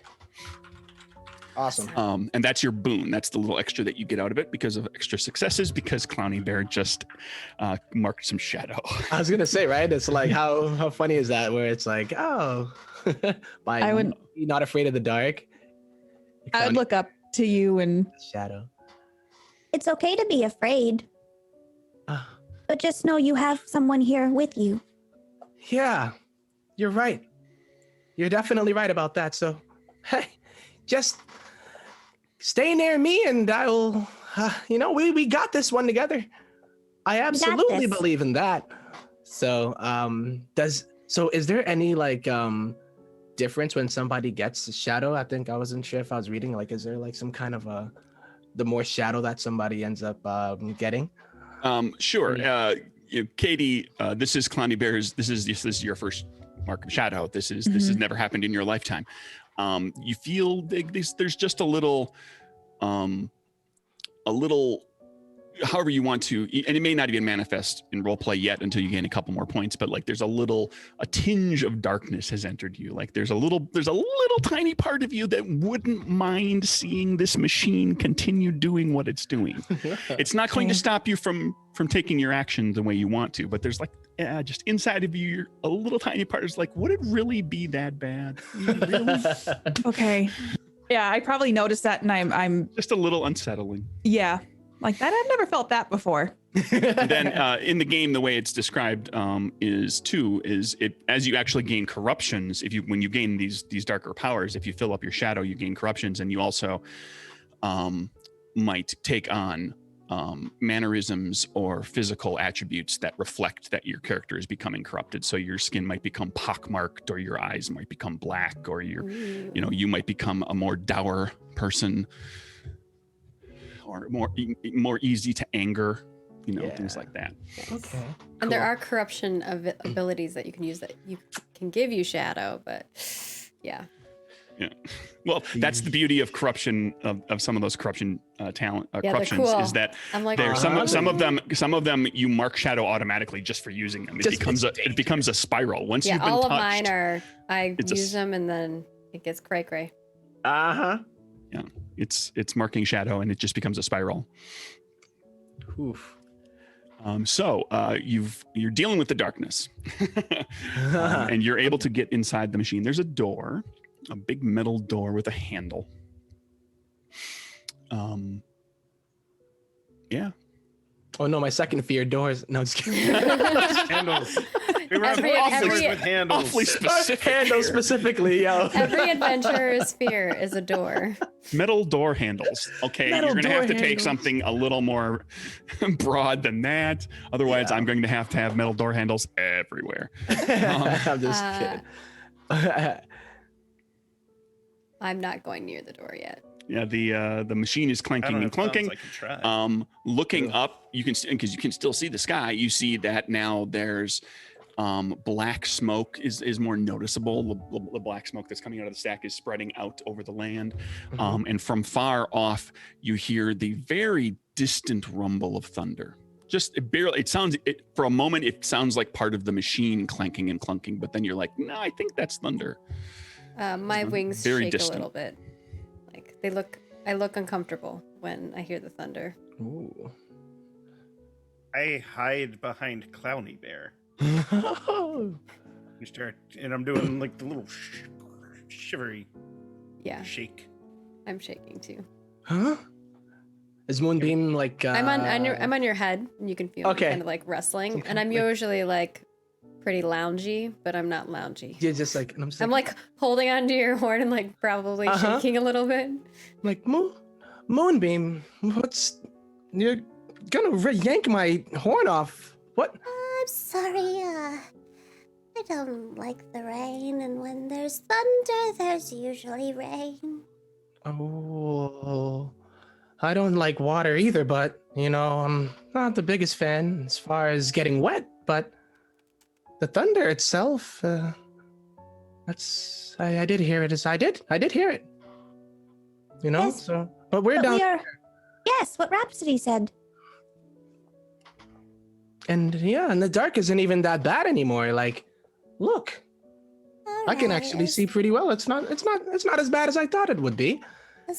Awesome. And that's your boon. That's the little extra that you get out of it because of extra successes, because Clowny Bear just marked some shadow. I was gonna say, right? It's like how funny is that? Where it's like, oh, I would be not afraid of the dark. I would look up to you and shadow. It's okay to be afraid, but just know you have someone here with you. Yeah, you're right. You're definitely right about that. So, hey, just stay near me, and I will. We got this one together. I absolutely believe in that. So, is there any like difference when somebody gets shadow? I think I wasn't sure if I was reading, like, is there like some kind of the more shadow that somebody ends up getting? Sure. Katie, this is Clowny Bear's. This is your first mark of shadow. This has never happened in your lifetime. You feel there's just a little, however you want to, and it may not even manifest in role play yet until you gain a couple more points, but like there's a tinge of darkness has entered you. Like there's a little tiny part of you that wouldn't mind seeing this machine continue doing what it's doing. It's not going to stop you from taking your action the way you want to, but there's like, just inside of you, a little tiny part is like, would it really be that bad? Really? Okay. Yeah, I probably noticed that, and I'm just a little unsettling. Yeah. Like that, I've never felt that before. And then in the game, the way it's described is it as you actually gain corruptions. When you gain these darker powers, if you fill up your shadow, you gain corruptions, and you also might take on mannerisms or physical attributes that reflect that your character is becoming corrupted. So your skin might become pockmarked, or your eyes might become black, or you might become a more dour person, or more easy to anger. Things like that. Okay. And there are corruption of abilities that you can use that you can give you shadow, but yeah. Yeah. Well, that's the beauty of corruption of some of those corruption corruptions cool. is that I'm like, there some of them you mark shadow automatically just for using them. It becomes a spiral. Once you've been all touched, of mine are I use them and then it gets cray. Uh-huh. Yeah. It's marking shadow and it just becomes a spiral. Oof. So you're dealing with the darkness, and you're able to get inside the machine. There's a door, a big metal door with a handle. Yeah. Oh no, my second fear, doors. No, just kidding. Handles. We were with handles. Awfully specific. Handles specifically, yo. Every adventurer's fear is a door. Metal door handles. Okay, Metal you're going to have to door take handles. something a little more broad than that. Otherwise, I'm going to have metal door handles everywhere. I'm just kidding. I'm not going near the door yet. Yeah, the machine is clanking and clunking. I can try. Looking up, you can because you can still see the sky. You see that now there's black smoke is more noticeable. The black smoke that's coming out of the stack is spreading out over the land. And from far off, you hear the very distant rumble of thunder. For a moment, it sounds like part of the machine clanking and clunking, but then you're like, no, I think that's thunder. My wings very shake distant. a little bit. Like I look uncomfortable when I hear the thunder. Ooh. I hide behind Clowny Bear. And I'm doing like the little shivery shake. I'm shaking too. Huh? Is Moonbeam like? I'm on your head, and you can feel me kind of like wrestling. And I'm usually like pretty loungy, but I'm not loungy. You're just like, and I'm like holding onto your horn and like probably shaking a little bit. Like Moonbeam, you're gonna yank my horn off? What? I'm sorry, I don't like the rain, and when there's thunder, there's usually rain. Oh, I don't like water either, but, I'm not the biggest fan as far as getting wet, but the thunder itself, I did hear it. I did hear it. Yes, so, but we're down. Yes, what Rhapsody said. And the dark isn't even that bad anymore. Like, look, I can actually see pretty well. It's not as bad as I thought it would be.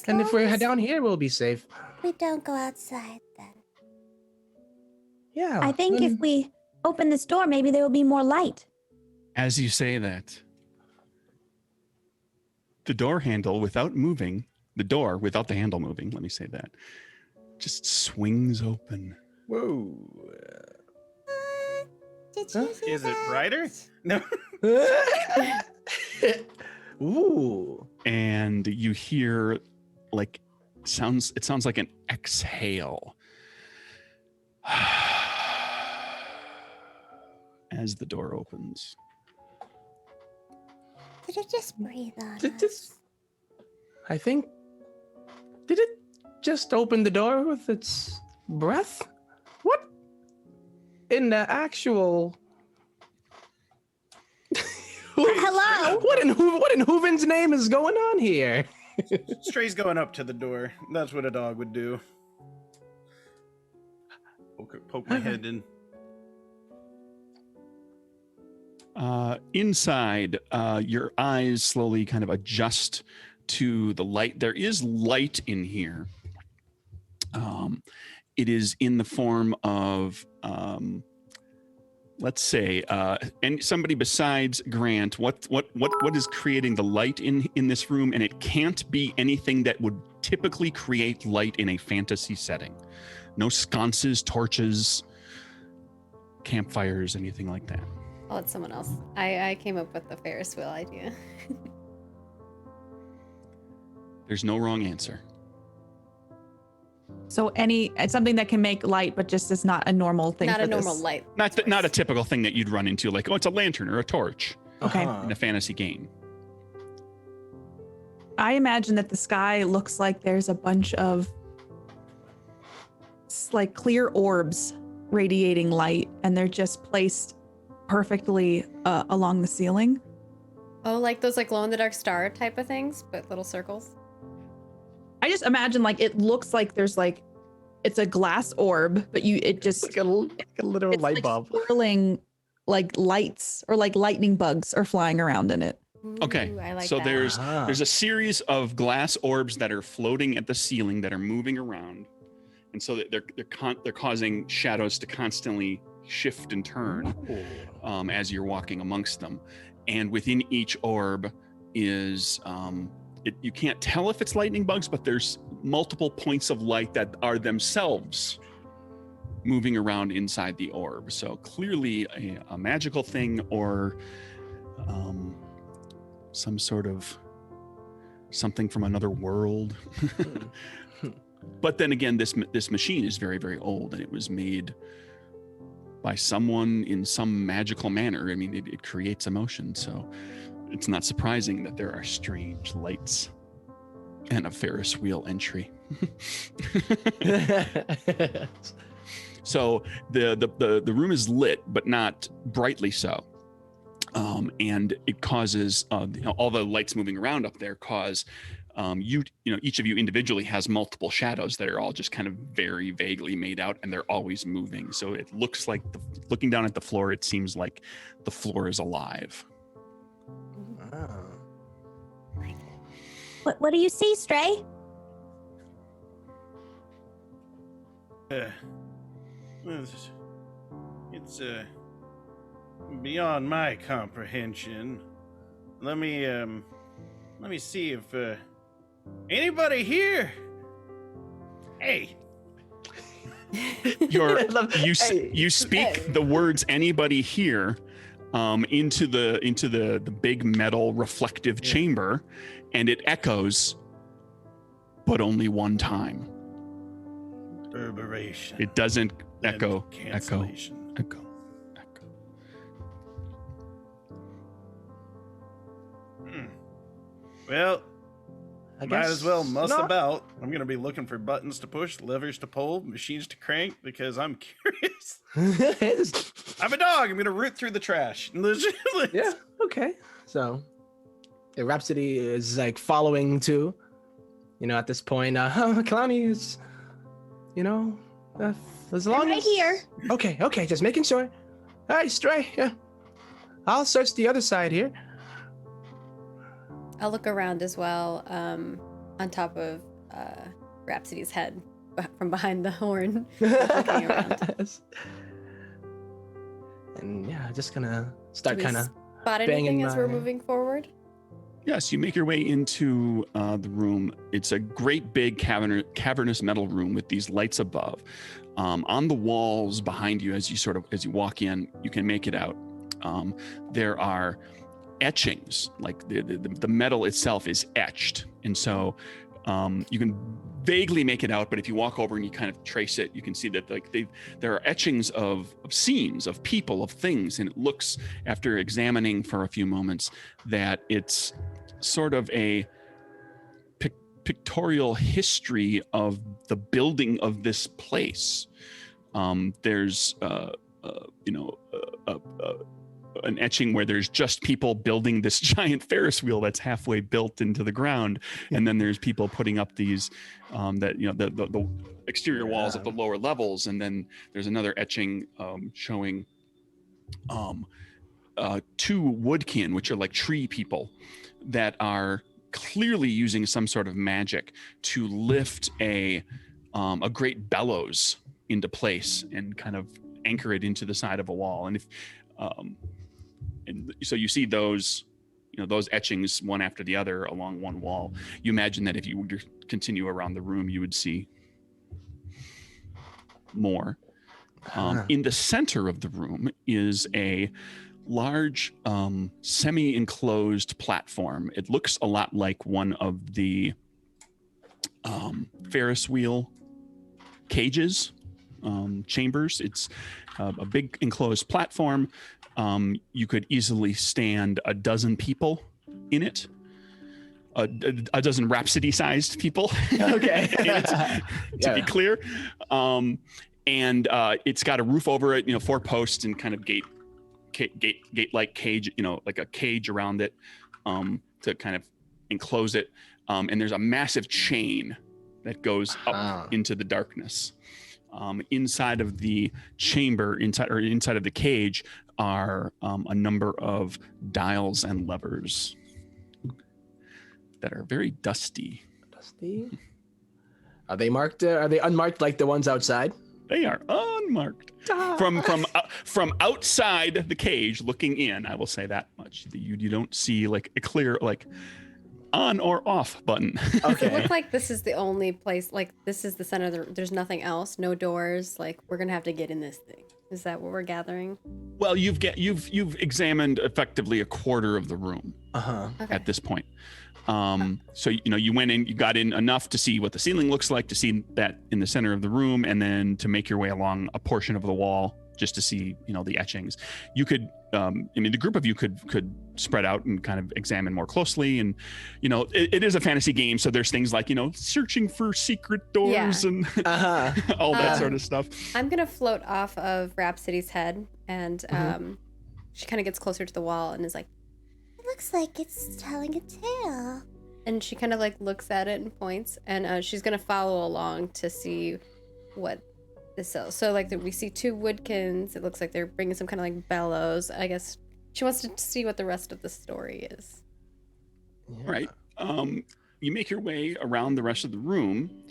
And if we're down here, we'll be safe. We don't go outside then. Yeah. I think if we open this door, maybe there will be more light. As you say that, the door handle without the handle moving, let me say that, just swings open. Whoa. Did you see Is it that? brighter? No. Ooh. And you hear it sounds like an exhale as the door opens. Did it just breathe on Did us? this- I think. Did it just open the door with its breath? What? In the actual. Hello? What in Hooven's name is going on here? Stray's going up to the door. That's what a dog would do. Poke my head in. Inside, your eyes slowly kind of adjust to the light. There is light in here. It is in the form of, let's say, and somebody besides Grant. What is creating the light in this room? And it can't be anything that would typically create light in a fantasy setting. No sconces, torches, campfires, anything like that. I'll let someone else. I came up with the Ferris wheel idea. There's no wrong answer. So it's something that can make light, but just is not a normal thing. Not for a normal this. light. Not a typical thing that you'd run into, like, oh, it's a lantern or a torch Okay. in a fantasy game. I imagine that the sky looks like there's a bunch of like clear orbs radiating light, and they're just placed perfectly along the ceiling. Oh, like those like glow in the dark star type of things, but little circles. I just imagine like it looks like there's like it's a glass orb, but it just Like a literal it's light like bulb. swirling like lights or like lightning bugs are flying around in it. Okay, Ooh, I like so that. there's a series of glass orbs that are floating at the ceiling that are moving around, and so that they're causing shadows to constantly shift and turn as you're walking amongst them. And within each orb is you can't tell if it's lightning bugs, but there's multiple points of light that are themselves moving around inside the orb. So clearly a magical thing, or some sort of something from another world. But then again, this machine is very, very old, and it was made by someone in some magical manner. I mean, it creates emotion, so it's not surprising that there are strange lights and a Ferris wheel entry. So the room is lit, but not brightly so. And it causes all the lights moving around up there cause each of you individually has multiple shadows that are all just kind of very vaguely made out, and they're always moving. So it looks like looking down at the floor, it seems like the floor is alive. What do you see, Stray? It's beyond my comprehension. Let me see if anybody here. Hey. You speak the words "anybody here" into the big metal reflective chamber, and it echoes, but only one time. Reverberation. It doesn't and echo. cancellation. Echo. Well, I might as well muss not. about. I'm gonna be looking for buttons to push, levers to pull, machines to crank, because I'm curious. I'm a dog. I'm gonna root through the trash. Yeah. Okay. So, Rhapsody is like following too. At this point, Kalani is, as long I'm right as here. Okay, just making sure. All right, Stray. Yeah, I'll search the other side here. I'll look around as well, on top of Rhapsody's head from behind the horn. Looking around. And yeah, just gonna start Do we kind of spot anything as we're moving forward? Yes, you make your way into the room. It's a great big cavernous metal room with these lights above. On the walls behind you, as you walk in, you can make it out. There are etchings, like the metal itself is etched, and so you can vaguely make it out. But if you walk over and you kind of trace it, you can see that there are etchings of scenes, of people, of things, and it looks, after examining for a few moments, that it's sort of a pictorial history of the building of this place. There's an etching where there's just people building this giant Ferris wheel that's halfway built into the ground, and then there's people putting up these the exterior walls at the lower levels, and then there's another etching showing two woodkin, which are like tree people, that are clearly using some sort of magic to lift a great bellows into place and kind of anchor it into the side of a wall. And so you see those those etchings one after the other along one wall. You imagine that if you were to continue around the room, you would see more. In the center of the room is a large semi-enclosed platform. It looks a lot like one of the Ferris wheel cages, chambers. It's a big enclosed platform. You could easily stand a dozen people in it. A dozen Rhapsody-sized people. Okay. To be clear. And it's got a roof over it, 4 posts and kind of gate-like cage, like a cage around it to kind of enclose it. And there's a massive chain that goes up into the darkness. Inside of the chamber, inside of the cage, are a number of dials and levers that are very dusty. Dusty? Are they marked? Are they unmarked like the ones outside? They are unmarked. From outside the cage, looking in, I will say that much. You don't see like a clear on or off button. Okay. Does it look Okay. like this is the only place? Like this is the center of the? There's nothing else. No doors. Like we're gonna have to get in this thing. Is that what we're gathering? Well, you've examined effectively a quarter of the room Uh-huh. Okay. at this point. So you went in, you got in enough to see what the ceiling looks like, to see that in the center of the room, and then to make your way along a portion of the wall just to see the etchings. You could the group of you could spread out and kind of examine more closely, and it is a fantasy game, so there's things like searching for secret doors and Uh-huh. all that sort of stuff. I'm gonna float off of Rhapsody's head, and she kind of gets closer to the wall and is like, It looks like it's telling a tale. and she kind of looks at it and points, and she's gonna follow along to see what this is. So we see 2 woodkins. It looks like they're bringing some kind of bellows. I guess she wants to see what the rest of the story is. Right. You make your way around the rest of the room,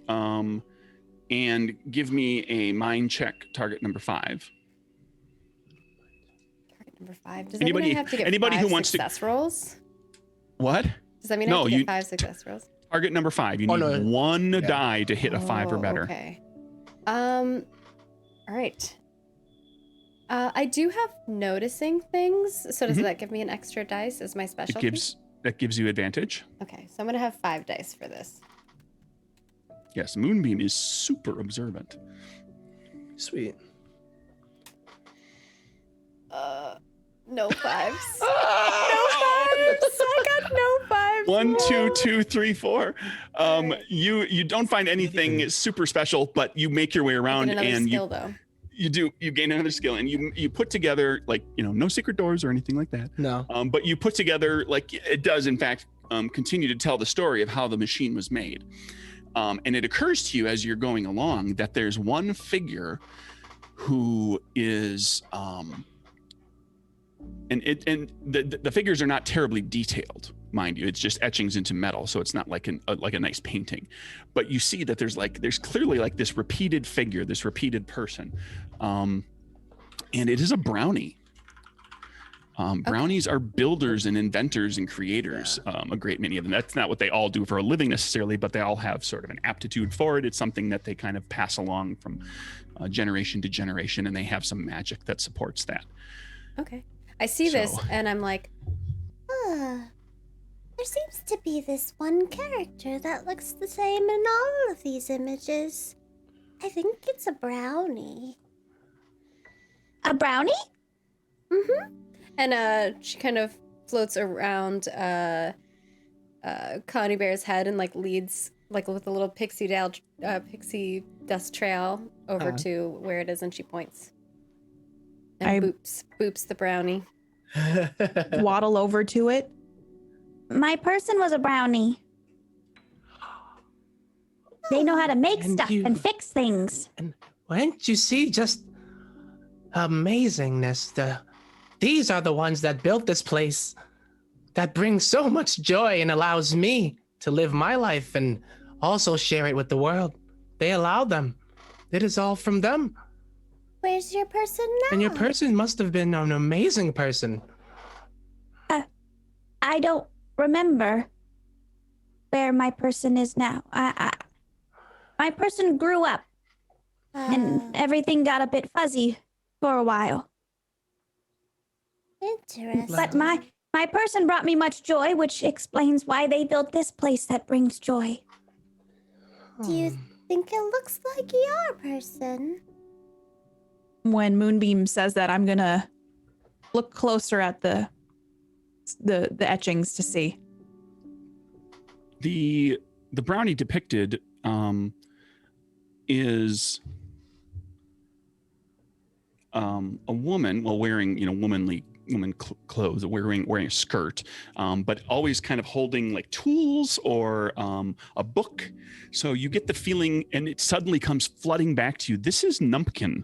and give me a mind check, target number 5. Target number 5. Does Anybody- anybody have to get anybody 5 who wants to- success rolls? What? Does that mean I No, have to get you- 5 success rolls? Target number 5. You Oh, need no. one Yeah. die to hit a 5 or better. Okay. All right. I do have noticing things. So does Mhm. that give me an extra dice as my It specialty? that gives you advantage. Okay, so I'm gonna have 5 dice for this. Yes, Moonbeam is super observant. Sweet. No 5s. No 5s. I got no 5s. 1, 2, 2, 3, 4. You don't find anything super special, but you make your way around, Another and skill though. you gain another skill, and you put together no secret doors or anything like that. No. But you put together, it does in fact continue to tell the story of how the machine was made. And it occurs to you as you're going along that there's one figure who is and the figures are not terribly detailed, mind you. It's just etchings into metal, so it's not like a nice painting. But you see that there's clearly this repeated figure, this repeated person, and it is a brownie. Brownies are builders and inventors and creators, a great many of them. That's not what they all do for a living necessarily, but they all have sort of an aptitude for it. It's something that they kind of pass along from generation to generation, and they have some magic that supports that. Okay. I see this So- and I'm like, There seems to be this one character that looks the same in all of these images. I think it's a brownie. A brownie? and she kind of floats around Connie Bear's head and leads with a little pixie dust trail over to where it is, and she points. And I- boops the brownie. Waddle over to it. My person was a brownie. They know how to make And stuff you- and fix things. And can't you see just amazingness? These are the ones that built this place, that brings so much joy and allows me to live my life and also share it with the world. They allow them. It is all from them. Where's your person now? And your person must have been an amazing person. I don't remember where my person is now. My person grew up, and everything got a bit fuzzy for a while. Interesting. But my person brought me much joy, which explains why they built this place that brings joy. Do you think it looks like your person? When Moonbeam says that, I'm gonna look closer at the etchings to see. The brownie depicted is a woman, well, wearing woman clothes, wearing a skirt, but always kind of holding like tools or a book. So you get the feeling, and it suddenly comes flooding back to you. This is Numpkin,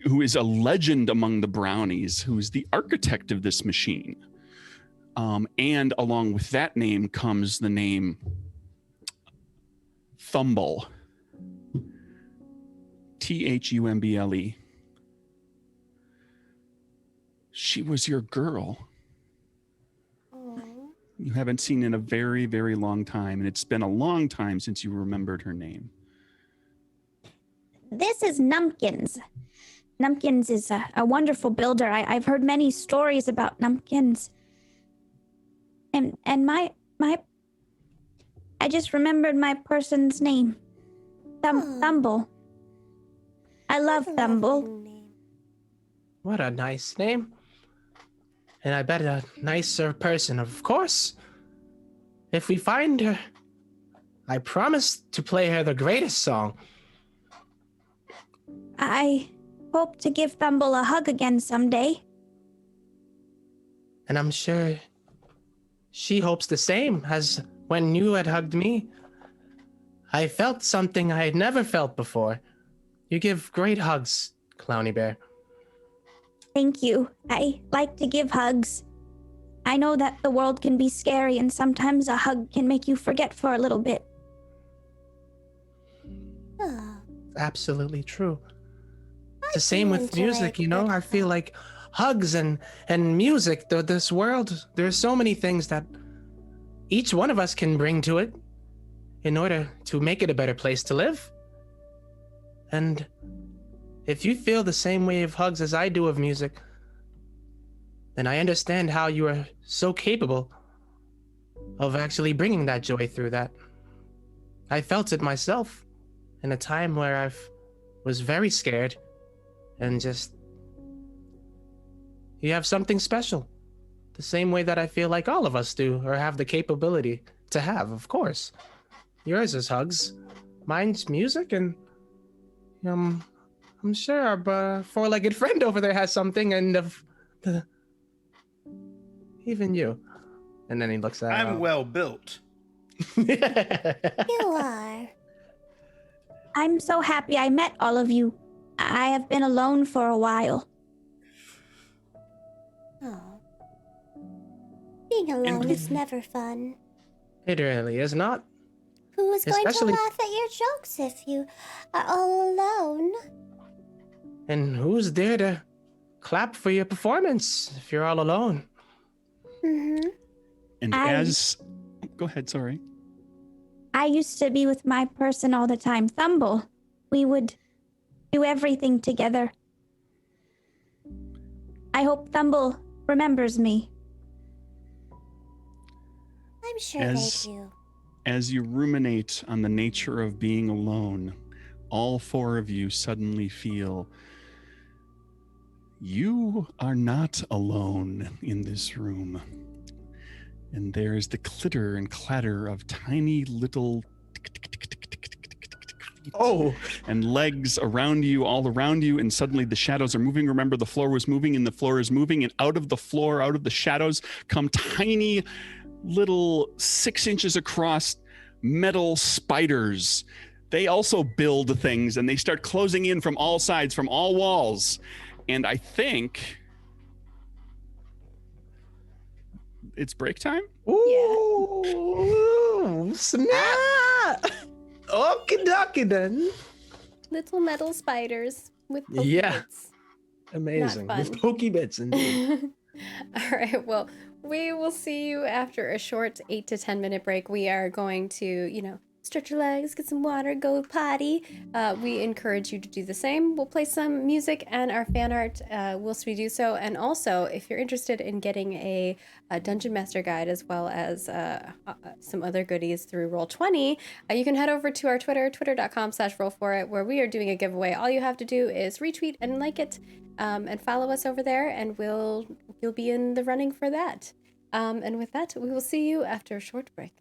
who is a legend among the brownies, who is the architect of this machine. And along with that name comes the name Thumble. Thumble. She was your girl. Oh. You haven't seen in a very, very long time, and it's been a long time since you remembered her name. This is Numpkins. Numpkins is a wonderful builder. I've heard many stories about Numpkins. And my I just remembered my person's name. Thumble. I love That's a Thumble. lovely name. What a nice name. And I bet a nicer person, of course. If we find her, I promise to play her the greatest song. I hope to give Thumble a hug again someday. And I'm sure she hopes the same as when you had hugged me. I felt something I had never felt before. You give great hugs, Clowny Bear. Thank you. I like to give hugs. I know that the world can be scary, and sometimes a hug can make you forget for a little bit. Oh, Absolutely true. I The same do with enjoy music, a you know? good I feel hug. like hugs and music, this world, there's so many things that each one of us can bring to it in order to make it a better place to live. And if you feel the same way of hugs as I do of music, then I understand how you are so capable of actually bringing that joy through that. I felt it myself in a time where I was very scared and just... You have something special. The same way that I feel like all of us do, or have the capability to have, of course. Yours is hugs. Mine's music, and I'm sure our four-legged friend over there has something, and even you. And then he looks at I'm well built. You are. I'm so happy I met all of you. I have been alone for a while. Oh. Being alone is never fun. It really is not. Who is going to Especially- laugh at your jokes if you are all alone? And who's there to clap for your performance if you're all alone? Mm-hmm. And go ahead, sorry. I used to be with my person all the time, Thumble. We would do everything together. I hope Thumble remembers me. I'm sure As- they do. As you ruminate on the nature of being alone, all four of you suddenly feel you are not alone in this room. And there's the clitter and clatter of tiny little Oh, and legs around you, all around you, and suddenly the shadows are moving. Remember, the floor was moving and the floor is moving, and out of the floor, out of the shadows, come tiny little 6 inches across metal spiders. They also build things, and they start closing in from all sides, from all walls. And I think it's break time. ooh, snap! Okie dokie then. Little metal spiders with pokey Yeah. bits. Amazing. Not With fun. pokey bits indeed. All right. Well, We will see you after a short 8 to 10 minute break. We are going to, stretch your legs, get some water, go potty. We encourage you to do the same. We'll play some music and our fan art whilst we do so. And also, if you're interested in getting a Dungeon Master guide as well as some other goodies through Roll20, you can head over to our Twitter, twitter.com/rollforit, where we are doing a giveaway. All you have to do is retweet and like it. And follow us over there, and you'll be in the running for that. And with that, we will see you after a short break.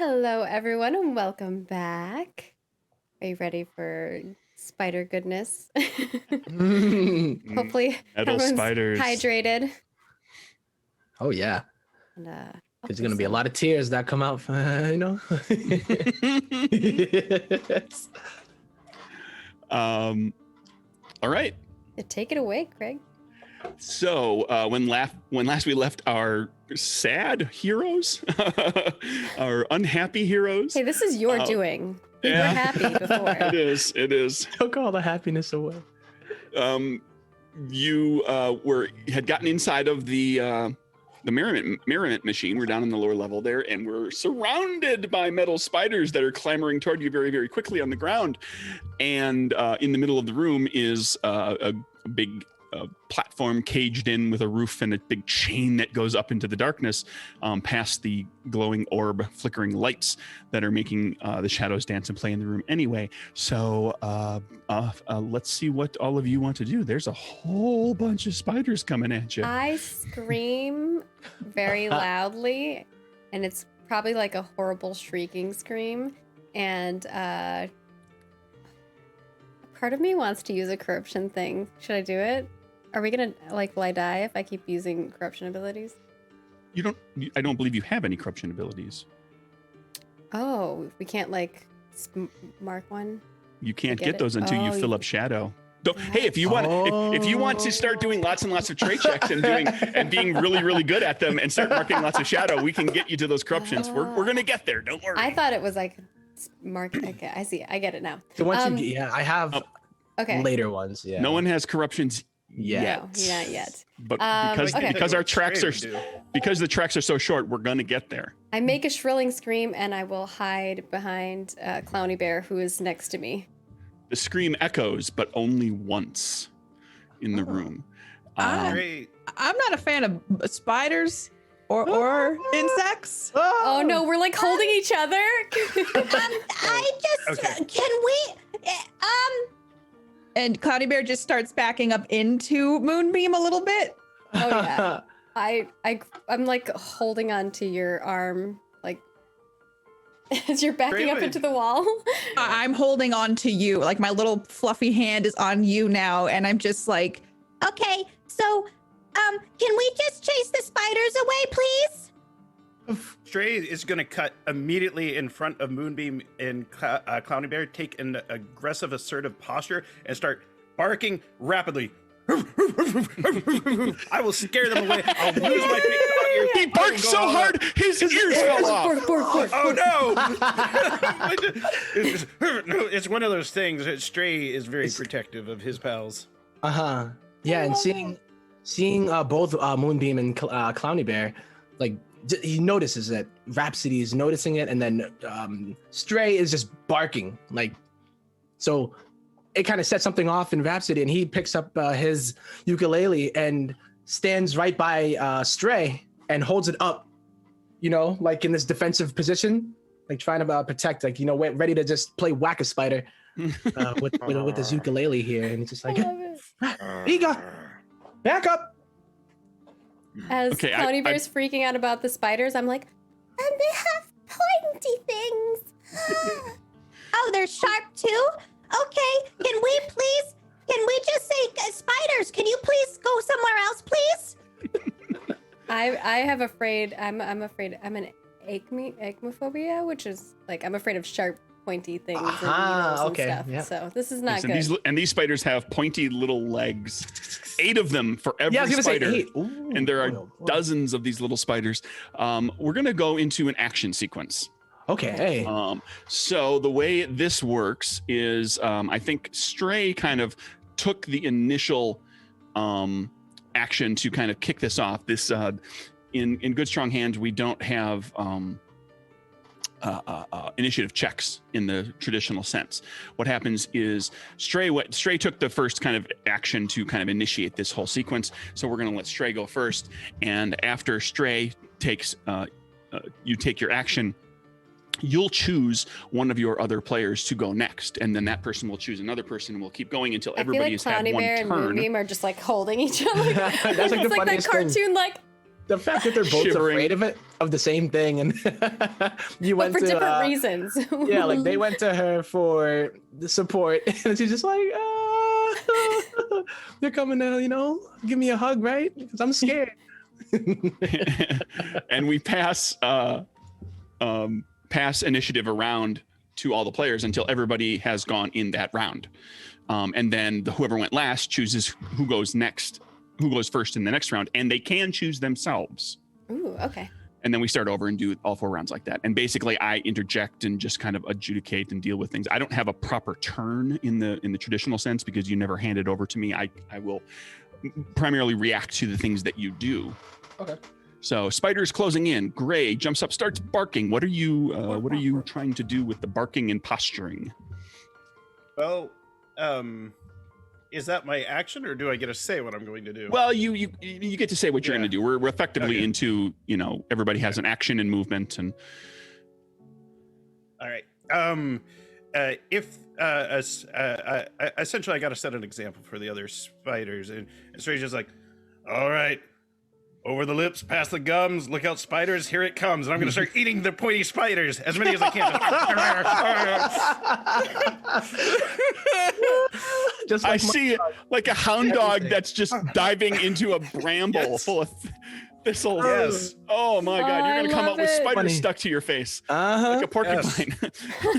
Hello, everyone, and welcome back. Are you ready for spider goodness? Hopefully, Metal everyone's spiders. hydrated. Oh yeah. And, There's gonna be a lot of tears that come out, you know. All right. Take it away, Craig. So when last we left our sad heroes, our unhappy heroes. Hey, this is your doing. We were yeah. happy before. It is. Took all the happiness away. You had gotten inside of the Merriment machine. We're down in the lower level there, and we're surrounded by metal spiders that are clamoring toward you very, very quickly on the ground. And in the middle of the room is a big platform caged in with a roof and a big chain that goes up into the darkness past the glowing orb flickering lights that are making the shadows dance and play in the room anyway. So let's see what all of you want to do. There's a whole bunch of spiders coming at you. I scream very loudly, and it's probably like a horrible shrieking scream. And part of me wants to use a corruption thing. Should I do it? Are we gonna will I die if I keep using corruption abilities? I don't believe you have any corruption abilities. Oh, we can't mark one. You can't get get it. those until you fill up shadow. Hey, if you want to start doing lots and lots of trait checks and being really, really good at them and start marking lots of shadow, we can get you to those corruptions. We're gonna get there. Don't worry. I thought it was mark. Okay, I see. I get it now. So once I have later ones. Yeah. No one has corruptions yet. No, not yet. But okay. because our tracks because the tracks are so short, we're gonna get there. I make a shrilling scream and I will hide behind Clowny Bear, who is next to me. The scream echoes, but only once in the room. Great. I'm not a fan of spiders or insects. Oh no, we're holding each other. I just can we And Cloudy Bear just starts backing up into Moonbeam a little bit. Oh yeah. I'm holding on to your arm, as you're backing up into the wall. I'm holding on to you, my little fluffy hand is on you now, and I'm just like, okay, so can we just chase the spiders away, please? Stray is going to cut immediately in front of Moonbeam and Clowny Bear, take an aggressive, assertive posture, and start barking rapidly. I will scare them away. I'll lose my big dog ears. He barked so hard, his ears fell off. Oh no! It's one of those things that Stray is very protective of his pals. Yeah, and seeing both Moonbeam and Clowny Bear, he notices that Rhapsody is noticing it, and then Stray is just barking, so it kind of sets something off in Rhapsody, and he picks up his ukulele and stands right by Stray and holds it up, in this defensive position, trying to protect, ready to just play Whack-A-Spider with his ukulele here, and it's just Ega, back up. As Clowny Bear's freaking out about the spiders, I'm like, and they have pointy things. Oh, they're sharp too? Okay, can we just say spiders? Can you please go somewhere else, please? I'm afraid I'm an acmophobia, which is I'm afraid of sharp, pointy things and needles and stuff. Yeah. So this is not good. And these spiders have pointy little legs. 8 of them for every spider. Ooh, and there are dozens of these little spiders. We're gonna go into an action sequence. Okay. So the way this works is I think Stray kind of took the initial action to kind of kick this off. This in good strong hands, we don't have initiative checks in the traditional sense. What happens is Stray took the first kind of action to kind of initiate this whole sequence. So we're going to let Stray go first, and after Stray takes you take your action, you'll choose one of your other players to go next, and then that person will choose another person, and we'll keep going until everybody has had one Clowny Bear turn. and Moonbeam are just holding each other. That's the it's funniest that cartoon thing. The fact that they're both Shivering. afraid of it, of the same thing, and you But went for to different reasons. yeah, like they went to her for the support, and she's just like, they're coming to, give me a hug, right? Because I'm scared. And we pass initiative around to all the players until everybody has gone in that round. And then whoever went last chooses who goes first in the next round, and they can choose themselves. Ooh, okay. And then we start over and do all 4 rounds like that. And basically I interject and just kind of adjudicate and deal with things. I don't have a proper turn in the traditional sense because you never hand it over to me. I will primarily react to the things that you do. Okay. So Spider's closing in. Gray jumps up, starts barking. What are you trying to do with the barking and posturing? Well, is that my action, or do I get to say what I'm going to do? Well, you get to say what you're going to do. We're effectively into, everybody has an action and movement and. All right. Essentially I got to set an example for the other spiders, and Strange is like, all right, over the lips, past the gums, look out spiders, here it comes, and I'm going to start eating the pointy spiders, as many as I can. Just I like see it like a hound dog that's just diving into a bramble full of thistles. Yes. Oh my God, you're going to come love out with it. spiders Funny. stuck to your face. Uh-huh. Like a porcupine.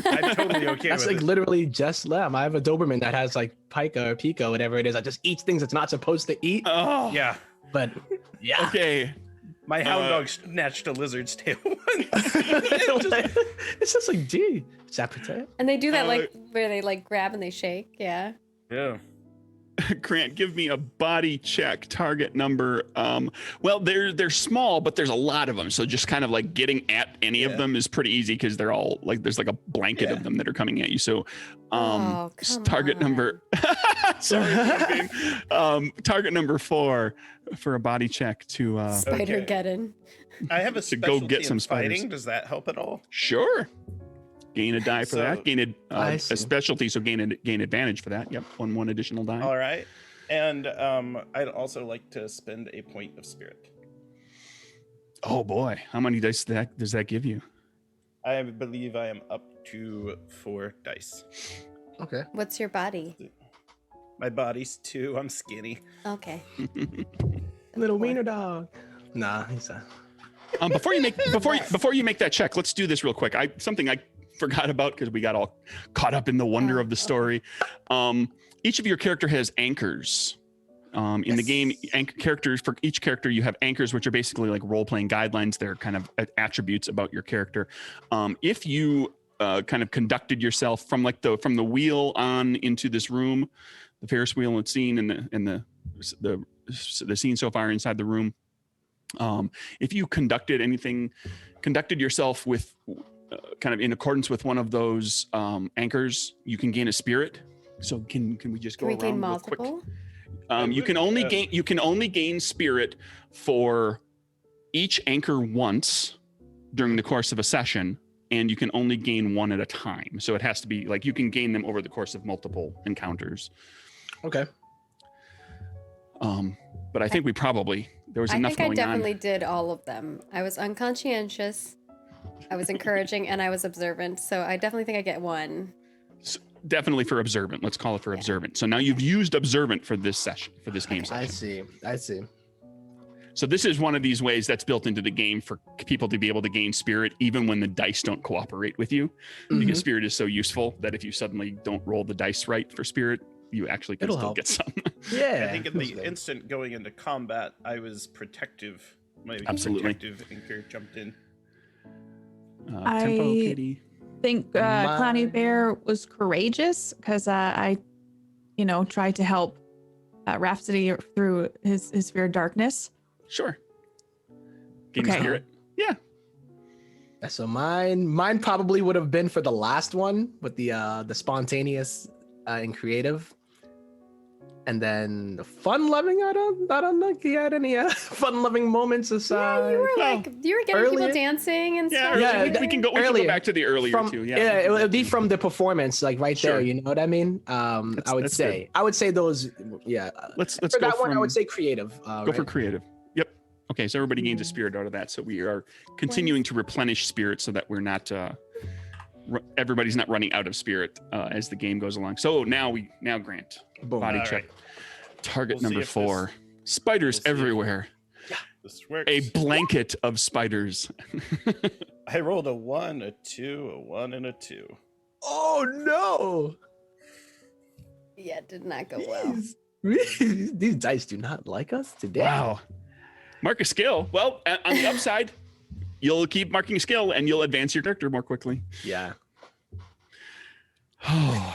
I'm totally okay That's with like it. literally just lamb. I have a Doberman that has like pica or pico, whatever it is. I just eats things it's not supposed to eat. Oh. Yeah. But yeah. Okay. My hound dog snatched a lizard's tail once. It's just like, gee, is that potato? And they do that where they like grab and they shake. Yeah. Yeah. Grant, give me a body check. Target number. Well, they're small, but there's a lot of them. So just kind of like getting at any of them is pretty easy because they're all like there's like a blanket of them that are coming at you. So target number. Sorry. Target number 4 for a body check to Spider-geddon. I have a to specialty go get some in spiders. fighting. Does that help at all? Sure. Gain a die for that. Gain I a see. specialty, so gain advantage for that. Yep, one additional die. All right. And I'd also like to spend a point of spirit. Oh boy, how many dice does that give you? I believe I am up to 4 dice. Okay. What's your body? My body's 2. I'm skinny. Okay. Little wiener dog. Nah, he's a... Before you make that check, let's do this real quick. Something I forgot about because we got all caught up in the wonder of the story. Each of your character has anchors. In the game, characters for each character, you have anchors, which are basically like role-playing guidelines. They're kind of attributes about your character. If you kind of conducted yourself from the wheel on into this room, the Ferris wheel and scene, and the scene so far inside the room. If you conducted yourself with kind of in accordance with one of those anchors, you can gain a spirit. So can we just go Can we gain around real quick? multiple? You can only gain spirit for each anchor once during the course of a session, and you can only gain one at a time. So it has to be like you can gain them over the course of multiple encounters. Okay. But I think there was enough I think I going definitely on. did all of them. I was unconscientious, I was encouraging, and I was observant. So I definitely think I get 1. Definitely for observant. Let's call it for observant. So now you've used observant for this session, for this game session. I see. So this is one of these ways that's built into the game for people to be able to gain spirit even when the dice don't cooperate with you. Because spirit is so useful that if you suddenly don't roll the dice right for spirit, you actually can still get some. Yeah. I think in the instant going into combat, I was protective. My Absolutely. protective anchor jumped in. Tempo, Katie. I think Clowny Bear was courageous because I tried to help Rhapsody through his sphere of darkness. Sure. Gain spirit. Yeah. So mine probably would have been for the last one with the spontaneous and creative. And then the fun-loving, I don't think he had any fun-loving moments aside. Yeah, you were getting earlier- people dancing and stuff. We can go back to the earlier two. Yeah, it would be from the performance, like right Sure. there. You know what I mean? I would say those. Yeah. Let's for go that one. I from- would say creative. Go for creative. Yep. Okay, so everybody gains a spirit out of that. So we are continuing to replenish spirit so that we're not everybody's not running out of spirit as the game goes along. So now Grant, Boom. body All check. right. Target We'll see number if 4. Spiders we'll see if- everywhere. This works. A blanket of spiders. I rolled a 1, a 2, a 1, and a 2. Oh no! Yeah, it did not go well. These dice do not like us today. Wow. Mark a skill. Well, on the upside, you'll keep marking skill and you'll advance your character more quickly. Yeah.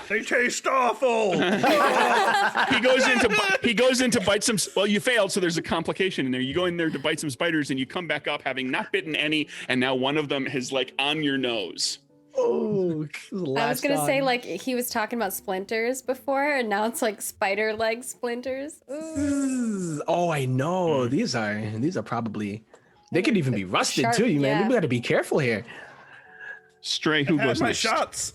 They taste awful. He goes in to bite some. Well, you failed, so there's a complication in there. You go in there to bite some spiders, and you come back up having not bitten any, and now one of them is like on your nose. Oh, I was gonna say like he was talking about splinters before, and now it's like spider leg splinters. Ooh. Oh, I know. These are probably. They could even be rusted sharp, too. You man, yeah. we got to be careful here. Stray, who Had goes my next? shots.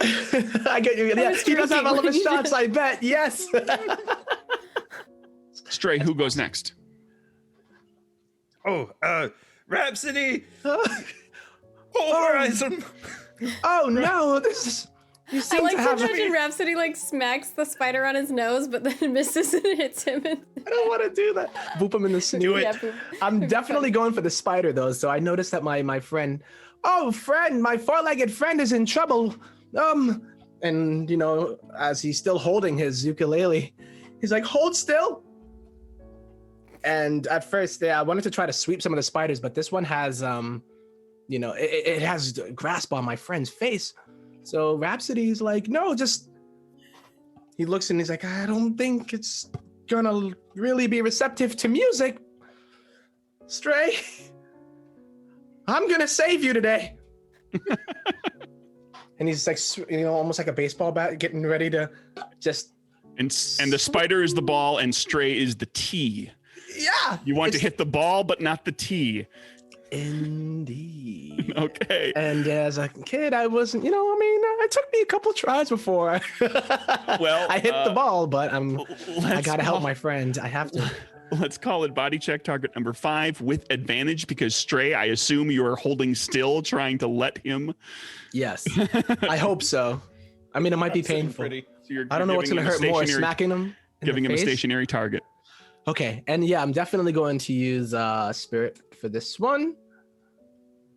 I get you. Yeah, was he does have all of his drinking. shots. I bet. Yes. Stray, who goes next? Oh, Rhapsody. Pulverize him. Oh no! This is. You I seem like to to have. imagine Rhapsody like smacks the spider on his nose, but then misses and hits him. I don't want to do that. Boop him in the snoot. Do it. Yeah, boom. I'm definitely going for the spider though. So I noticed that my friend, my 4-legged friend is in trouble. And you know, as he's still holding his ukulele, he's like, "Hold still." And at first, I wanted to try to sweep some of the spiders, but this one has, you know, it has a grasp on my friend's face. So Rhapsody's like, "No, just." He looks and he's like, "I don't think it's gonna really be receptive to music. Stray, I'm gonna save you today." And he's like, you know, almost like a baseball bat, getting ready to just. And the spider is the ball, and Stray is the tee. Yeah. You want to hit the ball, but not the tee. Indeed. Okay. And as a kid, I wasn't, you know, I mean, it took me a couple tries before. Well, I hit the ball, but I let's gotta help call- my friend. I have to. Let's call it body check target number 5 with advantage because Stray, I assume you are holding still, trying to let him. Yes. I hope so. I mean, it might be I'm sitting painful. pretty. So you're I don't know what's giving gonna him hurt more, stationary- smacking him. in Giving the him a face? stationary target. Okay, and yeah, I'm definitely going to use spirit for this one.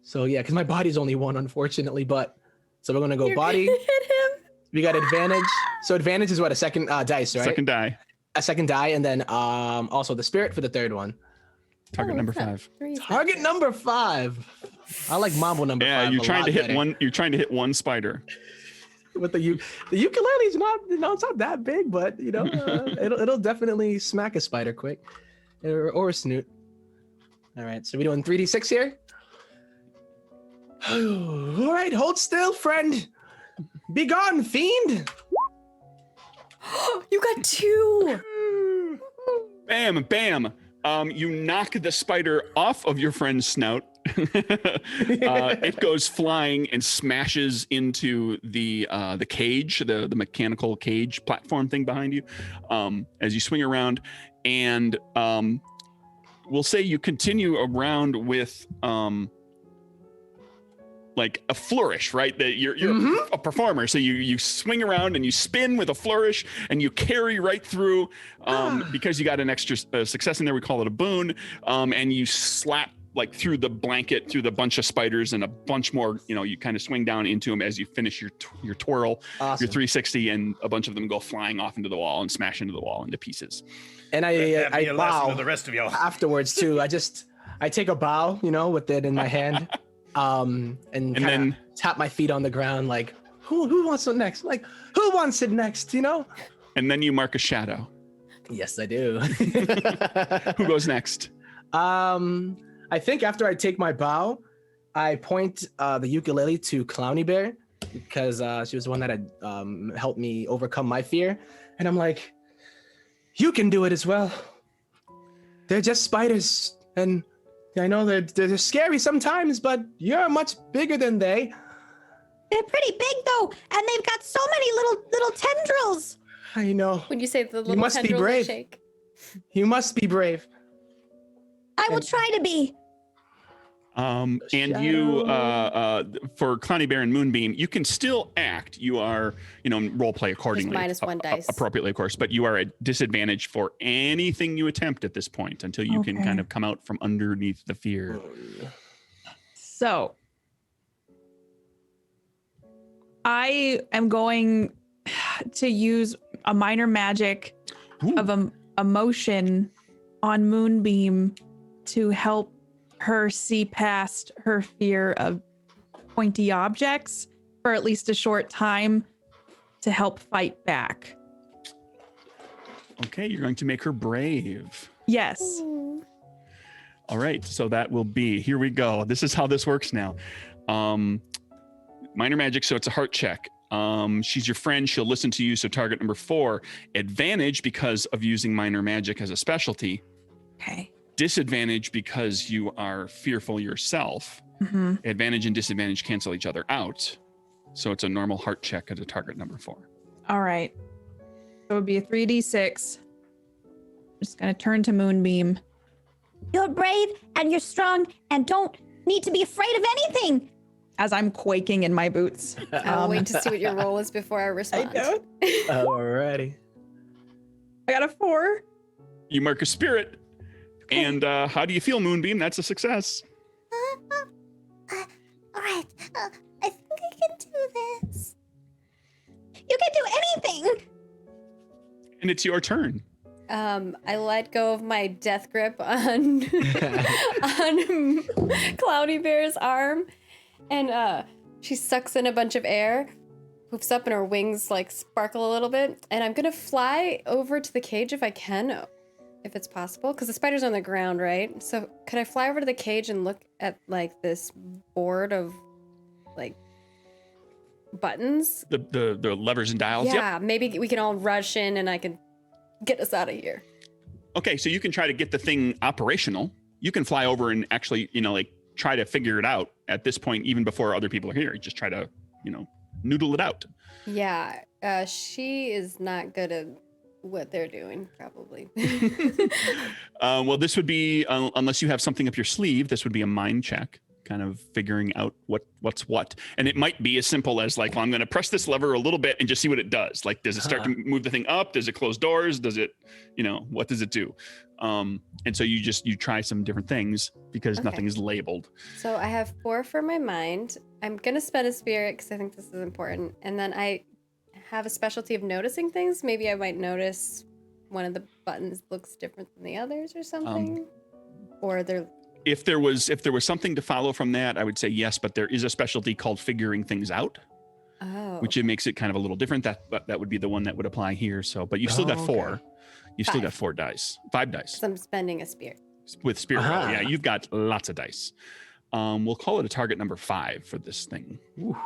So yeah, because my body's only 1, unfortunately, but so we're gonna go You're body. gonna hit him. We got advantage. So advantage is what, a second dice, right? Second die. A second die, and then also the spirit for the third one. Target Oh, number it's not 5. 3, it's not Target 3. number 5. I like Mambo number 5. Yeah, you're a trying lot to hit better. one. You're trying to hit one spider. With the ukulele's not, you know, it's not that big, but you know, it'll definitely smack a spider quick, or a snoot. All right, so we doing 3d6 here. All right, hold still, friend. Be gone, fiend. You got 2. Bam, bam. You knock the spider off of your friend's snout. It goes flying and smashes into the cage, the mechanical cage platform thing behind you. As you swing around, and we'll say you continue around with like a flourish, right? That you're a performer, so you swing around and you spin with a flourish, and you carry right through because you got an extra success in there. We call it a boon, and you slap like through the blanket, through the bunch of spiders, and a bunch more. You know, you kind of swing down into them as you finish your twirl, Awesome. your 360, and a bunch of them go flying off into the wall and smash into the wall into pieces. And That'd be I a lesson bow to the rest of y'all. afterwards too. I take a bow, you know, with it in my hand, and then then tap my feet on the ground, like who wants it next? Like who wants it next? You know? and then you mark a shadow. Yes, I do. Who goes next? I think after I take my bow, I point the ukulele to Clowny Bear because she was the one that had helped me overcome my fear. And I'm like, you can do it as well. They're just spiders. And I know they're scary sometimes, but you're much bigger than they. They're pretty big though, and they've got so many little tendrils. I know. When you say the little must be tendrils that brave. shake. You must be brave. I will try to be. And you, for Clowny Bear and Moonbeam, you can still act. You are, role play accordingly. Just -1 dice. Appropriately, of course, but you are at disadvantage for anything you attempt at this point until you can kind of come out from underneath the fear. So I am going to use a minor magic of emotion on Moonbeam to help her see past her fear of pointy objects for at least a short time to help fight back. Okay, you're going to make her brave. Yes. All right, so that will be, here we go. This is how this works now. Minor magic, so it's a heart check. She's your friend, she'll listen to you, so target number 4. Advantage because of using minor magic as a specialty. Okay. Disadvantage because you are fearful yourself. Advantage and disadvantage cancel each other out. So it's a normal heart check at a target number 4. All right. So it would be a 3d6. I'm just going to turn to Moonbeam. You're brave and you're strong and don't need to be afraid of anything. As I'm quaking in my boots. I'll wait to see what your roll is before I respond. Alrighty. I got a 4. You mark a spirit. And how do you feel, Moonbeam? That's a success. All right. I think I can do this. You can do anything. And it's your turn. I let go of my death grip on Cloudy Bear's arm, and she sucks in a bunch of air, poofs up, and her wings like sparkle a little bit. And I'm gonna fly over to the cage if I can, if it's possible, because the spider's on the ground, right? So could I fly over to the cage and look at like this board of like buttons? The levers and dials. Yeah, Yep. maybe we can all rush in and I can get us out of here. Okay, so you can try to get the thing operational. You can fly over and actually, like try to figure it out at this point, even before other people are here. Just try to, noodle it out. Yeah, she is not good at what they're doing, probably. Well, this would be, unless you have something up your sleeve, this would be a mind check, kind of figuring out what's what. And it might be as simple as like, well, I'm going to press this lever a little bit and just see what it does. Like, does it start to move the thing up? Does it close doors? Does it, what does it do? And so you try some different things because nothing is labeled. So I have 4 for my mind. I'm going to spend a spirit because I think this is important. And then I have a specialty of noticing things. Maybe I might notice one of the buttons looks different than the others or something. Or they're... If there was something to follow from that, I would say yes, but there is a specialty called figuring things out, which it makes it kind of a little different. That would be the one that would apply here. So, but you've still got 4. You've still got 4 dice, 5 dice. I'm spending a spirit. With spirit roll, yeah, you've got lots of dice. We'll call it a target number 5 for this thing. Ooh.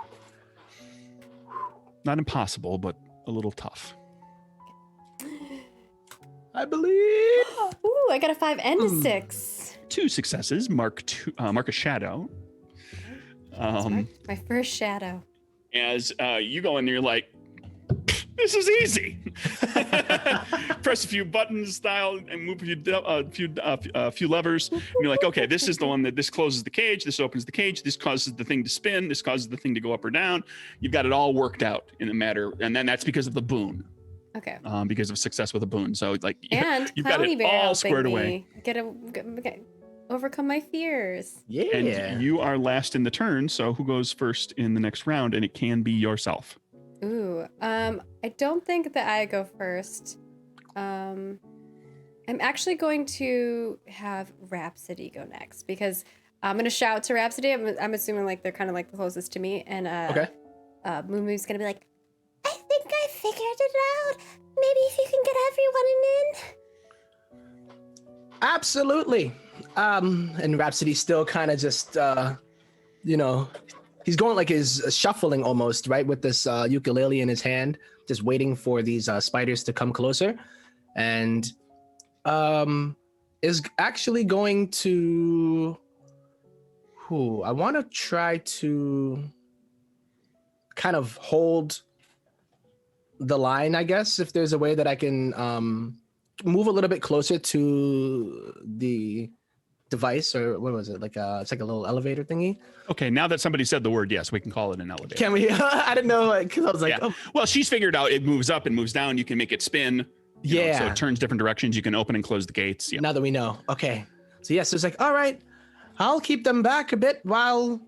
Not impossible, but a little tough. I believe. Ooh, I got a 5 and a 6. 2 successes. Mark a shadow. My first shadow. As you go in there, you're like, this is easy. Press a few buttons, style, and move a few levers. And you're like, okay, this is the one that this closes the cage. This opens the cage. This causes the thing to spin. This causes the thing to go up or down. You've got it all worked out in a matter, and then that's because of the boon. Okay. Because of success with a boon. So like, and you've got it all squared away. Overcome my fears. Yeah. And you are last in the turn. So who goes first in the next round? And it can be yourself. Ooh, I don't think that I go first. I'm actually going to have Rhapsody go next because I'm going to shout to Rhapsody. I'm assuming like they're kind of like the closest to me. And Moo Moo's going to be like, I think I figured it out. Maybe if you can get everyone in. Absolutely. And Rhapsody still kind of just, he's going like his shuffling almost, right? With this ukulele in his hand, just waiting for these spiders to come closer. And is actually going to, I want to try to kind of hold the line, I guess, if there's a way that I can move a little bit closer to the device, or what was it? Like it's like a little elevator thingy. Okay, now that somebody said the word, yes, we can call it an elevator. Can we? I didn't know, like, cause I was like, Yeah. oh, Well, she's figured out it moves up and moves down. You can make it spin. you know, yeah. so it turns different directions. You can open and close the gates. Yeah. Now that we know, okay. So yes, it's like, all right, I'll keep them back a bit while,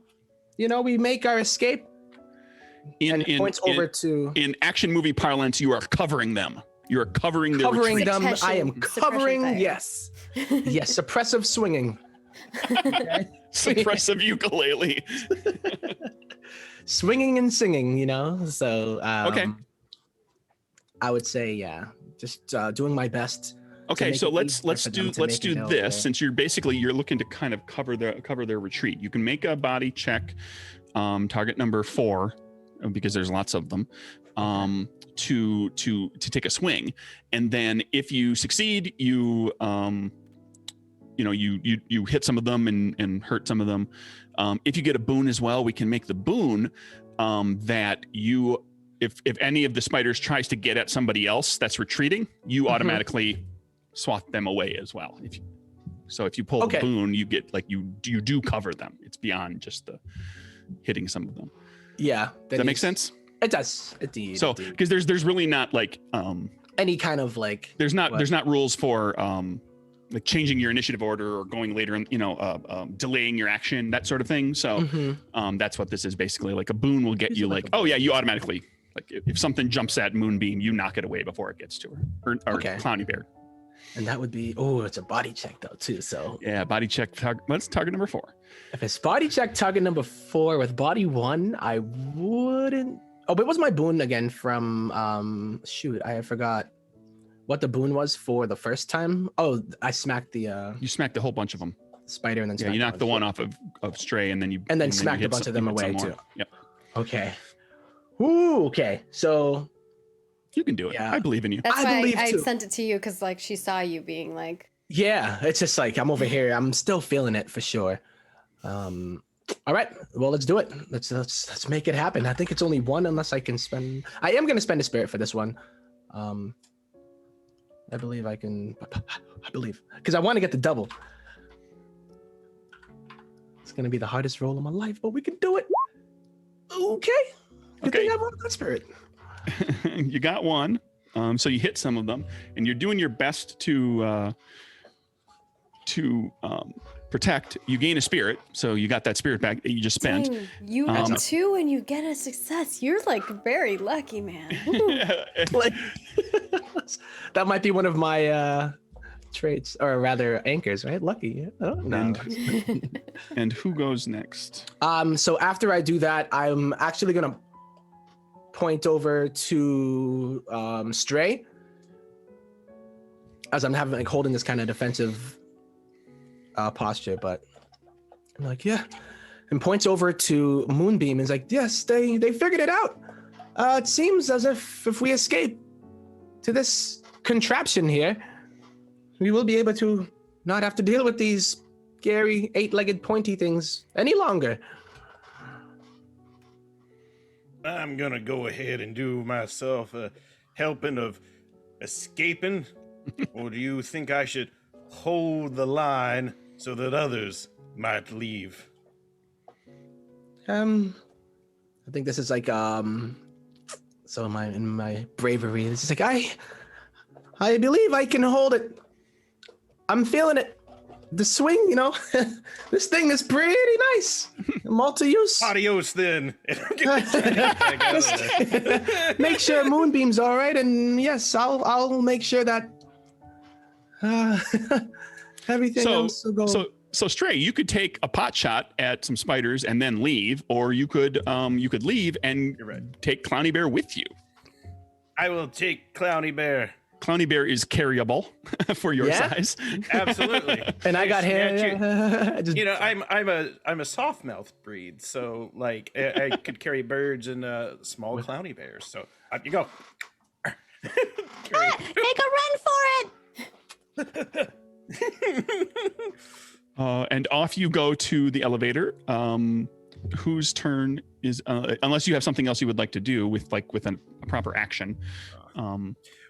we make our escape. And points over to in action movie parlance, you are covering them. You are covering their retreat. them. I am Suppression covering. fire. Yes, yes. Suppressive swinging. Okay. Suppressive ukulele. Swinging and singing. So Okay. I would say, yeah, just doing my best. Okay, so let's do it available. this, since you're looking to kind of cover their retreat. You can make a body check, target number 4, because there's lots of them, to take a swing, and then if you succeed, you hit some of them and hurt some of them. If you get a boon as well, we can make the boon that you, if any of the spiders tries to get at somebody else that's retreating, you automatically swat them away as well. If you pull the boon, you get you do cover them. It's beyond just the hitting some of them. Yeah, Does that make sense? It does. Indeed. So because there's really not any kind of there's not rules for changing your initiative order or going later and delaying your action, that sort of thing. So that's what this is basically. Like a boon will get you you automatically, if something jumps at Moonbeam, you knock it away before it gets to her or Clowny Bear. And that would be it's a body check though too. So yeah, body check. What's target number 4? If it's body check target number 4 with body 1, I wouldn't. Oh, but it was my boon again from I forgot what the boon was for the first time. Oh, I smacked the you smacked a whole bunch of them. Spider, and then you knocked the one off of Stray, and then smacked a bunch of them away too. Yep. Okay. Ooh, okay. So you can do it. Yeah. I believe in you. That's I why I sent it to you, because she saw you being yeah, it's just I'm over here. I'm still feeling it for sure. All right, well, let's do it. Let's make it happen. I think it's only 1 unless I can spend. I am going to spend a spirit for this one. I believe I can. I believe because I want to get the double. It's going to be the hardest roll of my life, but we can do it. Okay. Good thing I rolled that spirit. You got 1. So you hit some of them, and you're doing your best to protect. You gain a spirit, so you got that spirit back that you just spent. Dang, you 2 and you get a success. You're very lucky, man. That might be one of my traits, or rather anchors, right? Lucky. Oh, no. And who goes next? So after I do that, I'm actually gonna point over to Stray, as I'm having holding this kind of defensive posture, but I'm yeah, and points over to Moonbeam and is yes, they figured it out. It seems as if we escape to this contraption here, we will be able to not have to deal with these scary 8-legged pointy things any longer. I'm gonna go ahead and do myself a helping of escaping, or do you think I should hold the line so that others might leave? I think this is so in my bravery, this is I believe I can hold it. I'm feeling it. The swing, this thing is pretty nice. Multi-use. Adios, then. Make sure Moonbeam's all right, and yes, I'll make sure that everything else will go. So Stray, you could take a pot shot at some spiders and then leave, or you could leave and take Clowny Bear with you. I will take Clowny Bear. Clowny Bear is carryable for your size. Absolutely. And I got him. I'm a soft mouth breed, so I could carry birds and small Clowny Bears. So up you go. Make a run for it. And off you go to the elevator. Whose turn is unless you have something else you would like to do with a proper action.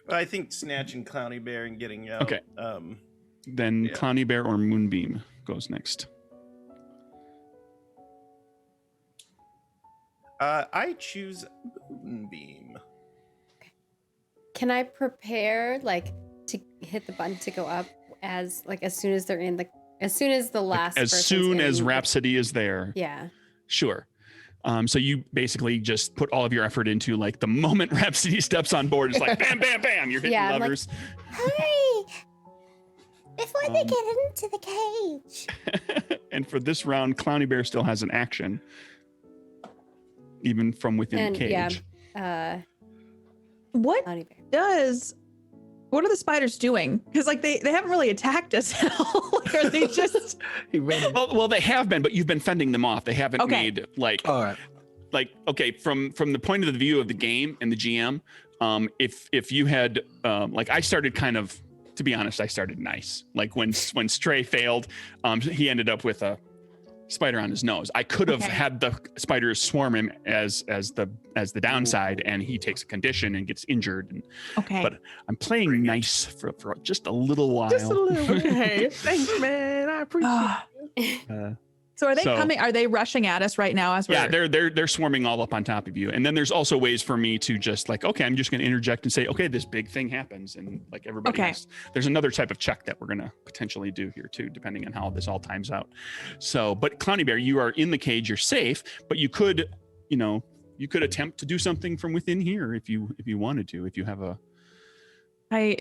Well, I think snatching Clowny Bear and getting out. Okay. Then Clowny Bear or Moonbeam. goes next? I choose Moonbeam. Can I prepare like to hit the button to go up as soon as they're in the last As person's soon as in the- Rhapsody is there. Yeah. Sure. So you basically just put all of your effort into like the moment Rhapsody steps on board, it's like bam, bam, bam. You're hitting Yeah, I'm like, levers. Hurry! Before they get into the cage. And for this round, Clowny Bear still has an action, even from within the cage. What Clowny Bear. what are the spiders doing? Because like they haven't really attacked us at all. Like, are they just He ran. Well, they have been, but you've been fending them off. They haven't Okay. made like All right. okay, from the point of the view of the game and the GM, if you had like I started kind of, to be honest, I started nice. Like when Stray failed, he ended up with a spider on his nose. I could have Okay. had the spiders swarm him as the downside, and he takes a condition and gets injured. And, okay? But I'm playing nice for just a little while. Just a little. Okay. Thanks, man. I appreciate Ah. it. So are they So- coming? Are they rushing at us right now? As we're Yeah, they're swarming all up on top of you. And then there's also ways for me to just like, okay, I'm just going to interject and say, okay, this big thing happens, and like everybody Okay. has. There's another type of check that we're going to potentially do here too, depending on how this all times out. So, but Clowny Bear, you are in the cage, you're safe, but you could attempt to do something from within here if you wanted to, if you have a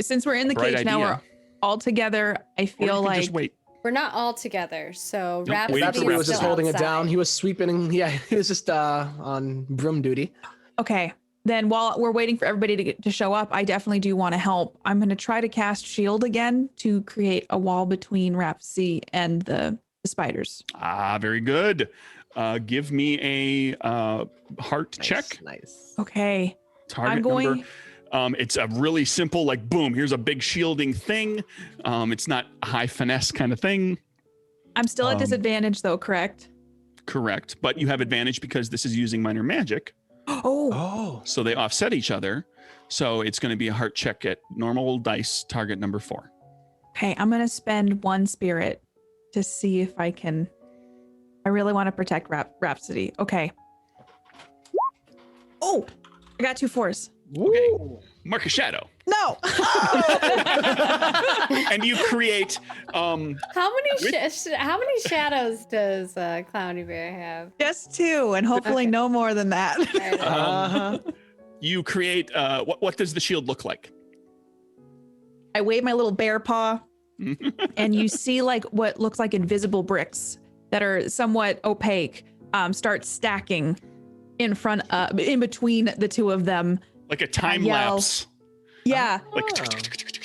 since we're in the bright cage now, idea. we're all together. I or you feel could like just wait. We're not all together, so Nope, Rhapsody, waiting for Rhapsody was is just still holding it outside. down. He was sweeping, and he was just on broom duty. okay. Then while we're waiting for everybody to show up, I definitely do want to help. I'm going to try to cast Shield again to create a wall between Rhapsody and the spiders. Ah, very good. Give me a heart check. Nice. Okay. Target I'm going. number. It's a really simple, like, boom, here's a big shielding thing. It's not a high finesse kind of thing. I'm still at Um, disadvantage though, correct? Correct. But you have advantage because this is using minor magic. Oh, Oh. So they offset each other. So it's going to be a heart check at normal dice, target number 4. okay. I'm going to spend one spirit to see if I can. I really want to protect Rhapsody. Okay. Oh, I got 2 4s. Okay. Mark a shadow. No. And you create How many shadows does Clowny Bear have? Just 2, and hopefully Okay. no more than that. All right. Uh-huh. you create what does the shield look like? I wave my little bear paw, and you see like what looks like invisible bricks that are somewhat opaque start stacking in between the two of them. Like a time yell. lapse. Yeah. Like Oh.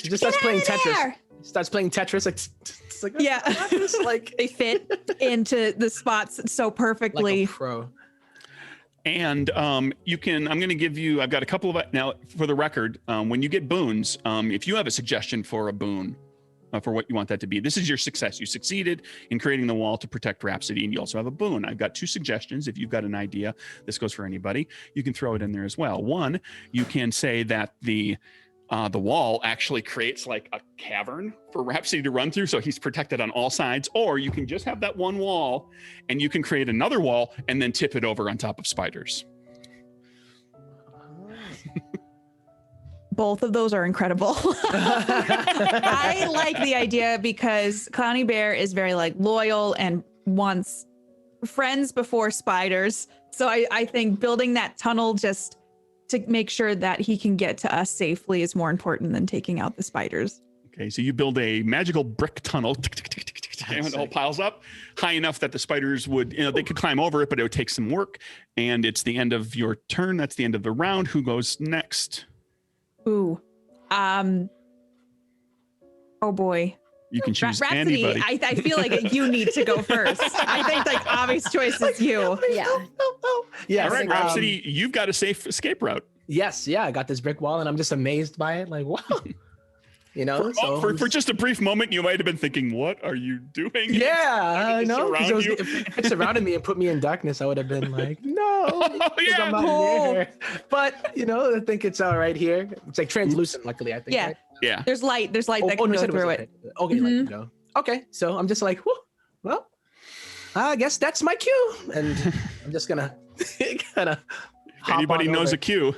He just starts playing Tetris. there! Starts playing Tetris. Like, it's like Yeah. Tetris, like They fit into the spots so like perfectly. a pro. And you can, I'm going to give you, I've got a couple of, now for the record, when you get boons, if you have a suggestion for a boon, for what you want that to be, this is your success. You succeeded in creating the wall to protect Rhapsody, and you also have a boon. I've got 2 suggestions. If you've got an idea, this goes for anybody, you can throw it in there as well. One, you can say that the wall actually creates like a cavern for Rhapsody to run through, so he's protected on all sides. Or you can just have that one wall, and you can create another wall and then tip it over on top of spiders. Both of those are incredible. I like the idea because Clowny Bear is very like loyal and wants friends before spiders. So I think building that tunnel just to make sure that he can get to us safely is more important than taking out the spiders. Okay, so you build a magical brick tunnel, and it all piles up high enough that the spiders would, they could climb over it, but it would take some work. And it's the end of your turn. That's the end of the round. Who goes next? Ooh. Oh boy. You can choose Rhapsody, anybody. I feel like you need to go first. I think like obvious choice is you. Yeah. Yes. All right, um, Rhapsody, you've got a safe escape route. Yes. Yeah. I got this brick wall, and I'm just amazed by it. Like, wow. You know. For just a brief moment, you might have been thinking, "What are you doing?" Yeah, I It know. 'cause surround you. if it surrounded me and put me in darkness, I would have been like, no, Oh, 'cause yeah. I'm not Oh. there. But I think it's all right here. It's like translucent, luckily. I think. Yeah. Right? Yeah. There's light that Oh, can you go said through was it. okay. Okay, Mhm. Okay, so I'm just like, whoo, well, I guess that's my cue, and I'm just gonna kind of. If anybody knows a cue,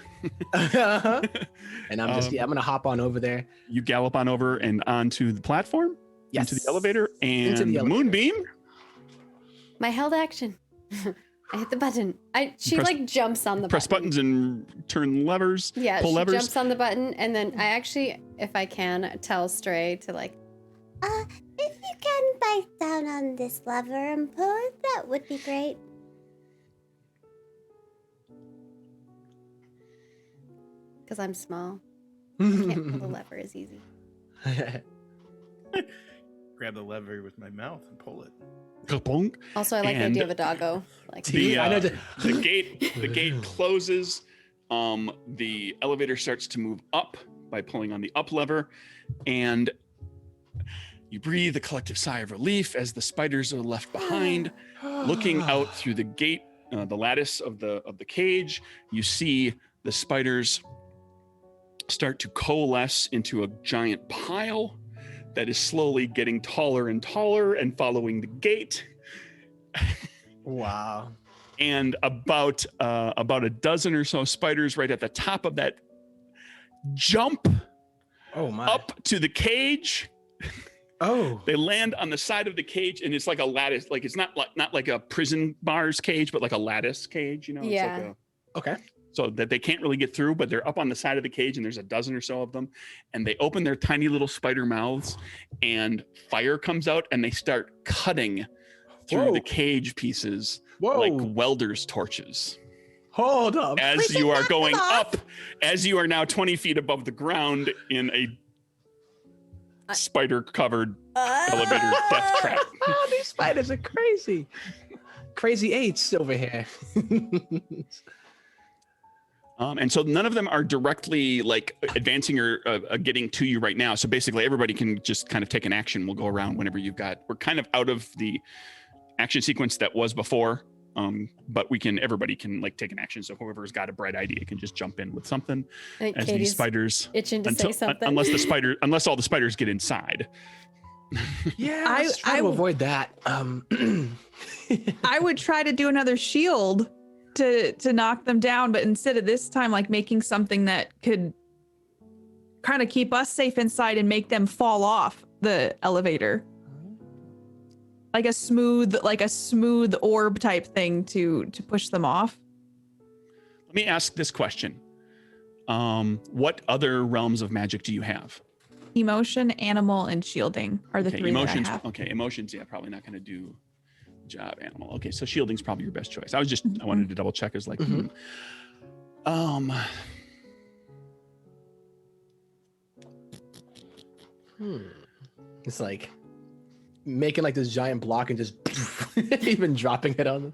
and I'm just I'm gonna hop on over there. you gallop on over and onto the platform, Yes. into the elevator, and Into the elevator. Moonbeam. My held action. I hit the button. She Press- like jumps on the Press button. buttons and turn levers. Yeah, pull she levers. jumps on the button, and then I actually, if I can, tell Stray to like. If you can bite down on this lever and pull it, that would be great. Because I'm small. I can't pull the lever as easy. Grab the lever with my mouth and pull it. Ka-bonk. Also, I like the And idea of a doggo. Like, The I know the gate closes. The elevator starts to move up by pulling on the up lever, and you breathe a collective sigh of relief as the spiders are left behind. Looking out through the gate, the lattice of the cage, you see the spiders start to coalesce into a giant pile that is slowly getting taller and taller and following the gate. Wow. And about a dozen or so spiders right at the top of that jump Oh my. up to the cage. Oh. They land on the side of the cage, and it's like a lattice. Like it's not like a prison bars cage, but like a lattice cage. You know, it's Yeah. like Okay. so that they can't really get through, but they're up on the side of the cage, and there's a dozen or so of them, and they open their tiny little spider mouths, and fire comes out, and they start cutting through Whoa. the cage pieces Whoa. like welders' torches. Hold up. As you are going up, as you are now 20 feet above the ground in a spider-covered elevator death trap. Oh, these spiders are crazy. Crazy eights over here. And so none of them are directly like advancing or getting to you right now. So basically everybody can just kind of take an action. We'll go around whenever you've got, we're kind of out of the action sequence that was before. But everybody can like take an action. So whoever's got a bright idea can just jump in with something I think as these Katie's spiders, itching to say something. unless all the spiders get inside. Yeah, I- let's try I to w- avoid that. I would try to do another shield to knock them down, but instead of this time, like making something that could kind of keep us safe inside and make them fall off the elevator. Like a smooth orb type thing to push them off. Let me ask this question. What other realms of magic do you have? Emotion, animal, and shielding are the Okay, three emotions. that I have. Okay, emotions. Yeah, probably not going to do the job. Animal. Okay, so shielding's probably your best choice. I wanted to double check. Is like, It's like making like this giant block and just even dropping it on them.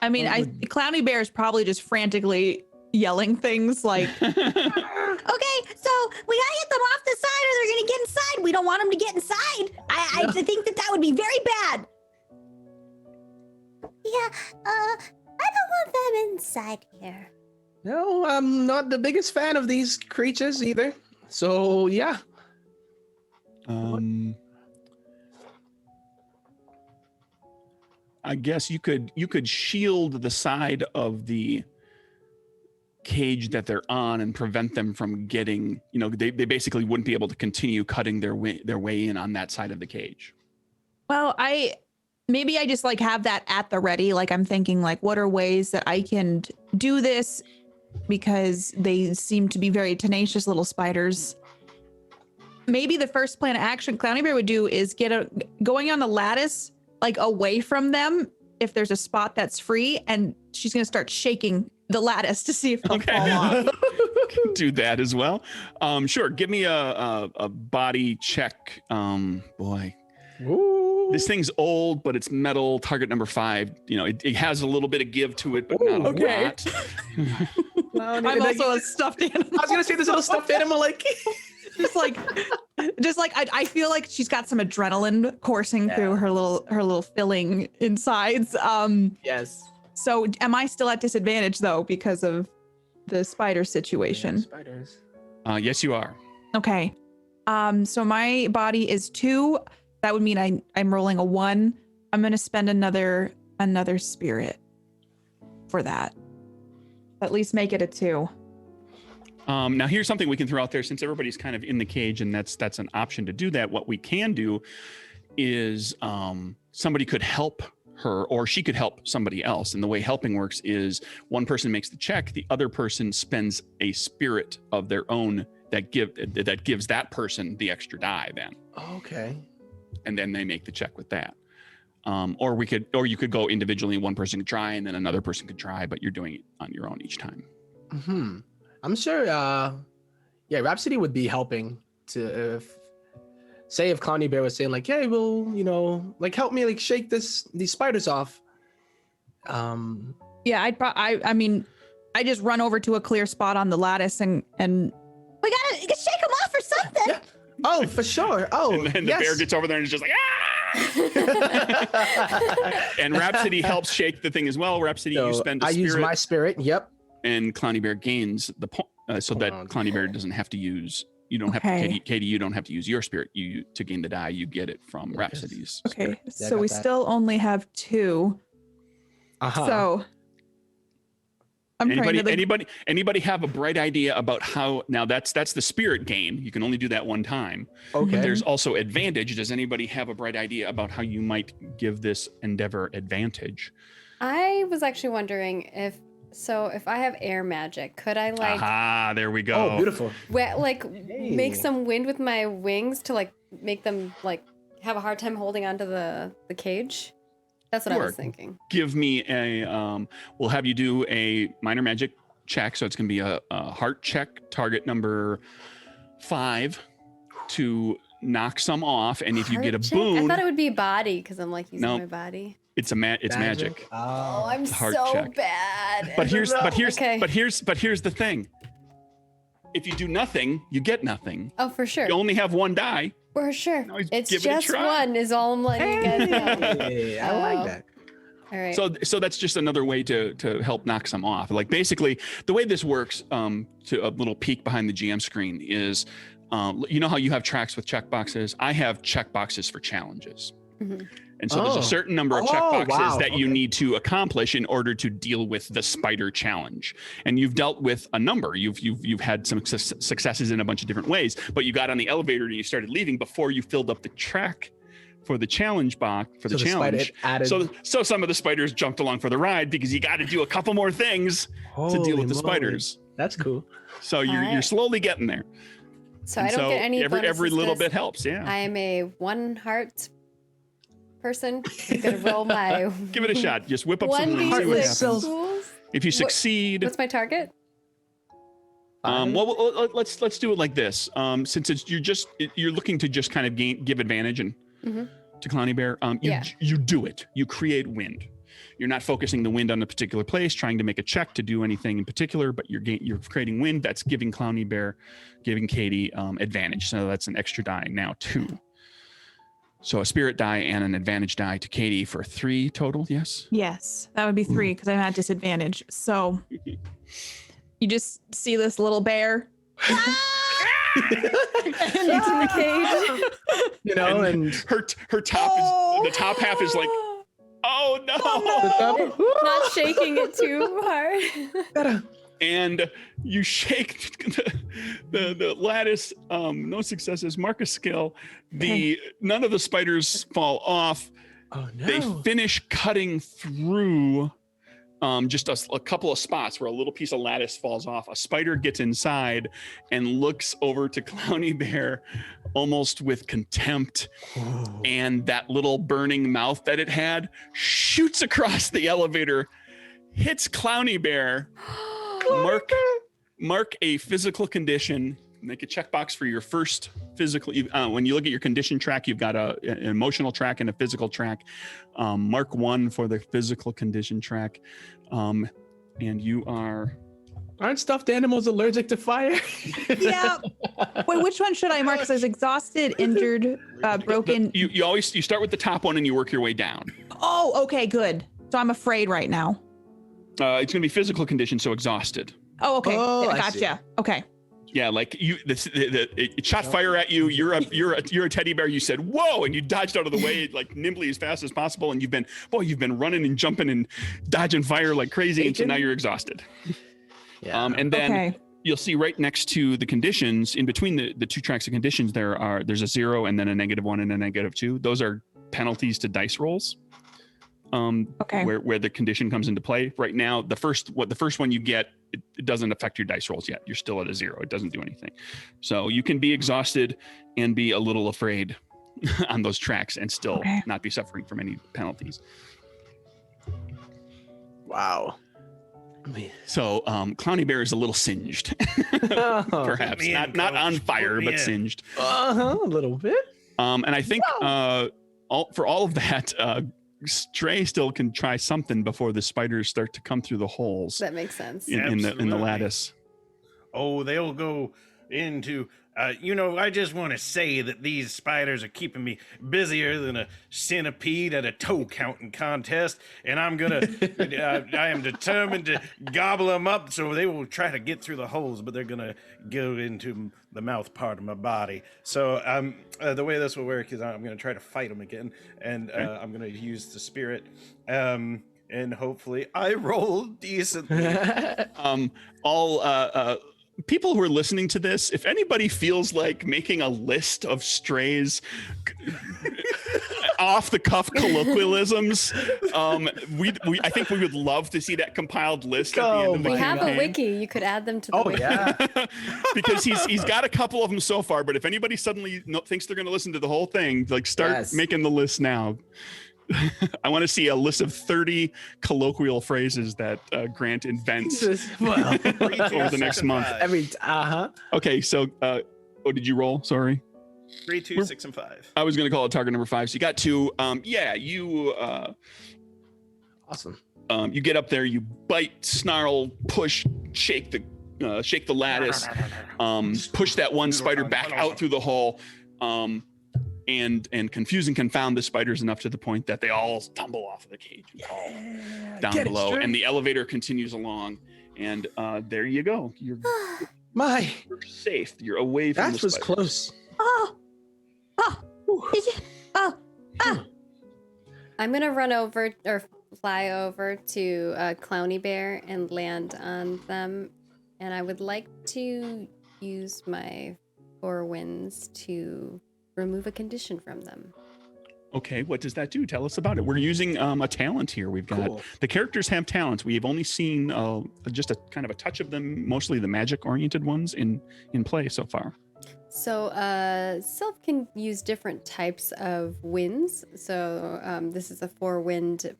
I mean, Clowny Bear is probably just frantically yelling things like, Okay, so we gotta get them off the side or they're gonna get inside. We don't want them to get inside. I think that would be very bad. Yeah, I don't want them inside here. No, I'm not the biggest fan of these creatures either. So yeah. I guess you could shield the side of the cage that they're on and prevent them from getting, they basically wouldn't be able to continue cutting their way in on that side of the cage. well, maybe I just like have that at the ready. Like I'm thinking like, what are ways that I can do this? Because they seem to be very tenacious little spiders. Maybe the first plan of action Clowny Bear would do is going on the lattice, like away from them if there's a spot that's free, and she's gonna start shaking the lattice to see if they'll fall off. Do that as well. Sure. Give me a body check. Boy. Ooh. This thing's old, but it's metal. Target number 5. It has a little bit of give to it, but not a Okay. lot. I'm also a stuffed animal. I was gonna say this little stuffed animal, like just like I feel like she's got some adrenaline coursing through her little filling insides. yes. So am I still at disadvantage though because of the spider situation? Yeah, spiders. Yes, you are. Okay. So my body is 2. That would mean I'm rolling a 1. I'm gonna spend another spirit for that. At least make it a 2. Now here's something we can throw out there, since everybody's kind of in the cage, and that's an option to do that. What we can do is somebody could help her, or she could help somebody else. And the way helping works is one person makes the check, the other person spends a spirit of their own that gives that person the extra die then. Okay. And then they make the check with that. Or you could go individually. One person could try, and then another person could try, but you're doing it on your own each time. Mm-hmm. I'm sure. Rhapsody would be helping to if Clowny Bear was saying like, "Hey, well, like help me like shake these spiders off." Yeah, I mean, I just run over to a clear spot on the lattice and We gotta shake him off or something. Yeah. Oh, for sure. Oh, And then the bear gets over there and is just like, ah! And Rhapsody helps shake the thing as well. Rhapsody, So you spend a I spirit. use my spirit. Yep. And Clowny Bear gains the point, so that Clowny Bear doesn't have to use. You don't have to, Katie. You don't have to use your spirit. To gain the die, you get it from Rhapsody's. Okay, so we still only have 2. So I'm anybody have a bright idea about how? Now that's the spirit gain. You can only do that one time. Okay. But there's also advantage. Does anybody have a bright idea about how you might give this endeavor advantage? I was actually wondering if I have air magic, could I like there we go. Oh, beautiful. Make some wind with my wings to like make them like have a hard time holding onto the cage? That's what I was thinking. Give me we'll have you do a minor magic check. So it's going to be a heart check, target number 5, to knock some off. And if you get a boon, I thought it would be body because I'm like using my body. It's magic. Oh, I'm heart so check. Bad. But here's Okay. but here's the thing. If you do nothing, you get nothing. Oh, for sure. You only have 1 die. For sure. It's give it a just try. 1 is all I'm letting you guys know. Hey, I like that. All right. So that's just another way to help knock some off. Like basically the way this works, to a little peek behind the GM screen is, you know how you have tracks with checkboxes? I have checkboxes for challenges. Mm-hmm. And so there's a certain number of checkboxes that you need to accomplish in order to deal with the spider challenge. And you've dealt with a number. You've had some successes in a bunch of different ways, but you got on the elevator and you started leaving before you filled up the track for the challenge box for the challenge. So some of the spiders jumped along for the ride because you got to do a couple more things to deal with the spiders. That's cool. So you're slowly getting there. So I don't get any every little bit helps. Yeah. I am a 1 heart person. I'm gonna roll my. Give it a shot. Just whip up some wings. and see what happens. If you succeed, what's my target? Well, let's do it like this. Since you're looking to just kind of give advantage and to Clowny Bear. You do it. You create wind. You're not focusing the wind on a particular place, trying to make a check to do anything in particular, but you're creating wind. That's giving Clowny Bear, giving Katie advantage. So that's an extra die now 2. So a spirit die and an advantage die to Katie for 3 total, yes? Yes, that would be 3 because I'm at disadvantage. So you just see this little bear into the cage. And her top is, the top half is like, oh no! Not shaking it too hard. And you shake the lattice. No successes. Mark a skill. None of the spiders fall off. Oh no! They finish cutting through just a couple of spots where a little piece of lattice falls off. A spider gets inside and looks over to Clowny Bear almost with contempt. Oh. And that little burning mouth that it had shoots across the elevator, hits Clowny Bear. Mark a physical condition. Make a checkbox for your first physical. When you look at your condition track, you've got an emotional track and a physical track. Mark 1 for the physical condition track. And you aren't stuffed animals allergic to fire? Yeah. Wait, which one should I mark? Because there's exhausted, injured, broken. You start with the top one and you work your way down. Oh, okay, good. So I'm afraid right now. It's going to be physical condition, so exhausted. Oh, okay. Oh, I gotcha. Okay. Yeah, like it shot fire at you. You're a teddy bear. You said whoa, and you dodged out of the way like nimbly as fast as possible. And you've been running and jumping and dodging fire like crazy, and so now you're exhausted. Yeah. And then Okay. you'll see right next to the conditions, in between the two tracks of conditions, there's a 0 and then a -1 and a -2. Those are penalties to dice rolls. Okay. Where the condition comes into play. Right now, the first one you get, it doesn't affect your dice rolls yet. You're still at a 0. It doesn't do anything. So you can be exhausted and be a little afraid on those tracks and still not be suffering from any penalties. Wow. So Clowny Bear is a little singed, perhaps not on fire, but singed. A little bit. And I think for all of that, Stray still can try something before the spiders start to come through the holes. That makes sense. In the lattice. Oh, they'll go into. I just want to say that these spiders are keeping me busier than a centipede at a toe counting contest, and I'm gonna. I am determined to gobble them up, so they will try to get through the holes, but they're gonna go into the mouth part of my body. So the way this will work is I'm gonna try to fight them again, and I'm gonna use the spirit. And hopefully I roll decently. People who are listening to this, if anybody feels like making a list of Stray's off the cuff colloquialisms, I think we would love to see that compiled list at the end of the We have a campaign. wiki. You could add them to the wiki. Because he's got a couple of them so far, but if anybody suddenly thinks they're going to listen to the whole thing, like start making the list now. I want to see a list of 30 colloquial phrases that Grant invents over the next month. Okay, so did you roll? Sorry. 3, 2, 6, and 5. I was going to call it target number 5. So you got 2. Awesome. You get up there, you bite, snarl, push, shake the lattice, push that one spider back out through the hole. And confuse and confound the spiders enough to the point that they all tumble off of the cage and fall down below. And the elevator continues along. And there you go. You're safe. You're away from the spiders. That was close. I'm gonna run over or fly over to Clowny Bear and land on them. And I would like to use my 4 winds to remove a condition from them. Okay, what does that do? Tell us about it. We're using a talent here. We've got the characters have talents. We have only seen just a kind of a touch of them, mostly the magic-oriented ones in play so far. So Sylph can use different types of winds. So this is a 4-wind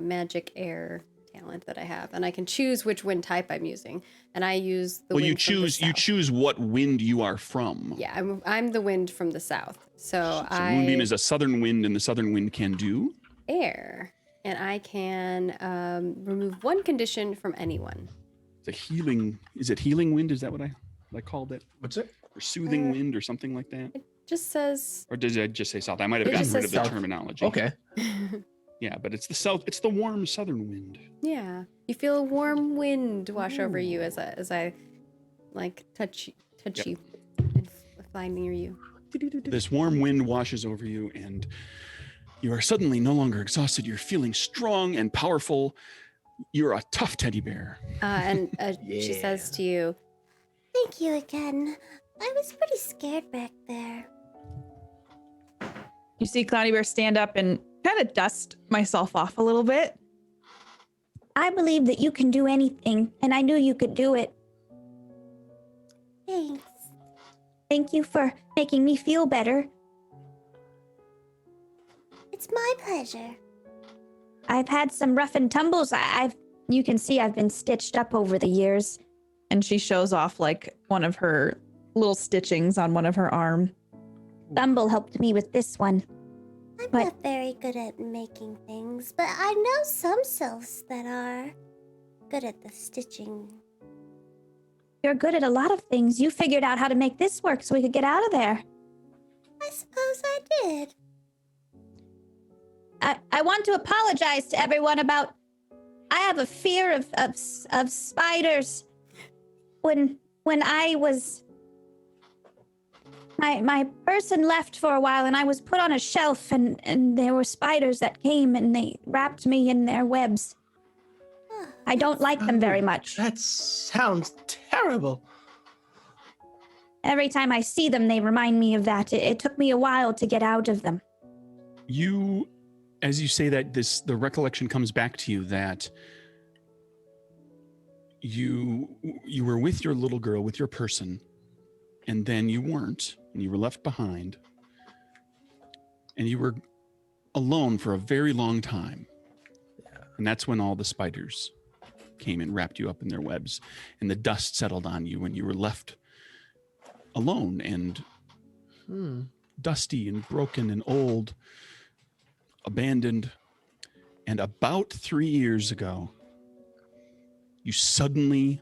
magic air talent that I have, and I can choose which wind type I'm using. And I use the wind from the south. You choose what wind you are from. Yeah, I'm the wind from the south. So Moonbeam is a southern wind, and the southern wind can do air, and I can remove 1 condition from anyone. It's a healing. Is it healing wind? Is that what I called it? What's it? Or soothing wind, or something like that? It just says. Or did I just say south? I might have gotten rid of the terminology. Okay. Yeah, but it's the south. It's the warm southern wind. Yeah, you feel a warm wind wash over you as I like touch you and fly near you. This warm wind washes over you, and you are suddenly no longer exhausted. You're feeling strong and powerful. You're a tough teddy bear. She says to you, "Thank you again. I was pretty scared back there." You see Clowny Bear stand up and kind of dust myself off a little bit. I believe that you can do anything, and I knew you could do it. Thanks. Thank you for making me feel better. It's my pleasure. I've had some rough and tumbles. You can see I've been stitched up over the years. And she shows off like one of her little stitchings on one of her arm. Thumble helped me with this one. I'm not very good at making things, but I know some sylphs that are good at the stitching. You're good at a lot of things. You figured out how to make this work so we could get out of there. I suppose I did. I want to apologize to everyone about... I have a fear of spiders. When I was My person left for a while, and I was put on a shelf, and there were spiders that came, and they wrapped me in their webs. I don't like them very much. That sounds terrible. Every time I see them, they remind me of that. It took me a while to get out of them. You, as you say that, the recollection comes back to you that you were with your little girl, with your person, and then you weren't, and you were left behind, and you were alone for a very long time. And that's when all the spiders came and wrapped you up in their webs, and the dust settled on you, and you were left alone and dusty and broken and old, abandoned. And about 3 years ago, you suddenly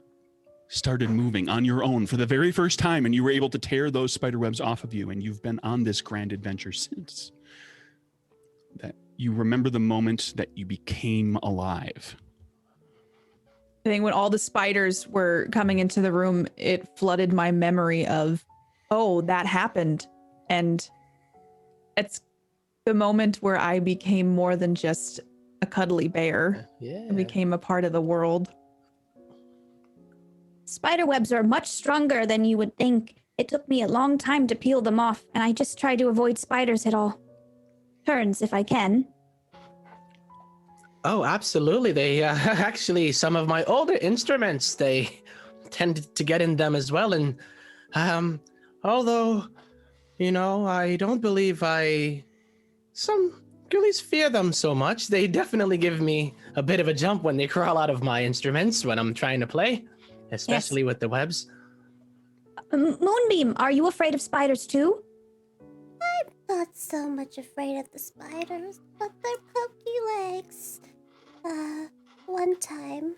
started moving on your own for the very first time, and you were able to tear those spider webs off of you, and you've been on this grand adventure since. That you remember the moment that you became alive. I think when all the spiders were coming into the room, it flooded my memory of, oh, that happened. And it's the moment where I became more than just a cuddly bear. Yeah. I became a part of the world. Spider webs are much stronger than you would think. It took me a long time to peel them off, and I just try to avoid spiders at all turns if I can. Oh, absolutely. They actually, some of my older instruments, they tend to get in them as well. And although, I don't believe some girlies fear them so much, they definitely give me a bit of a jump when they crawl out of my instruments when I'm trying to play, especially with the webs. Moonbeam, are you afraid of spiders too? I'm not so much afraid of the spiders, but their pokey legs. One time,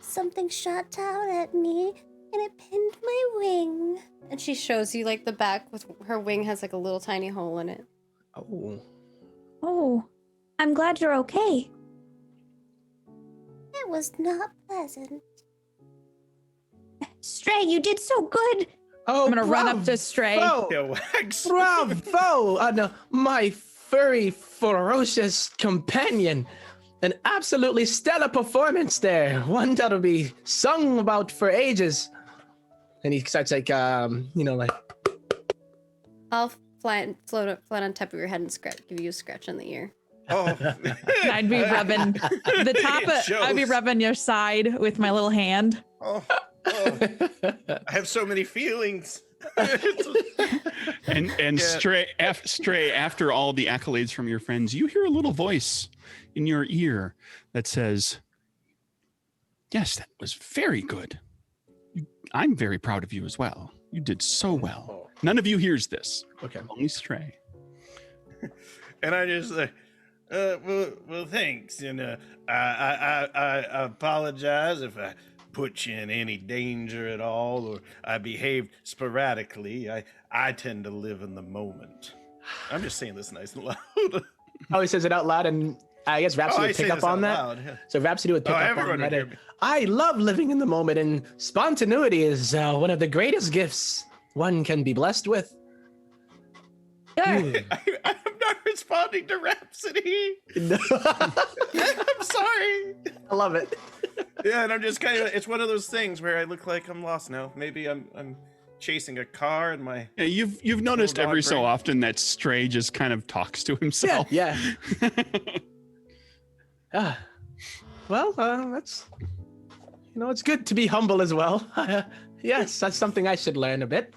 something shot out at me, and it pinned my wing. And she shows you like the back with her wing has like a little tiny hole in it. Oh. Oh, I'm glad you're okay. It was not pleasant. Stray, you did so good. Oh, I'm gonna run up to Stray. Yeah, Wax. Bravo! No, my furry, ferocious companion. An absolutely stellar performance there. One that'll be sung about for ages. And he starts like, like... I'll float on top of your head and give you a scratch on the ear. Oh, I'd be rubbing the top It of, I'd be shows. rubbing your side with my little hand. oh, I have so many feelings. And Yeah. Stray, after all the accolades from your friends, you hear a little voice in your ear that says, yes, that was very good. I'm very proud of you as well. You did so well. None of you hears this. Okay. Only Stray. And I just like, well, thanks. And I apologize if I put you in any danger at all, or I behaved sporadically. I tend to live in the moment. I'm just saying this nice and loud. Oh, he says it out loud, and I guess Rhapsody I would say pick up this on out that. loud, yeah. So Rhapsody would pick up everyone on would that. hear me. I love living in the moment, and spontaneity is one of the greatest gifts one can be blessed with. Sure. Hmm. I'm not responding to Rhapsody. No. I'm sorry. I love it. Yeah, and I'm just kind of, it's one of those things where I look like I'm lost now. Maybe I'm chasing a car and my... Yeah, you've noticed dog every so brain. often that Stray just kind of talks to Yeah, himself. yeah. Well, that's, it's good to be humble as well. Yes, that's something I should learn a bit.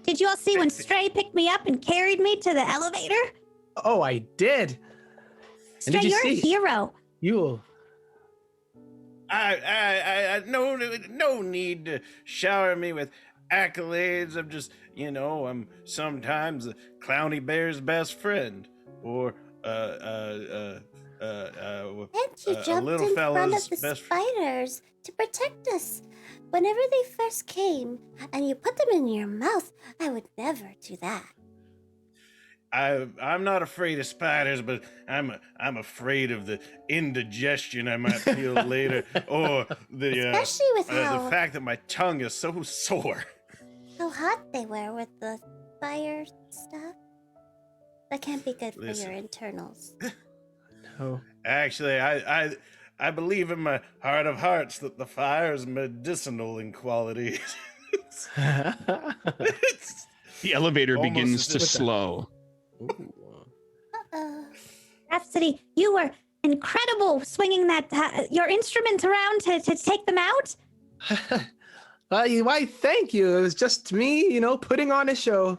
Did you all see when Stray picked me up and carried me to the elevator? Oh, I did. And Stray, did you you're a see? hero. You. I no need to shower me with accolades. I'm just, I'm sometimes a Clowny Bear's best friend, or And you a jumped little in front fella's of the best. spiders to protect us. Whenever they first came, and you put them in your mouth, I would never do that. I'm not afraid of spiders, but I'm afraid of the indigestion I might feel later, or the Especially with how fact that my tongue is so sore. hot they were with the fire stuff. That can't be good for your internals. Oh. Actually, I believe in my heart of hearts that the fire is medicinal in quality. It's The elevator almost begins as to if- slow. Uh-oh. Rhapsody, you were incredible swinging that your instrument around to take them out. Why, thank you. It was just me, putting on a show.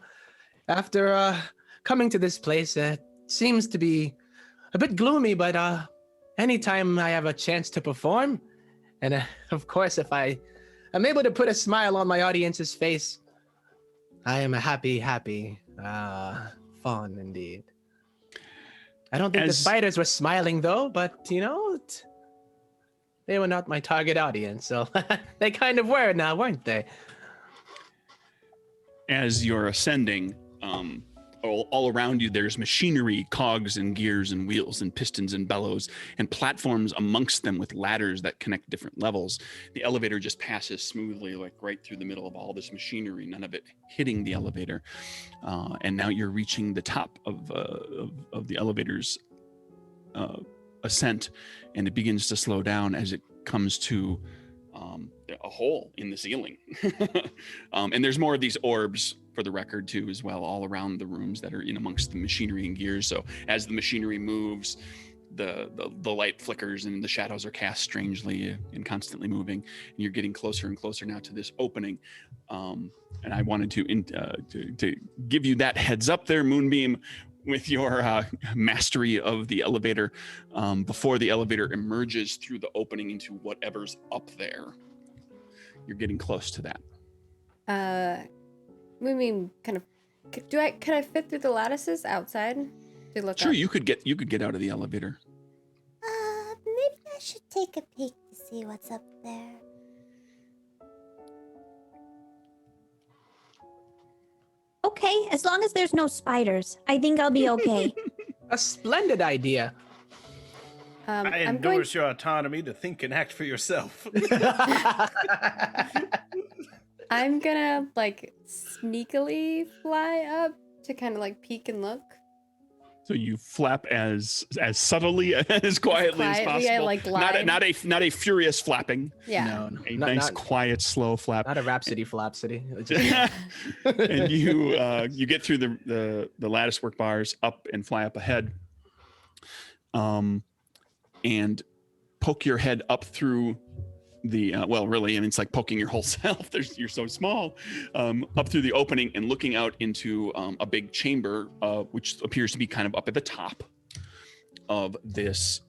After coming to this place, it seems to be a bit gloomy, but anytime I have a chance to perform, and of course, if I'm able to put a smile on my audience's face, I am a happy fawn indeed. I don't think the spiders were smiling though, but they were not my target audience, so they kind of were now, weren't they? As you're ascending, all around you, there's machinery, cogs and gears and wheels and pistons and bellows and platforms amongst them with ladders that connect different levels. The elevator just passes smoothly, like right through the middle of all this machinery, none of it hitting the elevator. And now you're reaching the top of the elevator's ascent, and it begins to slow down as it comes to a hole in the ceiling. And there's more of these orbs, for the record, too, as well, all around the rooms that are in amongst the machinery and gears. So as the machinery moves, the light flickers and the shadows are cast strangely and constantly moving. And you're getting closer and closer now to this opening. And I wanted to give you that heads up there, Moonbeam, with your mastery of the elevator before the elevator emerges through the opening into whatever's up there. You're getting close to that. Moonbeam kind of can I fit through the lattices outside to look Sure, up? you could get out of the elevator. Maybe I should take a peek to see what's up there. Okay, as long as there's no spiders, I think I'll be okay. A splendid idea. I I'm going. endorse your autonomy to think and act for yourself. I'm gonna like sneakily fly up to kind of like peek and look. So you flap as subtly, as quietly as possible. I like glide. Not a furious flapping. Yeah. No, A nice, quiet, slow flap. not a rhapsody flapsody. Just- And you get through the lattice work bars up and fly up ahead, and poke your head up through the really, it's like poking your whole self. You're so small, up through the opening and looking out into a big chamber, which appears to be kind of up at the top of this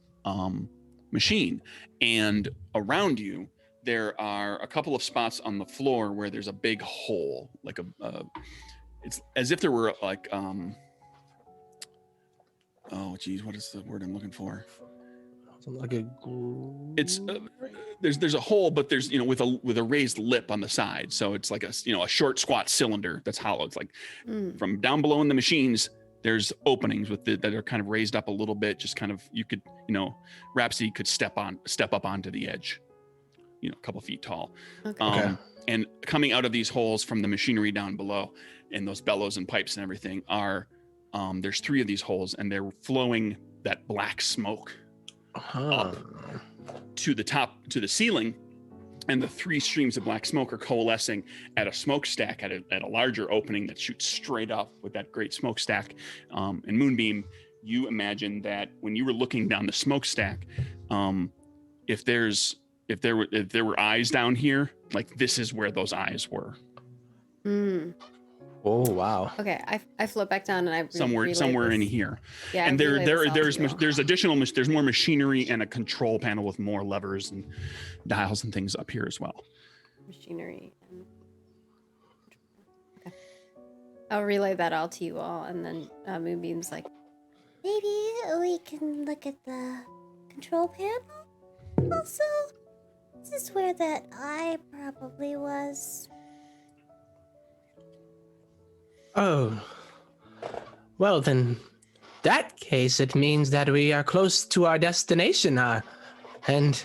machine. And around you, there are a couple of spots on the floor where there's a big hole, like it's as if there were like oh geez, what is the word I'm looking for? Like a It's there's a hole, but there's with a raised lip on the side, so it's like a short squat cylinder that's hollow. It's like from down below in the machines, there's openings that are kind of raised up a little bit, just kind of you could Rhapsody could step up onto the edge, a couple feet tall. Okay. And coming out of these holes from the machinery down below, and those bellows and pipes and everything there's 3 of these holes, and they're flowing that black smoke up to the top, to the ceiling, and the 3 streams of black smoke are coalescing at a smokestack at a larger opening that shoots straight up with that great smokestack. And Moonbeam, you imagine that when you were looking down the smokestack, if there were eyes down here, like this is where those eyes were. Oh wow. Okay, I float back down and I Somewhere in here. Yeah. And there's there's more machinery and a control panel with more levers and dials and things up here as well. machinery. Okay. I'll relay that all to you all, and then Moonbeam's like, Maybe we can look at the control panel? Also, this is where that eye probably was. Oh. Well, then, that case, it means that we are close to our destination, and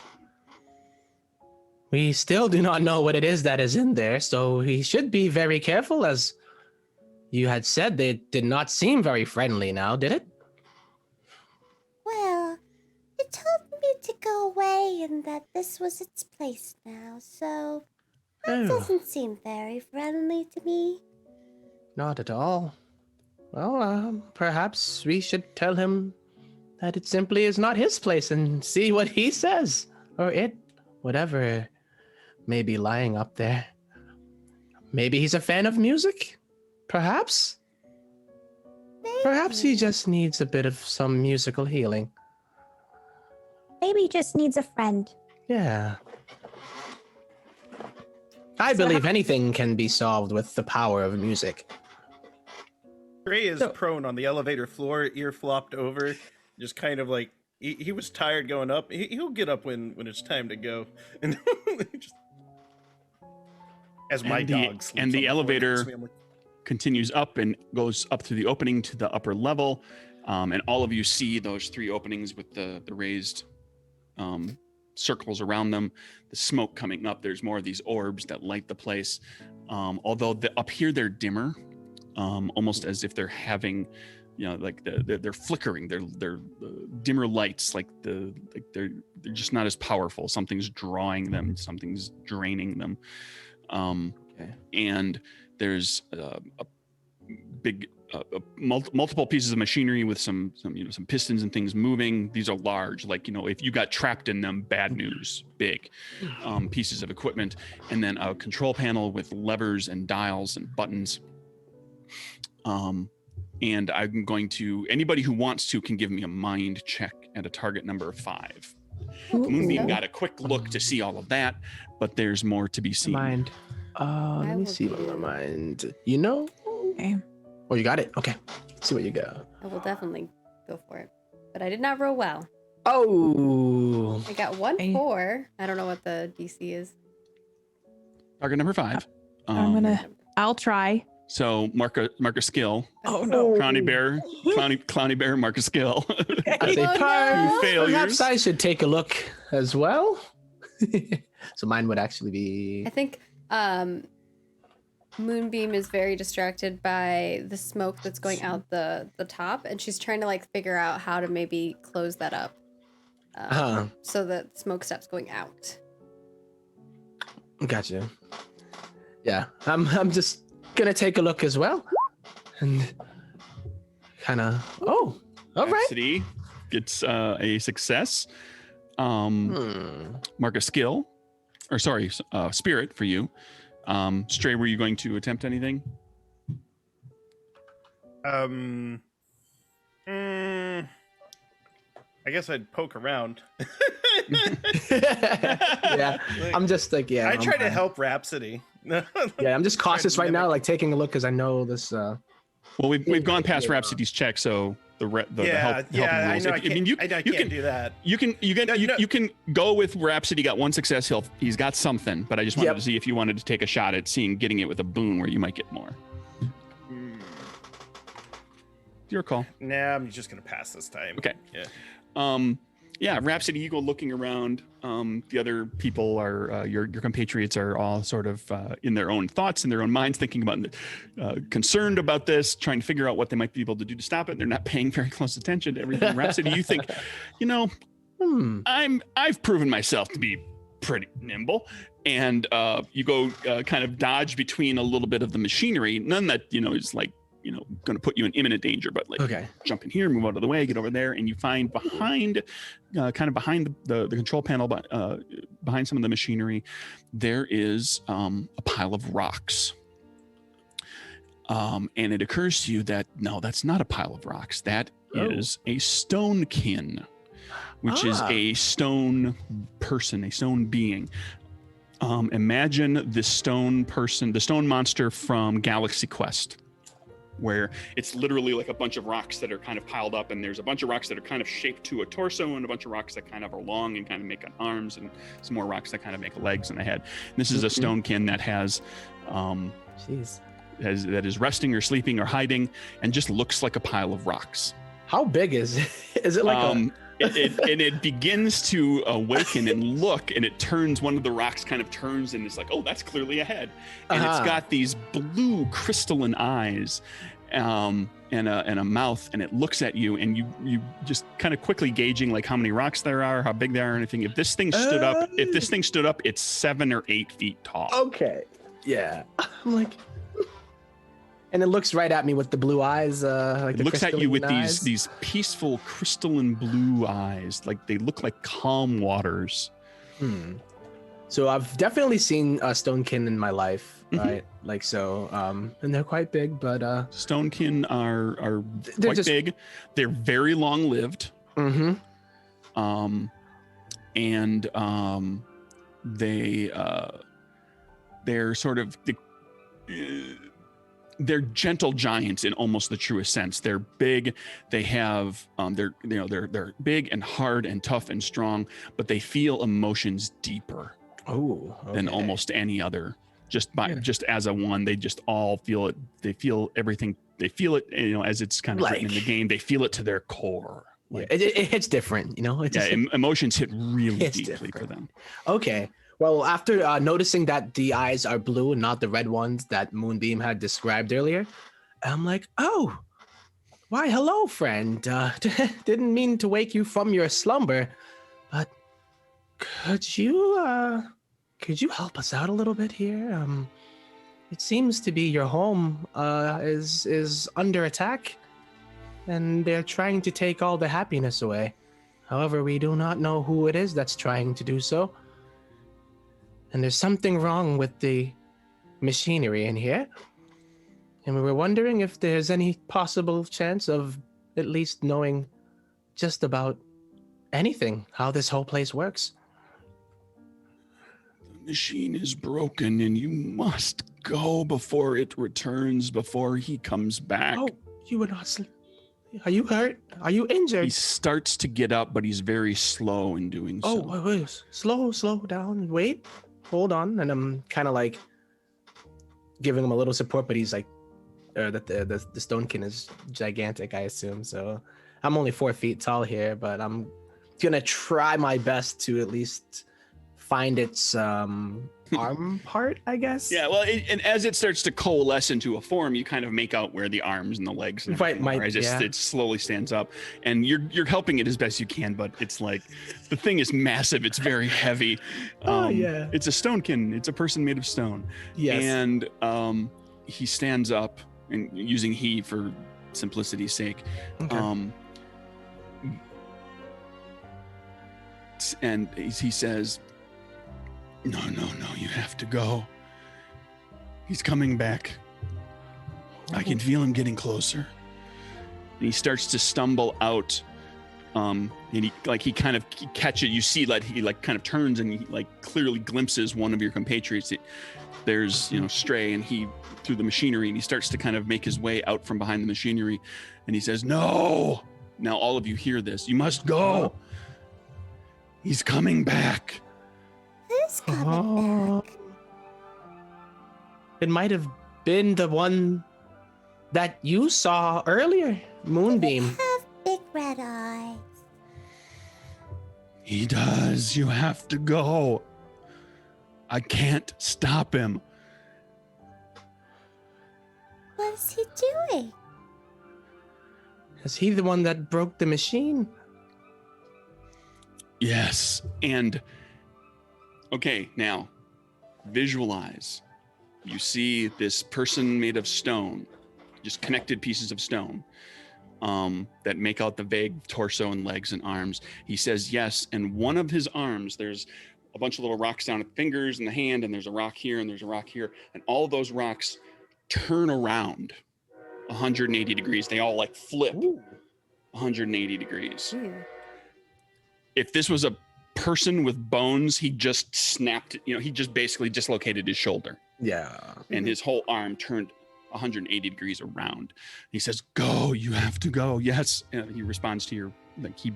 We still do not know what it is that is in there, so he should be very careful. As you had said, they did not seem very friendly now, did it? Well, it told me to go away and that this was its place now, so that Oh, doesn't seem very friendly to me. not at all. Well, perhaps we should tell him that it simply is not his place and see what he says. Or it, whatever may be lying up there. Maybe he's a fan of music? Perhaps? Perhaps he just needs a bit of some musical healing. Maybe he just needs a friend. Yeah. I believe anything can be solved with the power of music. Gray is So- prone on the elevator floor, ear flopped over, just kind of like he was tired going up. He'll get up when it's time to go, and just as my And dog sleeps the on the floor elevator next to me, I'm like, continues up and goes up through the opening to the upper level, and all of you see those 3 openings with the raised circles around them, the smoke coming up. There's more of these orbs that light the place, although up here they're dimmer, almost as if they're having, like they're flickering. They're dimmer lights, like they're just not as powerful. Something's drawing them, something's draining them. And there's a big multiple pieces of machinery with some pistons and things moving. These are large, like, if you got trapped in them, bad news. Big pieces of equipment, and then a control panel with levers and dials and buttons. And I'm going to, anybody who wants to can give me a mind check at a target number of 5. Moonbeam got a quick look to see all of that, but there's more to be seen. Mind. I Let me will see what do- my mind. You know? Okay. Oh, you got it? Okay. Let's see what you got. I will definitely go for it. But I did not roll well. Oh. I got 1 Okay. 4. I don't know what the DC is. Target number 5. I'll try. So mark a skill. Oh no. Clowny bear, mark a skill. I say, Oh, perhaps no. Failures. I should take a look as well. So mine would actually be. I think Moonbeam is very distracted by the smoke that's going out the top, and she's trying to figure out how to maybe close that up, so that smoke stops going out. Gotcha. Yeah, I'm just gonna take a look as well, and kind of. Oh, all right. Rhapsody gets a success. Mark a skill, or sorry, spirit for you. Stray, were you going to attempt anything? I guess I'd poke around. Yeah, I'm just like, yeah. I try to help Rhapsody. Yeah, I'm just cautious right now, like taking a look because I know this. Well, we've gone past Rhapsody's check, so the help I rules. know I can't, you I can do that. you can go with Rhapsody. Got 1 success. He's got something, but I just wanted to see if you wanted to take a shot at getting it with a boon where you might get more. Your call. Nah, I'm just gonna pass this time. Okay. Yeah. Yeah, Rhapsody, you go looking around. The other people are your compatriots are all sort of in their own thoughts, in their own minds, thinking about, concerned about this, trying to figure out what they might be able to do to stop it. They're not paying very close attention to everything. Rhapsody, you think, I've proven myself to be pretty nimble, and you go kind of dodge between a little bit of the machinery. None that is like, going to put you in imminent danger, but jump in here, move out of the way, get over there, and you find behind the control panel, but behind some of the machinery, there is a pile of rocks. And it occurs to you that no, that's not a pile of rocks. That is a stonekin, which is a stone person, a stone being. Imagine the stone person, the stone monster from Galaxy Quest, where it's literally like a bunch of rocks that are kind of piled up, and there's a bunch of rocks that are kind of shaped to a torso, and a bunch of rocks that kind of are long and kind of make arms, and some more rocks that kind of make legs and a head. And this is a stonekin that has, that is resting or sleeping or hiding, and just looks like a pile of rocks. How big is it? Is it like it begins to awaken and look, and it turns. One of the rocks kind of turns, and it's like, oh, that's clearly a head, and it's got these blue crystalline eyes, and a mouth, and it looks at you, and you just kind of quickly gauging like how many rocks there are, how big they are, and anything. If this thing stood up, it's 7 or 8 feet tall. Okay. Yeah. I'm like, and it looks right at me with the blue eyes. Like it looks at you with eyes. these peaceful crystalline blue eyes, like they look like calm waters. So I've definitely seen stonekin in my life, right? Like so, and they're quite big, but stonekin are they're quite big. They're very long lived. They're sort of they're gentle giants in almost the truest sense. They're big. They have they're big and hard and tough and strong, but they feel emotions deeper than almost any other. Just as a one, they just all feel it. They feel everything. They feel it, as it's kind of written in the game. They feel it to their core. Like, it hits different, emotions hit really deeply for them. Okay. Well, after noticing that the eyes are blue and not the red ones that Moonbeam had described earlier, I'm like, oh, why, hello, friend. Didn't mean to wake you from your slumber, but could you help us out a little bit here? It seems to be your home is under attack, and they're trying to take all the happiness away. However, we do not know who it is that's trying to do so. And there's something wrong with the machinery in here. And we were wondering if there's any possible chance of at least knowing just about anything, how this whole place works. The machine is broken, and you must go before it returns, before he comes back. Oh, you were not... Are you hurt? Are you injured? He starts to get up, but he's very slow in doing so. Oh, wait. Slow down. Wait. Hold on. And I'm kind of like giving him a little support, but he's like, the stonekin is gigantic, I assume. So I'm only 4 feet tall here, but I'm gonna try my best to at least find its arm part, I guess. Yeah, well, and as it starts to coalesce into a form, you kind of make out where the arms and the legs and it slowly stands up, and you're helping it as best you can, but it's like the thing is massive. It's very heavy. It's a stonekin. It's a person made of stone. Yes. And he stands up, and using he for simplicity's sake. Okay. And he says, No, you have to go. He's coming back. I can feel him getting closer. And he starts to stumble out. And he kind of catches, you see that he kind of turns and he clearly glimpses one of your compatriots. There's, Stray, and he, through the machinery, and he starts to kind of make his way out from behind the machinery. And he says, no. Now all of you hear this. You must go. He's coming back. Who's coming back? It might have been the one that you saw earlier, Moonbeam. They have big red eyes. He does. You have to go. I can't stop him. What is he doing? Is he the one that broke the machine? Yes. And okay, now visualize. You see this person made of stone, just connected pieces of stone that make out the vague torso and legs and arms. He says yes, and one of his arms, there's a bunch of little rocks down at the fingers and the hand, and there's a rock here and there's a rock here, and all of those rocks turn around 180 degrees. They all flip 180 degrees. If this was a person with bones, he just snapped, he just basically dislocated his shoulder. Yeah. And his whole arm turned 180 degrees around. He says, go, you have to go. Yes. And he responds to your,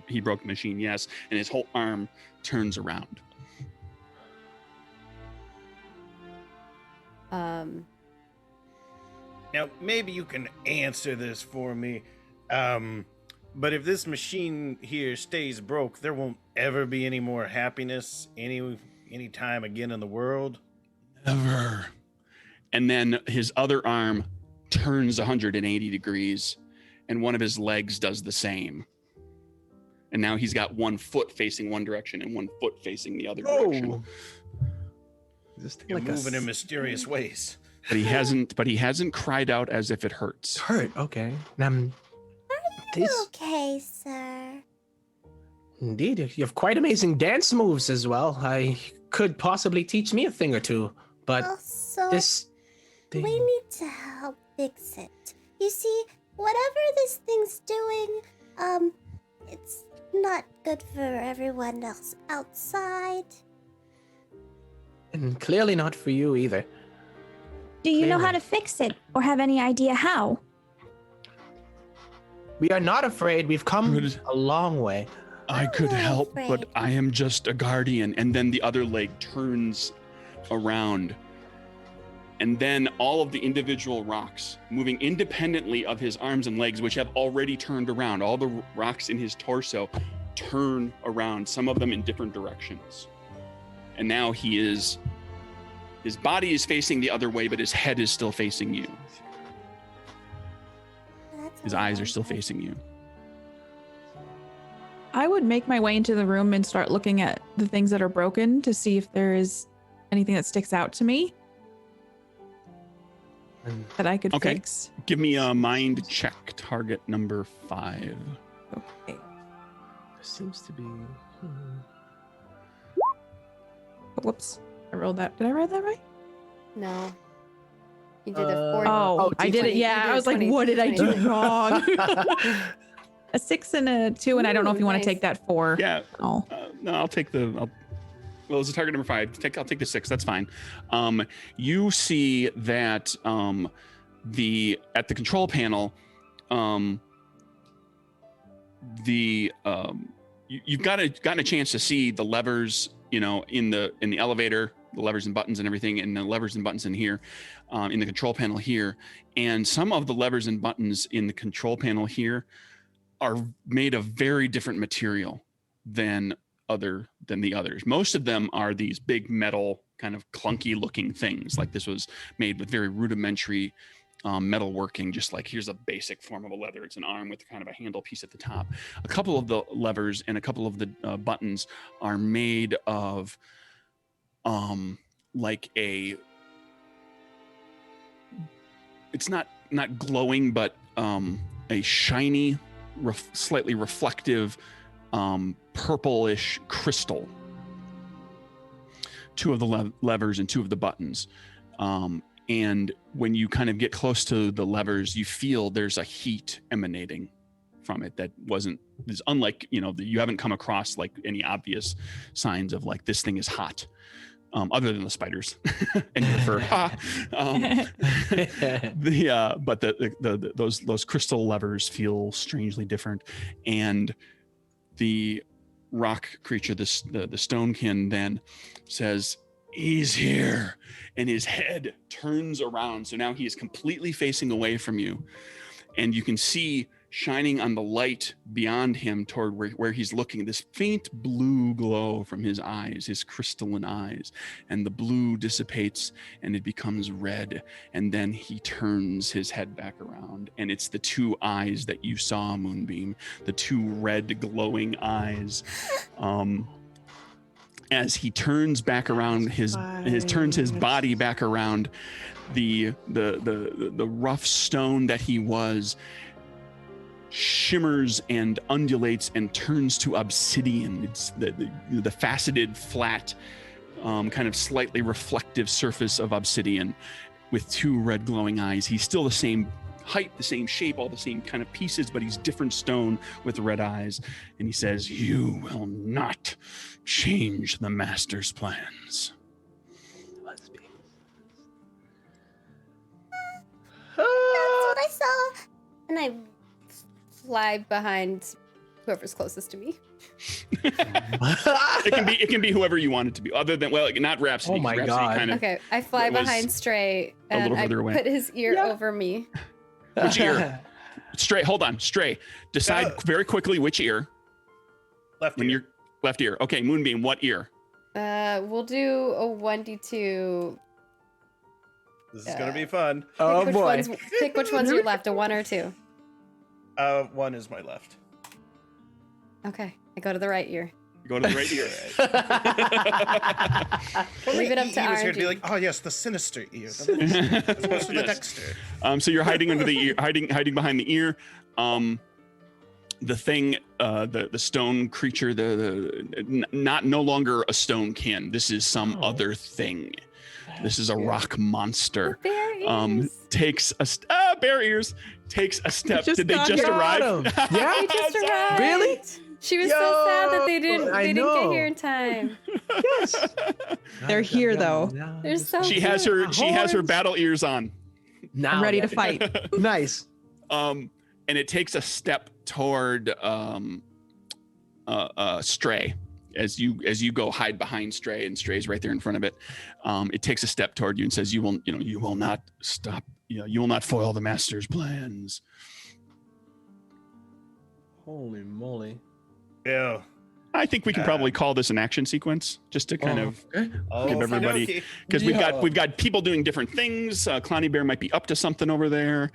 he broke the machine. Yes. And his whole arm turns around. Now, maybe you can answer this for me. But if this machine here stays broke, there won't ever be any more happiness any time again in the world. Never. And then his other arm turns 180 degrees, and one of his legs does the same. And now he's got one foot facing one direction and one foot facing the other direction. You're moving in mysterious ways. But he hasn't cried out as if it hurts. Hurt, okay. Okay, sir. Indeed, you have quite amazing dance moves as well. I could possibly teach me a thing or two, but Also, this thing... we need to help fix it. You see, whatever this thing's doing, it's not good for everyone else outside. And clearly not for you either. Do you know how to fix it or have any idea how? We are not afraid. We've come a long way. I could not help, afraid. but I am just a guardian. And then the other leg turns around. And then all of the individual rocks moving independently of his arms and legs, which have already turned around. All the rocks in his torso turn around, some of them in different directions. And now his body is facing the other way, but his head is still facing you. His eyes are still facing you. I would make my way into the room and start looking at the things that are broken to see if there is anything that sticks out to me that I could fix. Give me a mind check, target number 5. Okay. There seems to be... Whoops. I rolled that. Did I roll that right? No. You did a 40. Oh, I did it. Yeah. I was like, what did I do wrong? A 6 and a 2, and I don't know if you want to take that 4. Yeah. Oh. No, I'll take the... well, it's a target number 5. I'll take the 6. That's fine. You see that at the control panel, you've gotten a chance to see the levers, in the elevator, the levers and buttons and everything, and the levers and buttons in here, in the control panel here. And some of the levers and buttons in the control panel here are made of very different material than the others. Most of them are these big metal, kind of clunky looking things. Like this was made with very rudimentary metal working, just like here's a basic form of a leather. It's an arm with kind of a handle piece at the top. A couple of the levers and a couple of the buttons are made of it's not glowing, but a shiny, slightly reflective purplish crystal. 2 of the levers and 2 of the buttons. And when you kind of get close to the levers, you feel there's a heat emanating from it that is unlike, you haven't come across like any obvious signs of like this thing is hot, other than the spiders and your fur. But those crystal levers feel strangely different, and the rock creature, the stonekin, then says, "He's here," and his head turns around. So now he is completely facing away from you, and you can see shining on the light beyond him toward where he's looking, this faint blue glow from his eyes, his crystalline eyes, and the blue dissipates and it becomes red, and then he turns his head back around, and it's the 2 eyes that you saw, Moonbeam, the 2 red glowing eyes. As he turns back around, turns his body back around, the rough stone that he was shimmers and undulates and turns to obsidian. It's the faceted, flat, kind of slightly reflective surface of obsidian with 2 red glowing eyes. He's still the same height, the same shape, all the same kind of pieces, but he's different stone with red eyes. And he says, "You will not change the master's plans." That's what I saw. And I fly behind whoever's closest to me. It can be whoever you want it to be, other than, well, not Rhapsody. Oh my Rhapsody God. kind of, Okay, I fly behind Stray, and I further away. put his ear over me. Which ear? Stray, hold on, Stray. Decide very quickly which ear. Left When ear. you're left ear. Okay, Moonbeam, what ear? We'll do a 1d2. This is gonna be fun. Oh boy. Pick which one's your left, a 1 or a 2. 1 is my left. Okay, I go to the right ear. Go to the right ear. Leave it up to He was here to be RNG. like, oh yes, the sinister ear. As opposed to the Dexter. So you're hiding under the ear, hiding behind the ear. The thing, the stone creature, no longer a stone kin. This is some other thing. This is a rock monster. Bear ears. Takes a bear ears. Takes a step. just Did they got just here. arrive? Yeah. They just arrived. Really? She was so sad that they didn't. Yo, I They didn't get know. here in time. Yes. They're here, though. They're so. She has her. cute. She has her battle ears on. Now, I'm ready to fight. Nice. And it takes a step toward Stray as you go hide behind Stray, and Stray's right there in front of it. It takes a step toward you and says, you will not stop. You will not foil the master's plans. Holy moly. Yeah. I think we can probably call this an action sequence, just to kind of Oh, give everybody, okey-dokey. because we've got people doing different things. Clowny Bear might be up to something over there.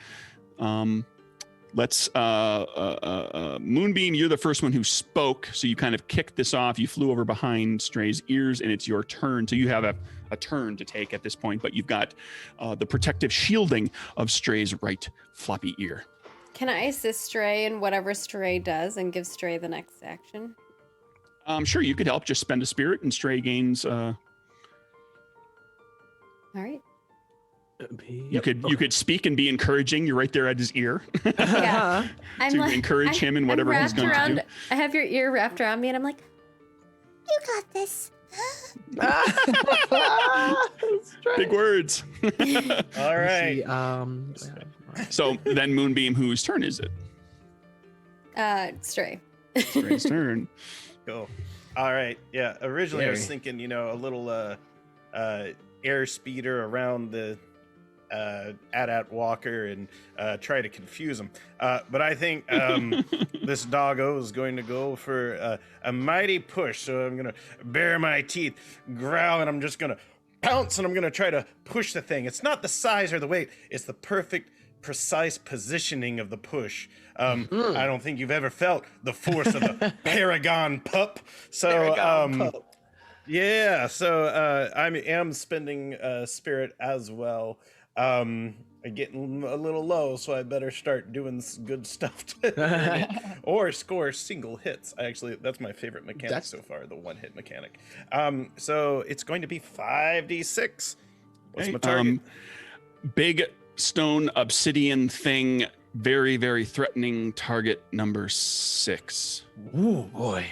Let's Moonbeam, you're the first one who spoke, so you kind of kicked this off. You flew over behind Stray's ears, and it's your turn. So you have a turn to take at this point, but you've got the protective shielding of Stray's right floppy ear. Can I assist Stray in whatever Stray does and give Stray the next action? Sure, you could help. Just spend a spirit, and Stray gains. All right. You could speak and be encouraging. You're right there at his ear. Yeah. I'm To like, encourage him in whatever I'm he's wrapped going to around, do. I have your ear wrapped around me, and I'm like, You got this. Big words. All right. So then Moonbeam, whose turn is it? Stray. Stray's turn. Cool. All right. Yeah. Originally, I was Scary. thinking, a little air speeder around the AT-AT walker and try to confuse him. But I think this doggo is going to go for a mighty push. So I'm going to bare my teeth, growl, and I'm just going to pounce, and I'm going to try to push the thing. It's not the size or the weight. It's the perfect, precise positioning of the push. I don't think you've ever felt the force of a Paragon pup. So, yeah, so I am spending spirit as well. I'm getting a little low, so I better start doing good stuff or score single hits. That's my favorite mechanic so far, the one-hit mechanic. So it's going to be 5d6. What's my target? Big stone obsidian thing, very, very threatening target number 6. Ooh, boy.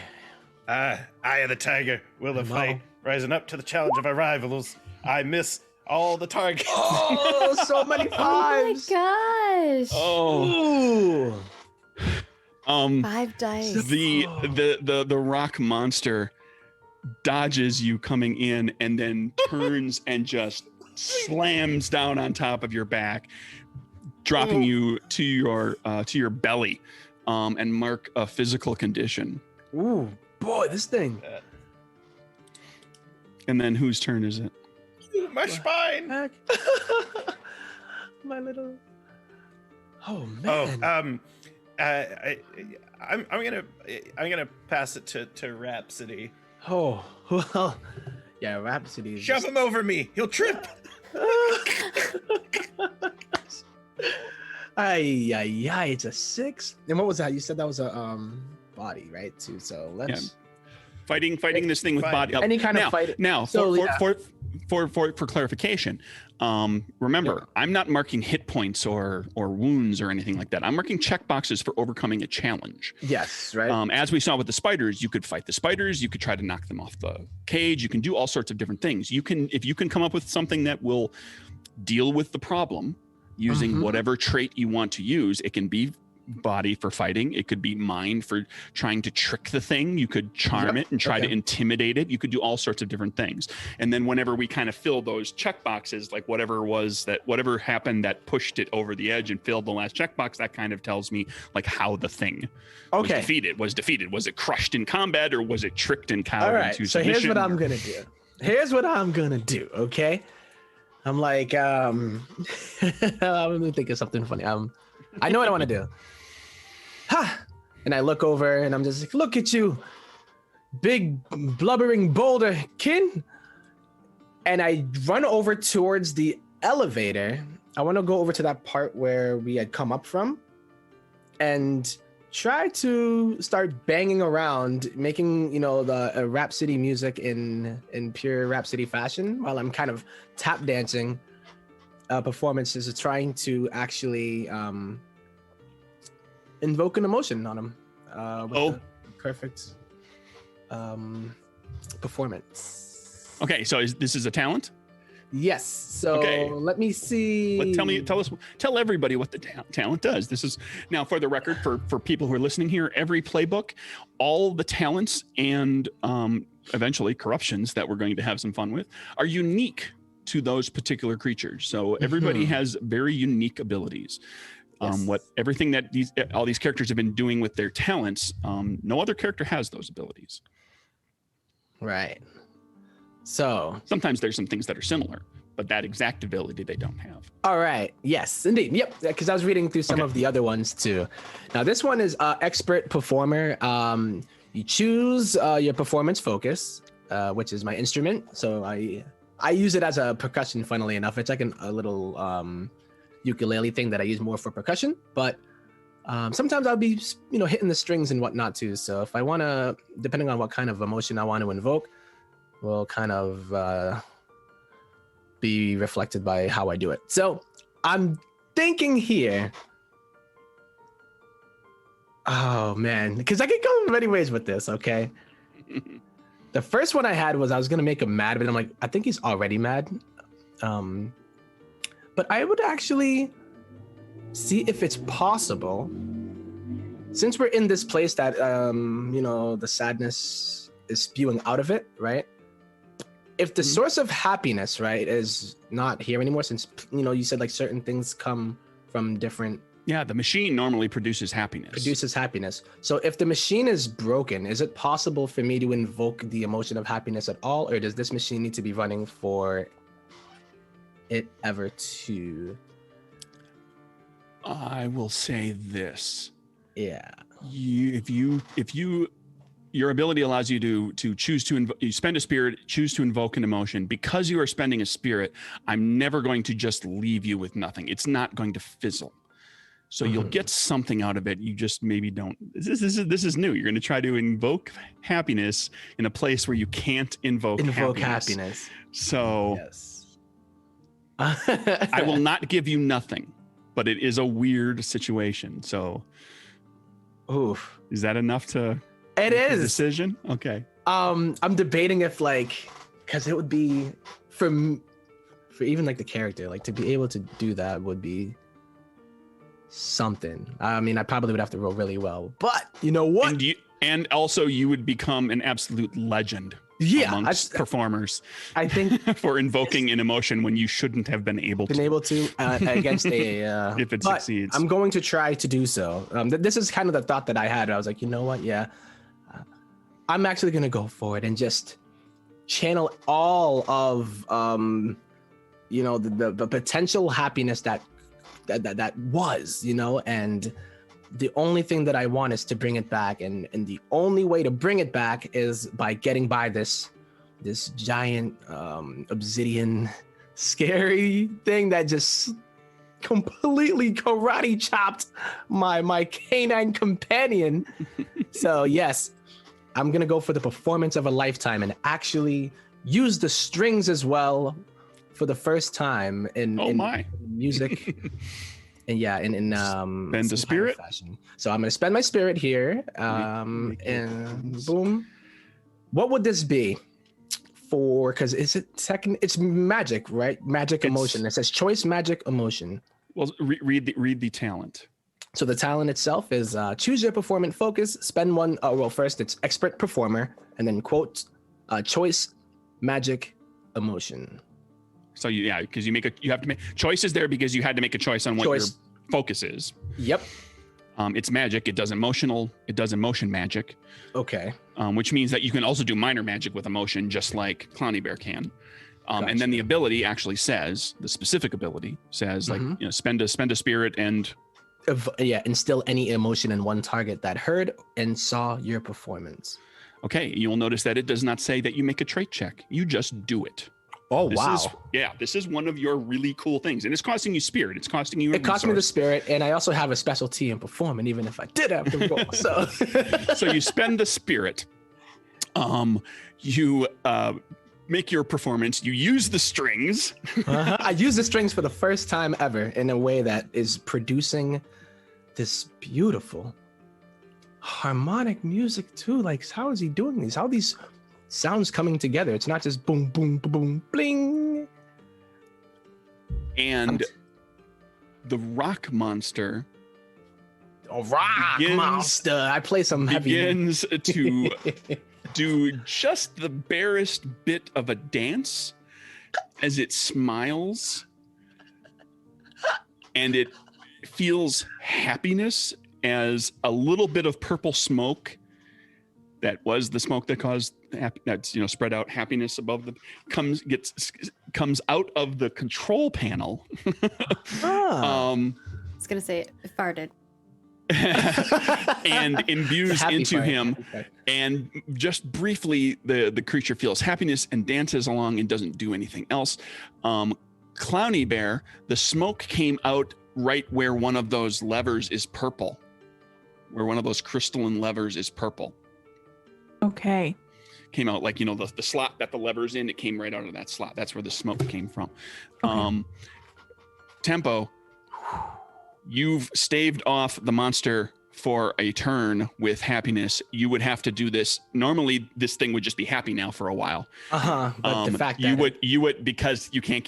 Eye of the tiger, will of fight, rising up to the challenge of our rivals. I miss all the targets. Oh, so many fives. Oh my gosh. Oh. Ooh. 5 dice. The rock monster dodges you coming in and then turns and just slams down on top of your back, dropping you to your belly, and mark a physical condition. Ooh, boy, this thing. And then whose turn is it? My spine. Heck. My little. Oh Oh, man. I'm gonna pass it to Rhapsody. Oh, well. Yeah, Rhapsody. Shove him over me. He'll trip. Ay, it's a 6. And what was that? You said that was a body, right? Too. So let's Fighting this thing with body. any kind now, of fight. Now, So, for clarification, remember, I'm not marking hit points or wounds or anything like that. I'm marking check boxes for overcoming a challenge. Yes, right. As we saw with the spiders, you could fight the spiders. You could try to knock them off the cage. You can do all sorts of different things. If you can come up with something that will deal with the problem using whatever trait you want to use, it can be body for fighting. It could be mind for trying to trick the thing. You could charm it and try to intimidate it. You could do all sorts of different things. And then whenever we kind of fill those check boxes, like whatever happened that pushed it over the edge and filled the last checkbox, that kind of tells me like how the thing was defeated. Was it crushed in combat, or was it tricked and cowed into submission? Here's what I'm gonna do. Okay. I'm like, let me think of something funny. I know what I want to do. And I look over and I'm just like, look at you, big blubbering boulder kin. And I run over towards the elevator. I want to go over to that part where we had come up from and try to start banging around, making, the Rhapsody music in pure Rhapsody fashion while I'm kind of tap dancing performances of trying to actually invoke an emotion on him with the perfect performance. Okay, so this is a talent? Yes. So let me see. Tell everybody what the talent does. This is now for the record for people who are listening here. Every playbook, all the talents and eventually corruptions that we're going to have some fun with are unique to those particular creatures. So everybody has very unique abilities. Everything that all these characters have been doing with their talents, no other character has those abilities. Right. So sometimes there's some things that are similar, but that exact ability they don't have. All right. Yes, indeed. Yep. Because I was reading through some of the other ones too. Now this one is expert performer. You choose your performance focus, which is my instrument. So I use it as a percussion. Funnily enough, it's like a little ukulele thing that I use more for percussion. But sometimes I'll be hitting the strings and whatnot too. So if I want to, depending on what kind of emotion I want to invoke, will kind of be reflected by how I do it. So I'm thinking here, oh man, because I could go many ways with this, okay? The first one I had was I was gonna make him mad, but I'm like, I think he's already mad. But I would actually see if it's possible, since we're in this place that, the sadness is spewing out of it, right? If the source of happiness, right, is not here anymore, since, you said like certain things come from different... Yeah, the machine normally produces happiness. So if the machine is broken, is it possible for me to invoke the emotion of happiness at all? Or does this machine need to be running for it ever to... I will say this. Yeah. Your ability allows you to choose to you spend a spirit, choose to invoke an emotion. Because you are spending a spirit, I'm never going to just leave you with nothing. It's not going to fizzle. So you'll get something out of it. You just maybe don't. This is new. You're going to try to invoke happiness in a place where you can't invoke happiness. So yes. I will not give you nothing, but it is a weird situation. So oof. Is that enough to... It is. Decision? Okay. I'm debating if because it would be for even like the character, like to be able to do that would be something. I mean, I probably would have to roll really well, but you know what? And also you would become an absolute legend. Yeah, amongst performers. I think for invoking an emotion when you shouldn't have been able to against a if it succeeds. I'm going to try to do so. This is kind of the thought that I had. I was like, you know what? Yeah. I'm actually going to go for it and just channel all of, the potential happiness that was, and the only thing that I want is to bring it back. And the only way to bring it back is by getting by this giant obsidian scary thing that just completely karate chopped my canine companion. So yes, I'm gonna go for the performance of a lifetime and actually use the strings as well for the first time in music. And yeah, in spend the spirit fashion. So I'm gonna spend my spirit here. And boom. What would this be for? Because is it second? It's magic, right? Magic emotion. It says choice magic emotion. Well, read the talent. So the talent itself is choose your performant focus, spend one, well, first it's expert performer, and then quote, choice, magic, emotion. So because you have to make choices there because you had to make a choice on what your focus is. Yep. It's magic. It does emotion magic. Okay. Which means that you can also do minor magic with emotion, just like Clowny Bear can. Gotcha. And then the ability actually says, the specific ability says, like, spend a spirit and instill any emotion in one target that heard and saw your performance. Okay, you'll notice that it does not say that you make a trait check. You just do it. Oh, This is one of your really cool things. And it's costing you spirit. It's costing you It cost me the spirit, and I also have a specialty in performing, even if I did have to roll. So so you spend the spirit. You make your performance. You use the strings. I use the strings for the first time ever in a way that is producing this beautiful harmonic music too. Like, how is he doing these? How are these sounds coming together? It's not just boom, boom, boom, bling. And the rock monster. Monster. I play some heavy. Begins to do just the barest bit of a dance as it smiles, and it feels happiness as a little bit of purple smoke that was the smoke that caused that's spread out happiness above the comes out of the control panel. I was gonna say it farted. And imbues into him. Okay. And just briefly the creature feels happiness and dances along and doesn't do anything else. Clowny Bear, the smoke came out right where one of those levers is purple, where one of those crystalline levers is purple. Okay. Came out like, the slot that the lever's in, it came right out of that slot. That's where the smoke came from. Okay. Tempo, you've staved off the monster for a turn with happiness. You would have to do this. Normally, this thing would just be happy now for a while. But the fact you that would because you can't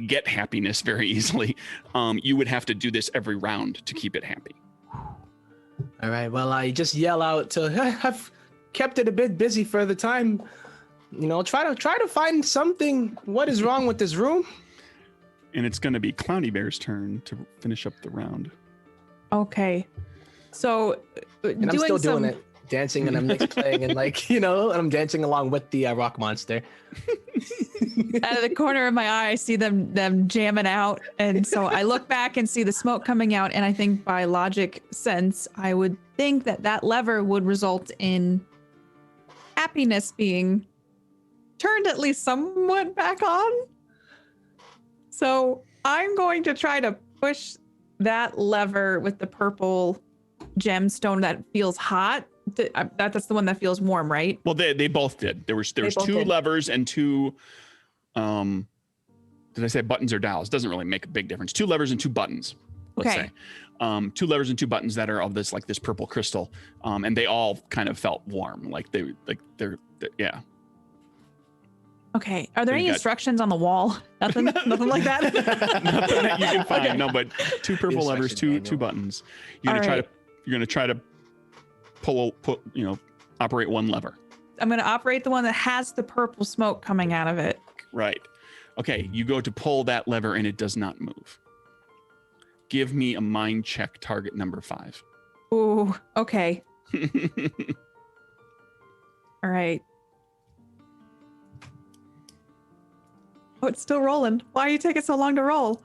get happiness very easily. You would have to do this every round to keep it happy. All right. Well, I just yell out to. I've kept it a bit busy for the time. Try to find something. What is wrong with this room? And it's going to be Clowny Bear's turn to finish up the round. Okay. So, And I'm still doing it, dancing, and I'm mixed playing, and and I'm dancing along with the rock monster. Out of the corner of my eye, I see them jamming out, and so I look back and see the smoke coming out, and I think by logic sense, I would think that lever would result in happiness being turned at least somewhat back on. So I'm going to try to push that lever with the purple gemstone that feels hot. That's the one that feels warm, right? Well, they both did. There was two levers and two. Did I say buttons or dials? Doesn't really make a big difference. 2 levers and 2 buttons. Let's say 2 levers and 2 buttons that are of this purple crystal, and they all kind of felt warm, they're yeah. Okay. Are there any instructions on the wall? Nothing like that. Nothing that you can find. Okay. No, but 2 purple levers, 2 buttons. You're gonna try to operate 1 lever. I'm gonna operate the one that has the purple smoke coming out of it. Right. Okay. You go to pull that lever and it does not move. Give me a mind check, target number 5. Ooh. Okay. All right. Oh, it's still rolling. Why are you taking so long to roll?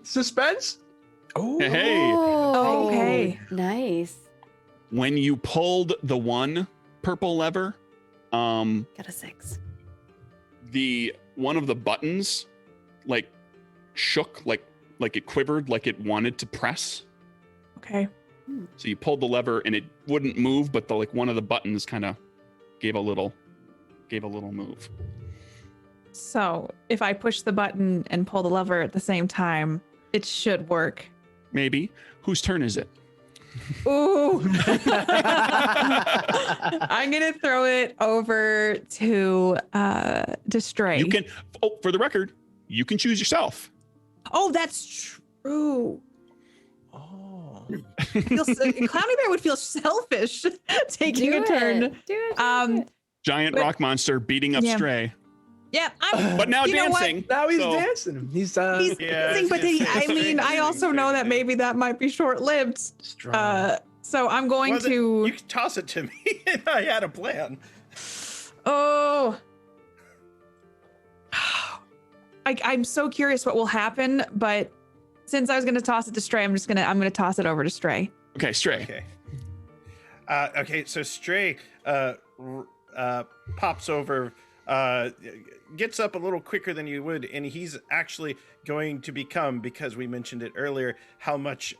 Suspense. Oh. Hey. Oh, okay. Nice. When you pulled the 1 purple lever, Got a 6. the one of the buttons shook, like it quivered, like it wanted to press. Okay. So you pulled the lever and it wouldn't move, but one of the buttons kind of gave a little move. So if I push the button and pull the lever at the same time, it should work. Maybe. Whose turn is it? Ooh. I'm going to throw it over to Stray. You can, for the record, you can choose yourself. Oh, that's true. Oh. Clowny Bear would feel selfish taking a turn. Do it. Giant But- rock monster beating up Yeah. Stray. Yeah, But now You know what? dancing. Now he's so- dancing. He's he's Yeah, dancing, but I mean, I also know that Straight. maybe that might be short-lived. strong. So I'm going Well, to. You can toss it to me, and I had a plan. Oh. I'm so curious what will happen, but since I was going to toss it to Stray, I'm going to toss it over to Stray. Okay, Stray. Okay. Okay, so Stray pops over, gets up a little quicker than you would, and he's actually going to become, because we mentioned it earlier, how much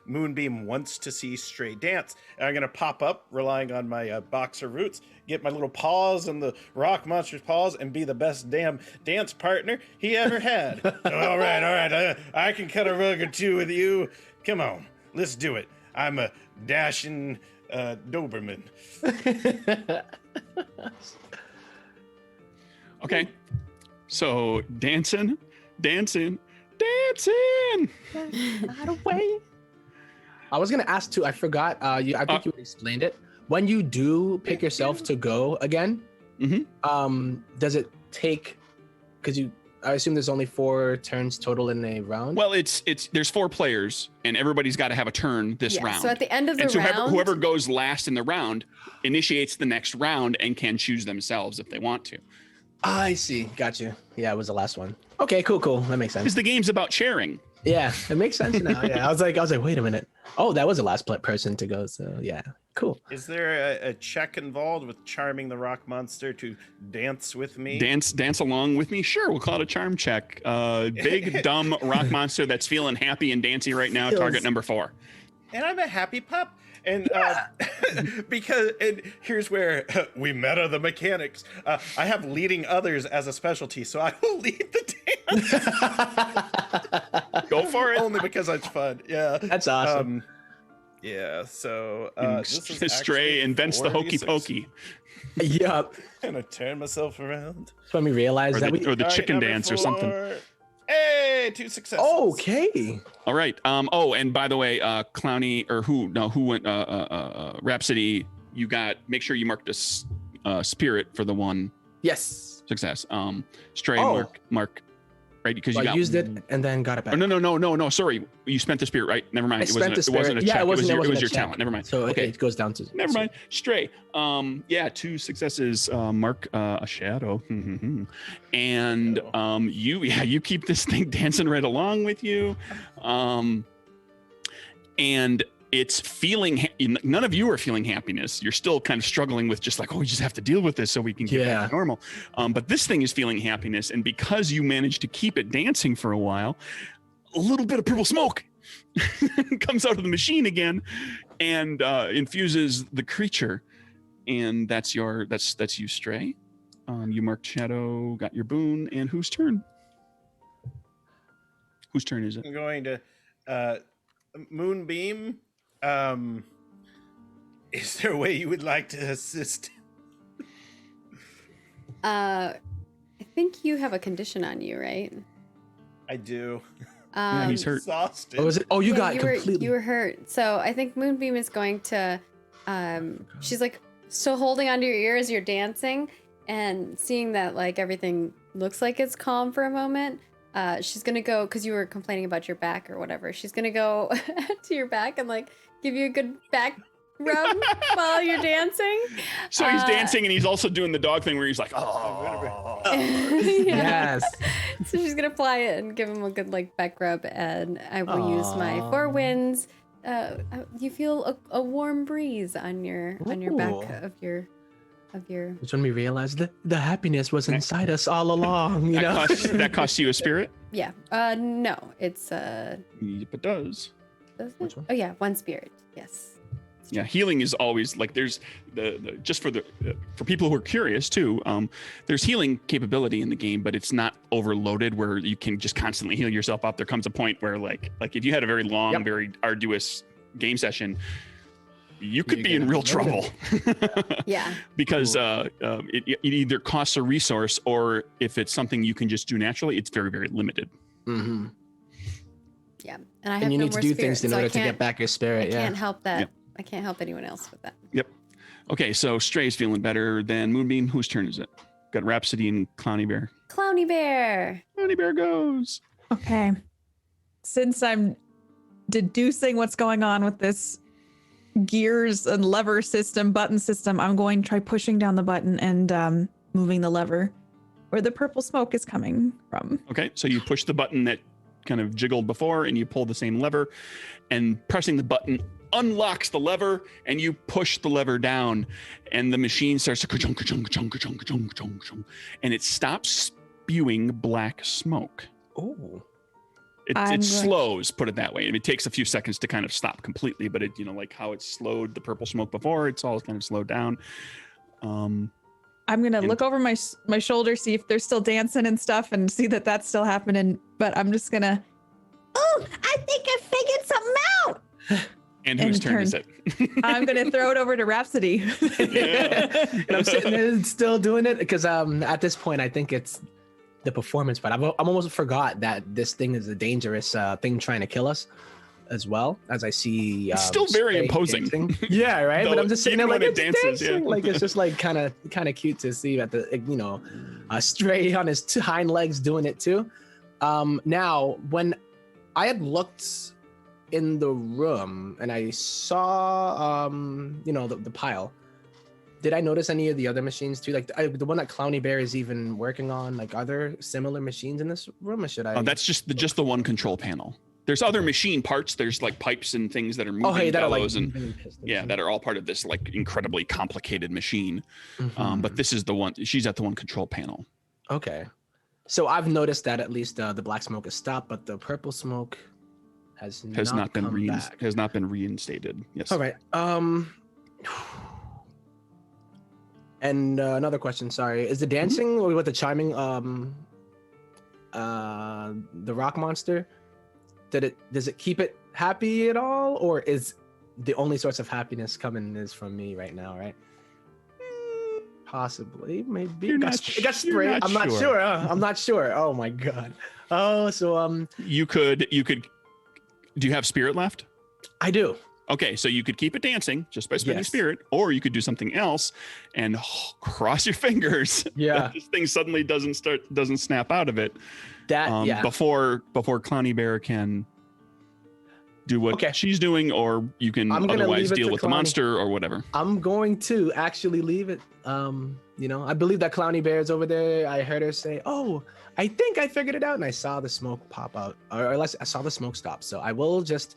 Moonbeam wants to see Stray dance. And I'm going to pop up, relying on my boxer roots, get my little paws and the rock monster's paws, and be the best damn dance partner he ever had. all right, I can cut a rug or two with you. Come on, let's do it. I'm a dashing Doberman. Okay. So dancing. Not away. I was gonna ask too. I forgot. I think you explained it. When you do pick yourself to go again, does it take? Because I assume there's only 4 turns total in a round. Well, it's there's 4 players, and everybody's got to have a turn this round. So at the end of the and so round, whoever goes last in the round initiates the next round and can choose themselves if they want to. I see. Got you. Yeah, it was the last one. Okay, cool. That makes sense. Because the game's about sharing. Yeah, it makes sense now. Yeah, I was like, wait a minute. Oh, that was the last person to go. So yeah, cool. Is there a check involved with charming the rock monster to dance with me? Dance along with me? Sure, we'll call it a charm check. Big, dumb rock monster that's feeling happy and dancy right now, target number 4. And I'm a happy pup. And and here's where we meta the mechanics. I have leading others as a specialty, so I will lead the dance. Go for it. Only because it's fun. Yeah. That's awesome. Yeah, so this is Stray invents the hokey 46. pokey. Yup. I'm gonna turn myself around. That's when we realized Or that the, we. or the All right, chicken number dance or something. 4. Hey, 2 successes. Okay. All right. Oh, and by the way, Clowny or who went Rhapsody, you got, make sure you marked a spirit for the one Yes. success. Stray, Oh. mark, right? Because Well, you I got used it and then got it back. Oh, no. Sorry, you spent the spirit, right? Never mind. I spent the It wasn't a spirit. Yeah, check. it wasn't- It it was wasn't your a check. talent. Never mind. So Okay. it goes down to. Never mind. Stray. Yeah, 2 successes. Mark a shadow. And you keep this thing dancing right along with you. And it's feeling. None of you are feeling happiness. You're still kind of struggling with just like, we just have to deal with this so we can get back to normal. But this thing is feeling happiness, and because you managed to keep it dancing for a while, a little bit of purple smoke comes out of the machine again, and infuses the creature. And that's you, Stray. You marked shadow, got your boon, and whose turn? Whose turn is it? I'm going to Moonbeam. Is there a way you would like to assist? I think you have a condition on you, right? I do. Yeah, he's hurt. Exhausted. Oh, was it? Oh, you got you completely. were hurt. So I think Moonbeam is going to she's like still holding onto your ear as you're dancing, and seeing that like everything looks like it's calm for a moment. She's gonna go, because you were complaining about your back or whatever. She's gonna go to your back and like give you a good back rub while you're dancing. So he's dancing, and he's also doing the dog thing where he's like, Yes. So she's gonna apply it and give him a good like back rub, and I will use my 4 winds. You feel a warm breeze on your back of your. That's when we realized that the happiness was inside us all along. You know. that costs you a spirit? Yeah. No, it's Yep, it does. does Which it? one? Oh yeah, 1 spirit. Yes. Yeah, healing is always like there's the just for the for people who are curious too. There's healing capability in the game, but it's not overloaded where you can just constantly heal yourself up. There comes a point where like if you had a very long, very arduous game session, you could be in real trouble. Yeah. Because it either costs a resource, or if it's something you can just do naturally, it's very, very limited. Mm-hmm. Yeah. And I have And you no need to more do spirit, things in so order I to get can't- back your I spirit. Yeah. can't help that. Yep. I can't help anyone else with that. Yep. Okay, so Stray's feeling better than Moonbeam. Whose turn is it? Got Rhapsody and Clowny Bear. Clowny Bear. Clowny Bear goes. Okay. Since I'm deducing what's going on with this gears and lever system, button system, I'm going to try pushing down the button and moving the lever where the purple smoke is coming from. Okay, so you push the button that kind of jiggled before and you pull the same lever, and pressing the button unlocks the lever, and you push the lever down, and the machine starts to ka-chunk, ka-chunk, ka-chunk, ka-chunk, ka-chunk, ka-chunk, ka-chunk, and it stops spewing black smoke. Oh. It slows, put it that way. It takes a few seconds to kind of stop completely, but it, like how it slowed the purple smoke before, it's all kind of slowed down. I'm gonna look over my shoulder, see if they're still dancing and stuff, and see that that's still happening. But I'm just gonna. Oh, I think I figured something out. And whose turn is it? I'm gonna throw it over to Rhapsody. And I'm sitting there still doing it because at this point I think it's the performance, but I'm almost forgot that this thing is a dangerous thing trying to kill us as well, as I see It's still very Stray imposing. dancing. Yeah, right. But I'm just sitting there Even like when it it's dances, dancing. yeah. Like it's just like kind of cute to see that the Stray on his hind legs doing it too. Now when I had looked in the room and I saw the pile, did I notice any of the other machines too? Like the one that Clowny Bear is even working on? Like, are there similar machines in this room, or should I? Oh, that's just the one control panel. There's other machine parts. There's like pipes and things that are moving, that are like bellows, and moving pistons. yeah, that are all part of this like incredibly complicated machine. Mhm. But this is the one. She's at the one control panel. Okay, so I've noticed that at least the black smoke has stopped, but the purple smoke has not been come back. has not been reinstated. Yes. All right. And another question. Sorry, is the dancing or with the chiming the rock monster? Does it keep it happy at all, or is the only source of happiness coming is from me right now? Right. Possibly, maybe. You're It not got you're sprayed. not I'm not sure. sure. I'm not sure. Oh my god. Oh, so You could. Do you have spirit left? I do. Okay, so you could keep it dancing just by spending Yes. spirit, or you could do something else and cross your fingers. Yeah. that this thing suddenly doesn't snap out of it. That yeah. Before Clowny Bear can do what Okay. she's doing, or you can I'm gonna otherwise leave it deal to with the Clowny. monster or whatever. I'm going to actually leave it. I believe that Clowny Bear is over there. I heard her say, "Oh, I think I figured it out," and I saw the smoke pop out, or unless I saw the smoke stop. So I will just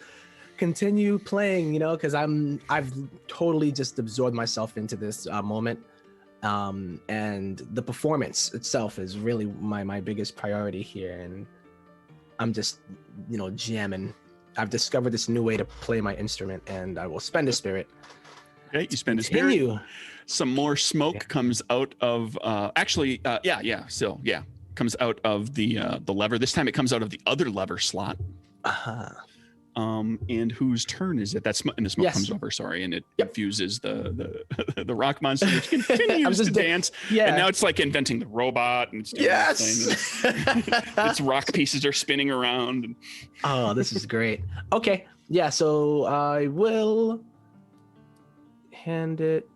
continue playing, because I've totally just absorbed myself into this moment, and the performance itself is really my biggest priority here, and I'm just jamming. I've discovered this new way to play my instrument, and I will spend a spirit. Okay, you spend a spirit. Continue. Some more smoke comes out of comes out of the lever. This time it comes out of the other lever slot. Uh-huh. And whose turn is it? And the smoke Yes. comes over, sorry, and it Yep. infuses the the rock monster, which continues just to dance. Yeah. And now it's like inventing the robot, and it's doing this thing, Yes. and its rock pieces are spinning around. Oh, this is great. Okay. Yeah, so I will hand it.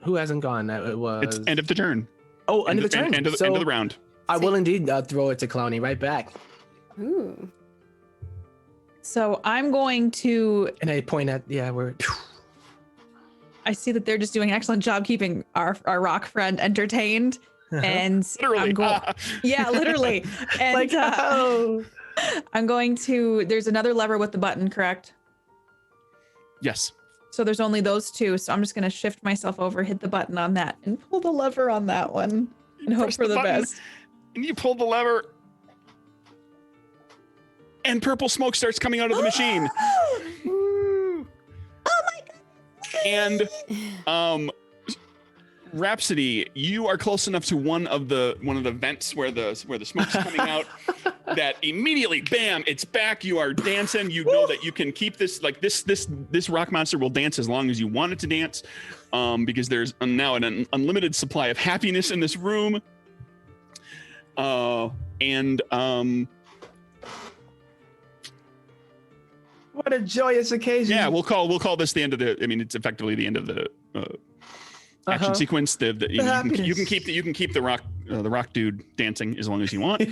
Who hasn't gone? It was. It's end of the turn. Oh, end of the turn. End of So the round. I will indeed throw it to Clowny right back. Ooh. So I'm going to. And I point at, I see that they're just doing an excellent job keeping our rock friend entertained, and Literally. I'm going. Yeah, literally. And like, oh. I'm going to. There's another lever with the button, correct? Yes. So there's only those two. So I'm just going to shift myself over, hit the button on that, and pull the lever on that one, and hope Press for the button, best. And you pull the lever, and purple smoke starts coming out of the machine. Oh my god. And Rhapsody, you are close enough to one of the vents where the smoke's coming out that immediately, bam, it's back. You are dancing. You know that you can keep this, like this rock monster will dance as long as you want it to dance, because there's now an unlimited supply of happiness in this room. What a joyous occasion. Yeah, we'll call this the end of the. I mean, it's effectively the end of the action sequence. You can keep the rock dude dancing as long as you want.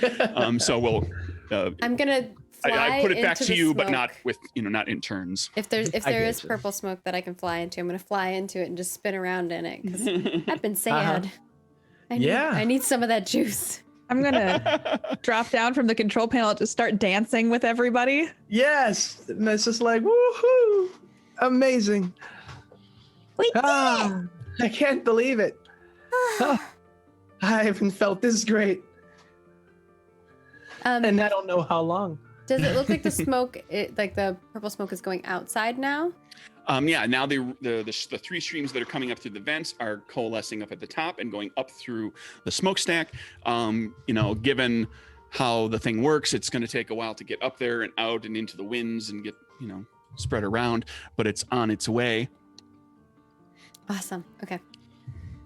So we'll. I'm gonna fly I put it back into to the you, but smoke. not with not in turns. If there I is get you. purple smoke that I can fly into, I'm gonna fly into it and just spin around in it because I've been sad. I need some of that juice. I'm gonna drop down from the control panel to start dancing with everybody. Yes. And it's just like, woohoo. Amazing. We did Ah, I can't believe it. Oh, I haven't felt this great. And I don't know how long. Does it look like the smoke, like the purple smoke, is going outside now? Yeah. Now the three streams that are coming up through the vents are coalescing up at the top and going up through the smokestack. Given how the thing works, it's going to take a while to get up there and out and into the winds and get spread around, but it's on its way. Awesome. Okay.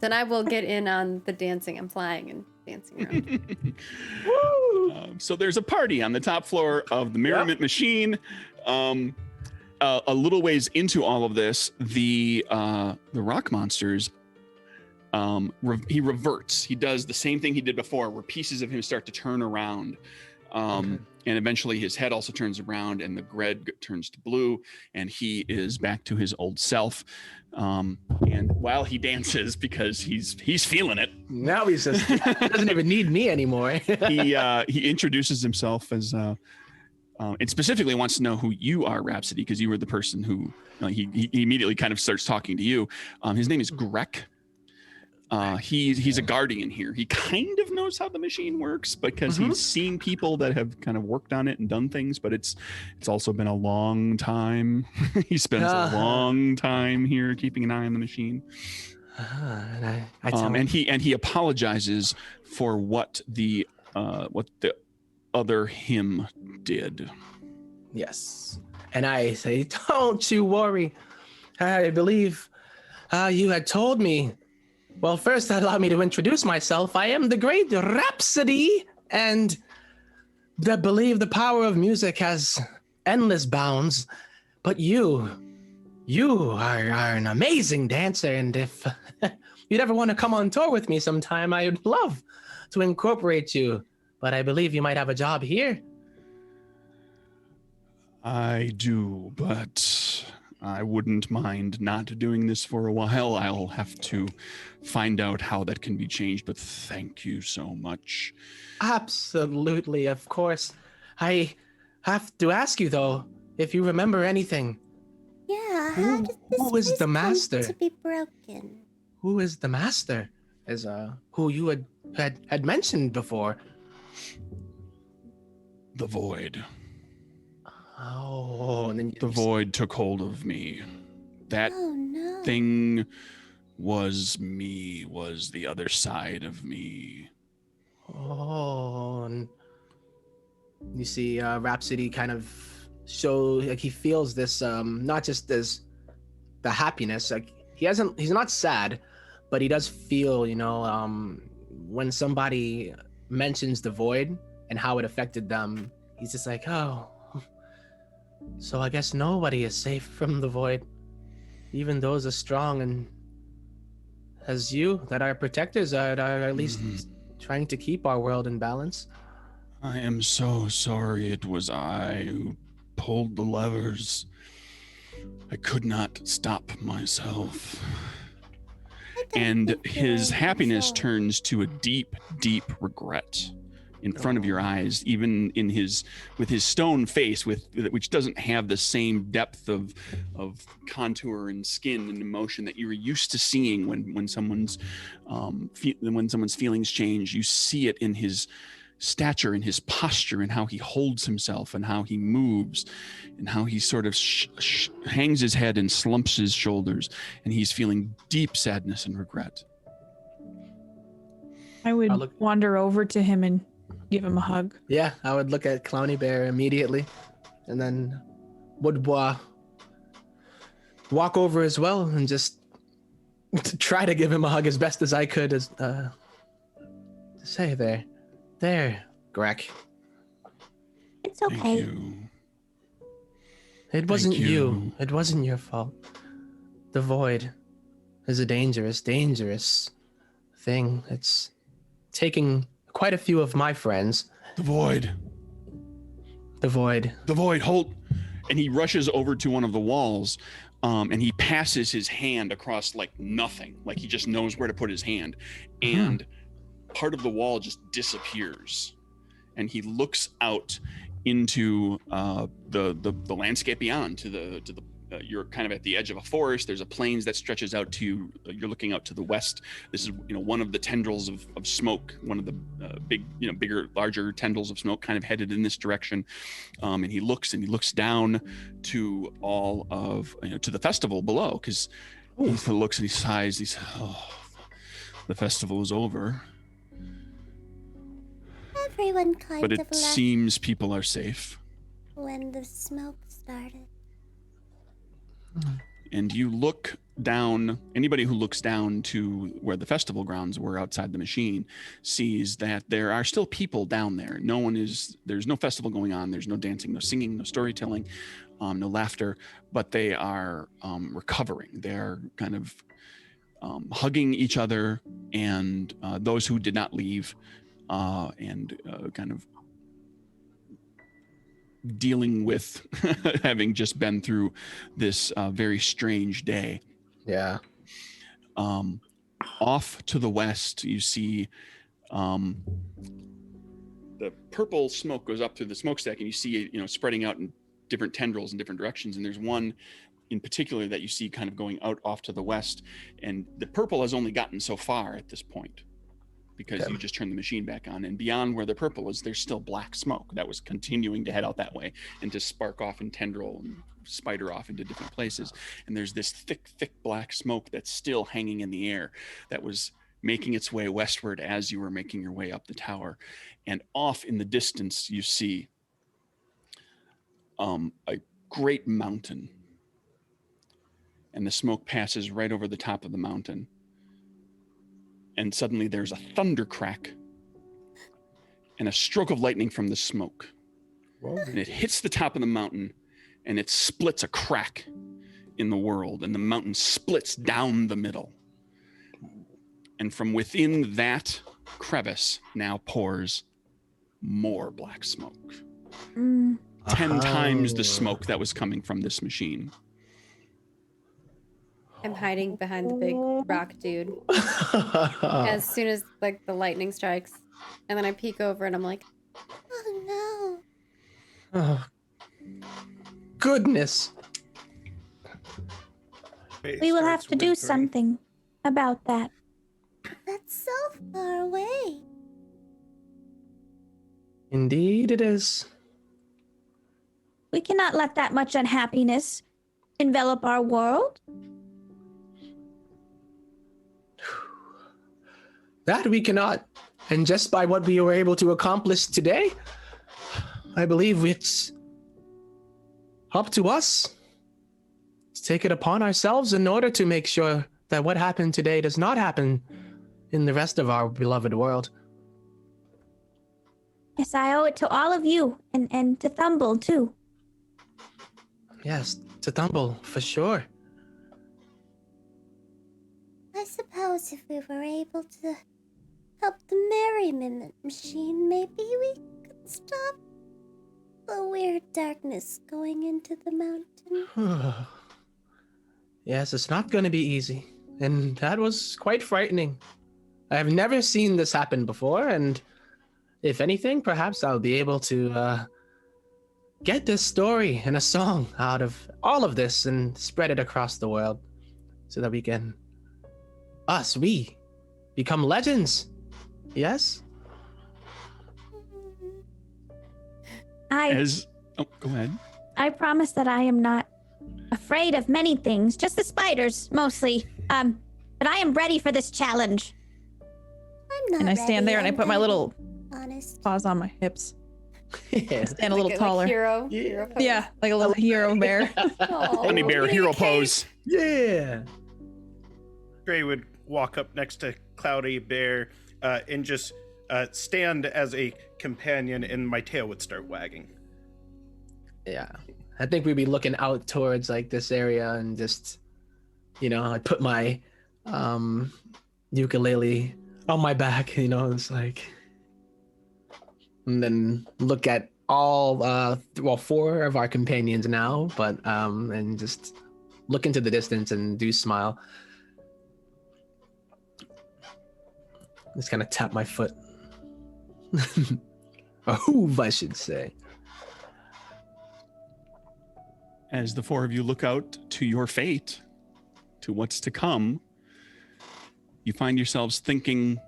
Then I will get in on the dancing. I'm flying and dancing around. Woo! So there's a party on the top floor of the Merriment machine. A little ways into all of this, the rock monsters, he reverts. He does the same thing he did before, where pieces of him start to turn around. And eventually his head also turns around and the red turns to blue and he is back to his old self. And while he dances, because he's feeling it. Now he doesn't even need me anymore. he introduces himself as and specifically wants to know who you are, Rhapsody, because you were the person who he immediately kind of starts talking to you. His name is Grek. He's a guardian here. He kind of knows how the machine works because he's seen people that have kind of worked on it and done things, but it's also been a long time. He spends a long time here keeping an eye on the machine. And I tell him, and he apologizes for what the other him did. yes. And I say, don't you worry. I believe you had told me. Well, first, allow me to introduce myself. I am the great Rhapsody, and I believe the power of music has endless bounds. But you are an amazing dancer, and if you'd ever want to come on tour with me sometime, I would love to incorporate you. But I believe you might have a job here. I do, but I wouldn't mind not doing this for a while. I'll have to find out how that can be changed, but thank you so much. Absolutely, of course. I have to ask you, though, if you remember anything. Yeah, how did this Who is place the come master? to be broken? Who is the master? Is who you had mentioned before. The void. Oh, and then The void took hold of me. That Oh no. thing was me, was the other side of me. Oh, and you see, Rhapsody kind of show like he feels this, not just as the happiness. Like he's not sad, but he does feel, when somebody mentions the void and how it affected them, he's just like, oh. So I guess nobody is safe from the void, even those as strong and as you that are protectors are at least trying to keep our world in balance. I am so sorry it was I who pulled the levers. I could not stop myself. I don't And think you're his in happiness control. turns to a deep, deep regret in front of your eyes, even with his stone face, which doesn't have the same depth of contour and skin and emotion that you're used to seeing when someone's feelings change. You see it in his stature, in his posture, and how he holds himself, and how he moves, and how he sort of hangs his head and slumps his shoulders, and he's feeling deep sadness and regret. I would wander over to him and give him a hug. Yeah, I would look at Clowny Bear immediately, and then would walk over as well and just try to give him a hug as best as I could. As to say, there, Greg. It's Thank okay. you. It wasn't you. you. It wasn't your fault. The void is a dangerous, dangerous thing. It's taking quite a few of my friends. The void. The void. The void, halt. And he rushes over to one of the walls, and he passes his hand across like nothing. Like he just knows where to put his hand. And part of the wall just disappears. And he looks out into the landscape beyond, to the you're kind of at the edge of a forest. There's a plains that stretches out to, you're looking out to the west. This is, one of the tendrils of smoke, one of the bigger, larger tendrils of smoke kind of headed in this direction. And he looks down to all of, to the festival below, because he looks and he sighs. He says, oh, the festival is over. Everyone kind But of it left seems people are safe. when the smoke started. And you look down, anybody who looks down to where the festival grounds were outside the machine sees that there are still people down there. There's no festival going on. There's no dancing, no singing, no storytelling, no laughter, but they are recovering. They're kind of hugging each other, and those who did not leave, and kind of dealing with having just been through this very strange day. Yeah. Off to the west, you see the purple smoke goes up through the smokestack, and you see it, spreading out in different tendrils in different directions. And there's one in particular that you see kind of going out off to the west, and the purple has only gotten so far at this point, because you just turned the machine back on, and beyond where the purple is, there's still black smoke that was continuing to head out that way and to spark off and tendril and spider off into different places. And there's this thick black smoke that's still hanging in the air that was making its way westward as you were making your way up the tower. And off in the distance, you see a great mountain, and the smoke passes right over the top of the mountain. And suddenly there's a thunder crack and a stroke of lightning from the smoke. Whoa. And it hits the top of the mountain, and it splits a crack in the world, and the mountain splits down the middle. And from within that crevice now pours more black smoke. 10 times the smoke that was coming from this machine. I'm hiding behind the big rock dude as soon as like the lightning strikes, and then I peek over and I'm like, Oh Oh, goodness. We will have to do something about that. no, that's so far away. Indeed it is. We cannot let that much unhappiness envelop our world. That we cannot. And just by what we were able to accomplish today, I believe it's up to us to take it upon ourselves in order to make sure that what happened today does not happen in the rest of our beloved world. Yes, I owe it to all of you, and to Thumble, too. Yes, to Thumble, for sure. I suppose if we were able to help the Merriment machine, maybe we could stop the weird darkness going into the mountain. Yes, it's not going to be easy. And that was quite frightening. I have never seen this happen before, and if anything, perhaps I'll be able to get this story and a song out of all of this and spread it across the world so that we can, we become legends. Yes? Go ahead. I promise that I am not afraid of many things, just the spiders, mostly. But I am ready for this challenge. I'm not And I stand ready, there and I I'm put my gonna little be honest. paws on my hips. Yeah. Stand a little like taller. hero pose. Yeah, like a little hero bear. Aw, Honey bear give me hero a cake. pose. Yeah. Gray would walk up next to Cloudy Bear and just stand as a companion, and my tail would start wagging. Yeah. I think we'd be looking out towards like this area and just, I put my ukulele on my back, it's like, and then look at all, four of our companions now, but and just look into the distance and do smile. Just kind of tap my foot. A hoof, I should say. As the four of you look out to your fate, to what's to come, you find yourselves thinking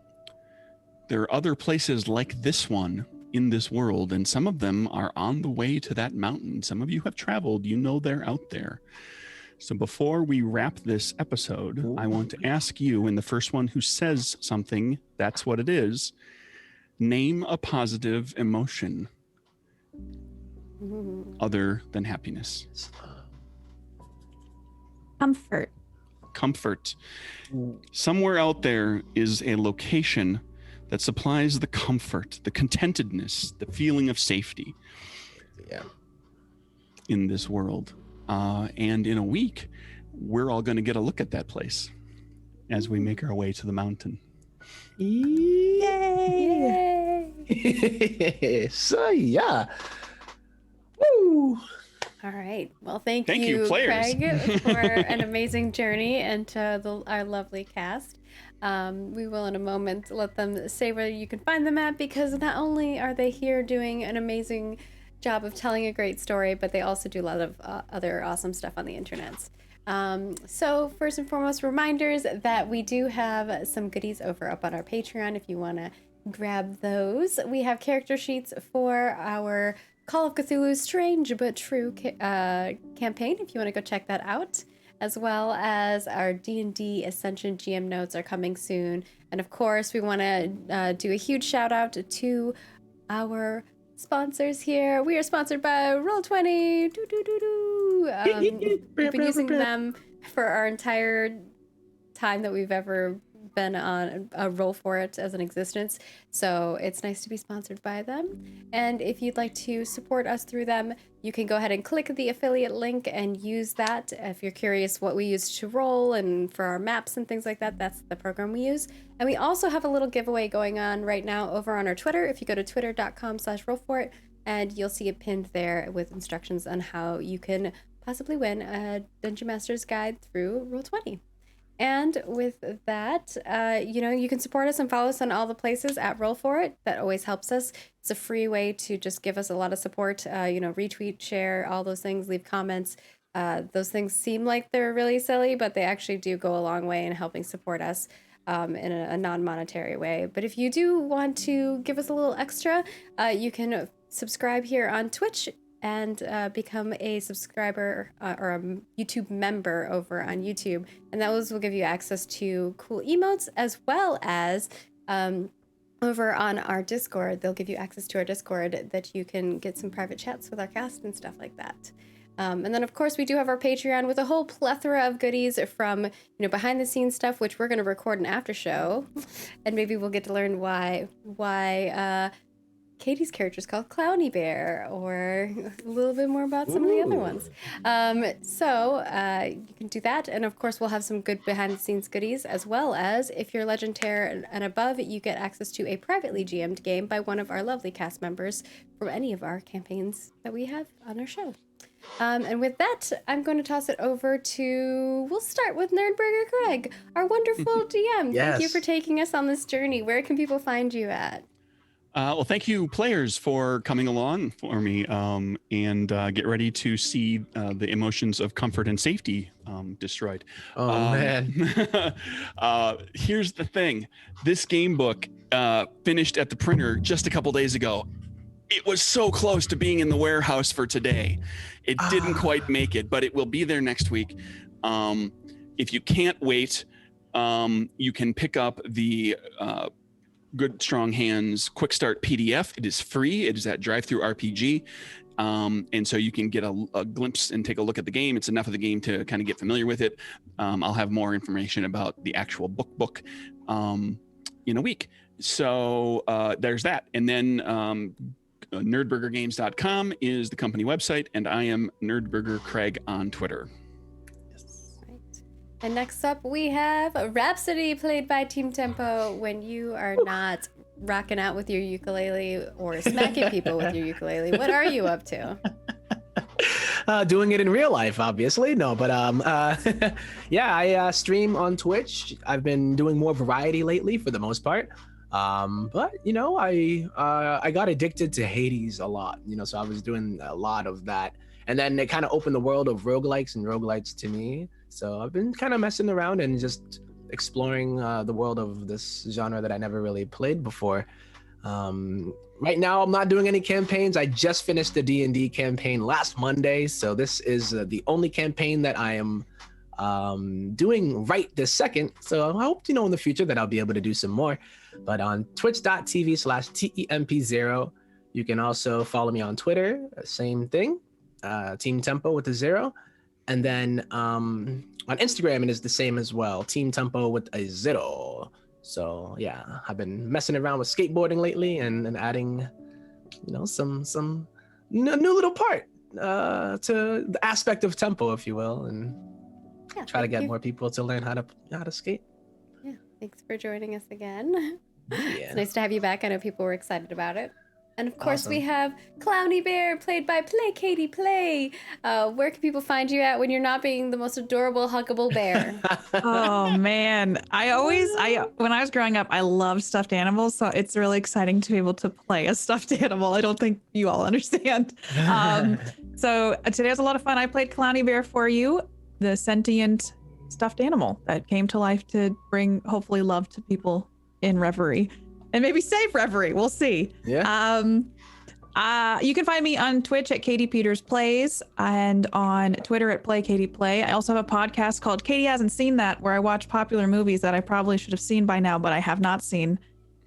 there are other places like this one in this world, and some of them are on the way to that mountain. Some of you have traveled, they're out there. So before we wrap this episode, I want to ask you, and the first one who says something, that's what it is, name a positive emotion other than happiness. Comfort. Somewhere out there is a location that supplies the comfort, the contentedness, the feeling of safety in this world. And in a week, we're all going to get a look at that place as we make our way to the mountain. Yay! So yeah. Woo! All right. Well, thank you, you players. Craig, for an amazing journey into our lovely cast. We will in a moment let them say where you can find them at, because not only are they here doing an amazing job of telling a great story, but they also do a lot of other awesome stuff on the internets. So first and foremost, reminders that we do have some goodies up on our Patreon if you want to grab those. We have character sheets for our Call of Cthulhu Strange But True campaign if you want to go check that out, as well as our D&D Ascension GM notes are coming soon. And of course, we want to do a huge shout out to our sponsors here. We are sponsored by Roll20. We've been using them for our entire time that we've ever been on a Roll for It as an existence. So it's nice to be sponsored by them. And if you'd like to support us through them, you can go ahead and click the affiliate link and use that. If you're curious what we use to roll and for our maps and things like that, that's the program we use. And we also have a little giveaway going on right now over on our Twitter. If you go to twitter.com/rollforit, and you'll see it pinned there with instructions on how you can possibly win a Dungeon Master's Guide through Roll20. And with that, you can support us and follow us on all the places at Roll For It. That always helps us. It's a free way to just give us a lot of support. Retweet, share, all those things, leave comments. Those things seem like they're really silly, but they actually do go a long way in helping support us in a non-monetary way. But if you do want to give us a little extra, you can subscribe here on Twitch and become a subscriber or a YouTube member over on YouTube. And those will give you access to cool emotes, as well as over on our Discord. They'll give you access to our Discord that you can get some private chats with our cast and stuff like that. And then, of course, we do have our Patreon with a whole plethora of goodies from, behind the scenes stuff, which we're going to record an after show. And maybe we'll get to learn why Katie's character is called Clowny Bear, or a little bit more about some of the other ones. So you can do that. And of course, we'll have some good behind the scenes goodies, as well as if you're Legendary and above, you get access to a privately GM'd game by one of our lovely cast members from any of our campaigns that we have on our show. And with that, I'm going to toss it over to, we'll start with Nerdburger Craig, our wonderful DM. Yes. Thank you for taking us on this journey. Where can people find you at? Well, thank you, players, for coming along for me, and get ready to see the emotions of comfort and safety destroyed. Oh, man. Here's the thing. This game book finished at the printer just a couple days ago. It was so close to being in the warehouse for today. It didn't quite make it, but it will be there next week. If you can't wait, you can pick up the Good Strong Hands Quick Start PDF. It is free. It is at Drive-Thru RPG. And so you can get a glimpse and take a look at the game. It's enough of the game to kind of get familiar with it. I'll have more information about the actual book in a week. So there's that. And then nerdburgergames.com is the company website, and I am Nerdburger Craig on Twitter. Right. And next up, we have Rhapsody, played by Team Tempo, when you are not rocking out with your ukulele or smacking people with your ukulele. What are you up to? Doing it in real life, obviously. No, but yeah, I stream on Twitch. I've been doing more variety lately for the most part. But you know, I got addicted to Hades a lot, you know, so I was doing a lot of that. And then it kind of opened the world of roguelikes and roguelites to me. So I've been kind of messing around and just exploring the world of this genre that I never really played before. Right now, I'm not doing any campaigns. I just finished the D&D campaign last Monday, so this is the only campaign that I am doing right this second. So I hope, you know, in the future that I'll be able to do some more. But on twitch.tv/TEMP0, you can also follow me on Twitter, same thing, Team Tempo with a 0. And then on Instagram, it is the same as well, Team Tempo with a 0. So yeah, I've been messing around with skateboarding lately and adding, you know, some new little part to the aspect of tempo, if you will, and try to get more people to learn how to skate. Yeah, thanks for joining us again. Yeah. It's nice to have you back. I know people were excited about it. And of course, we Awesome. have Clowny Bear, played by Play Katie Play. Where can people find you at when you're not being the most adorable, huggable bear? Oh man, when I was growing up, I loved stuffed animals, so it's really exciting to be able to play a stuffed animal. I don't think you all understand. So today was a lot of fun. I played Clowny Bear for you, the sentient stuffed animal that came to life to bring hopefully love to people in Reverie, and maybe save Reverie. We'll see. Yeah. You can find me on Twitch at Katie Peters Plays and on Twitter at Play Katie Play. I also have a podcast called Katie Hasn't Seen That, where I watch popular movies that I probably should have seen by now, but I have not seen.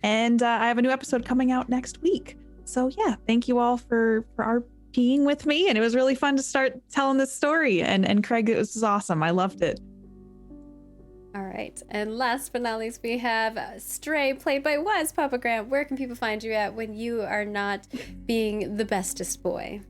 And I have a new episode coming out next week. So yeah, thank you all for RPing with me. And it was really fun to start telling this story. And Craig, it was awesome. I loved it. All right. And last but not least, we have Stray, played by Wes Papa Grant. Where can people find you at when you are not being the bestest boy?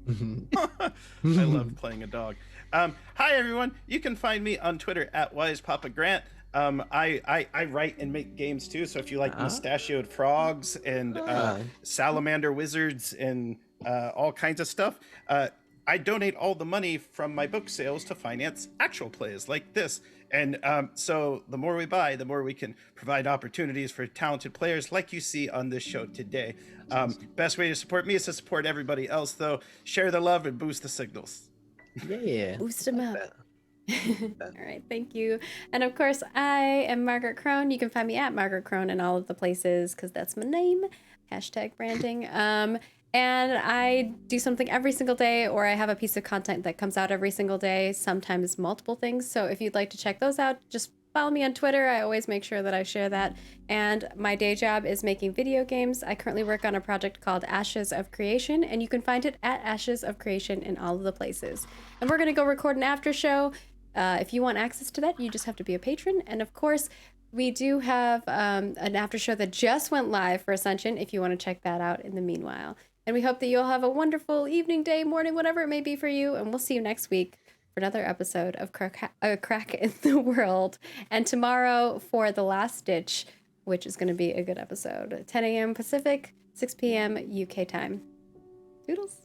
I love playing a dog. Hi everyone, you can find me on Twitter at WisePapaGrant. I write and make games too, so if you like mustachioed frogs and salamander wizards and all kinds of stuff, I donate all the money from my book sales to finance actual plays like this. And so the more we buy, the more we can provide opportunities for talented players like you see on this show today. Best way to support me is to support everybody else, though. Share the love and boost the signals. Yeah. Boost them up. All right, thank you. And of course, I am Margaret Crone. You can find me at Margaret Crone in all of the places because that's my name. Hashtag branding. And I do something every single day, or I have a piece of content that comes out every single day, sometimes multiple things. So if you'd like to check those out, just follow me on Twitter. I always make sure that I share that. And my day job is making video games. I currently work on a project called Ashes of Creation, and you can find it at Ashes of Creation in all of the places. And we're going to go record an after show. If you want access to that, you just have to be a patron. And of course, we do have an after show that just went live for Ascension if you want to check that out in the meanwhile. And we hope that you'll have a wonderful evening, day, morning, whatever it may be for you. And we'll see you next week for another episode of Crack in the World. And tomorrow for The Last Ditch, which is going to be a good episode. 10 a.m. Pacific, 6 p.m. UK time. Toodles.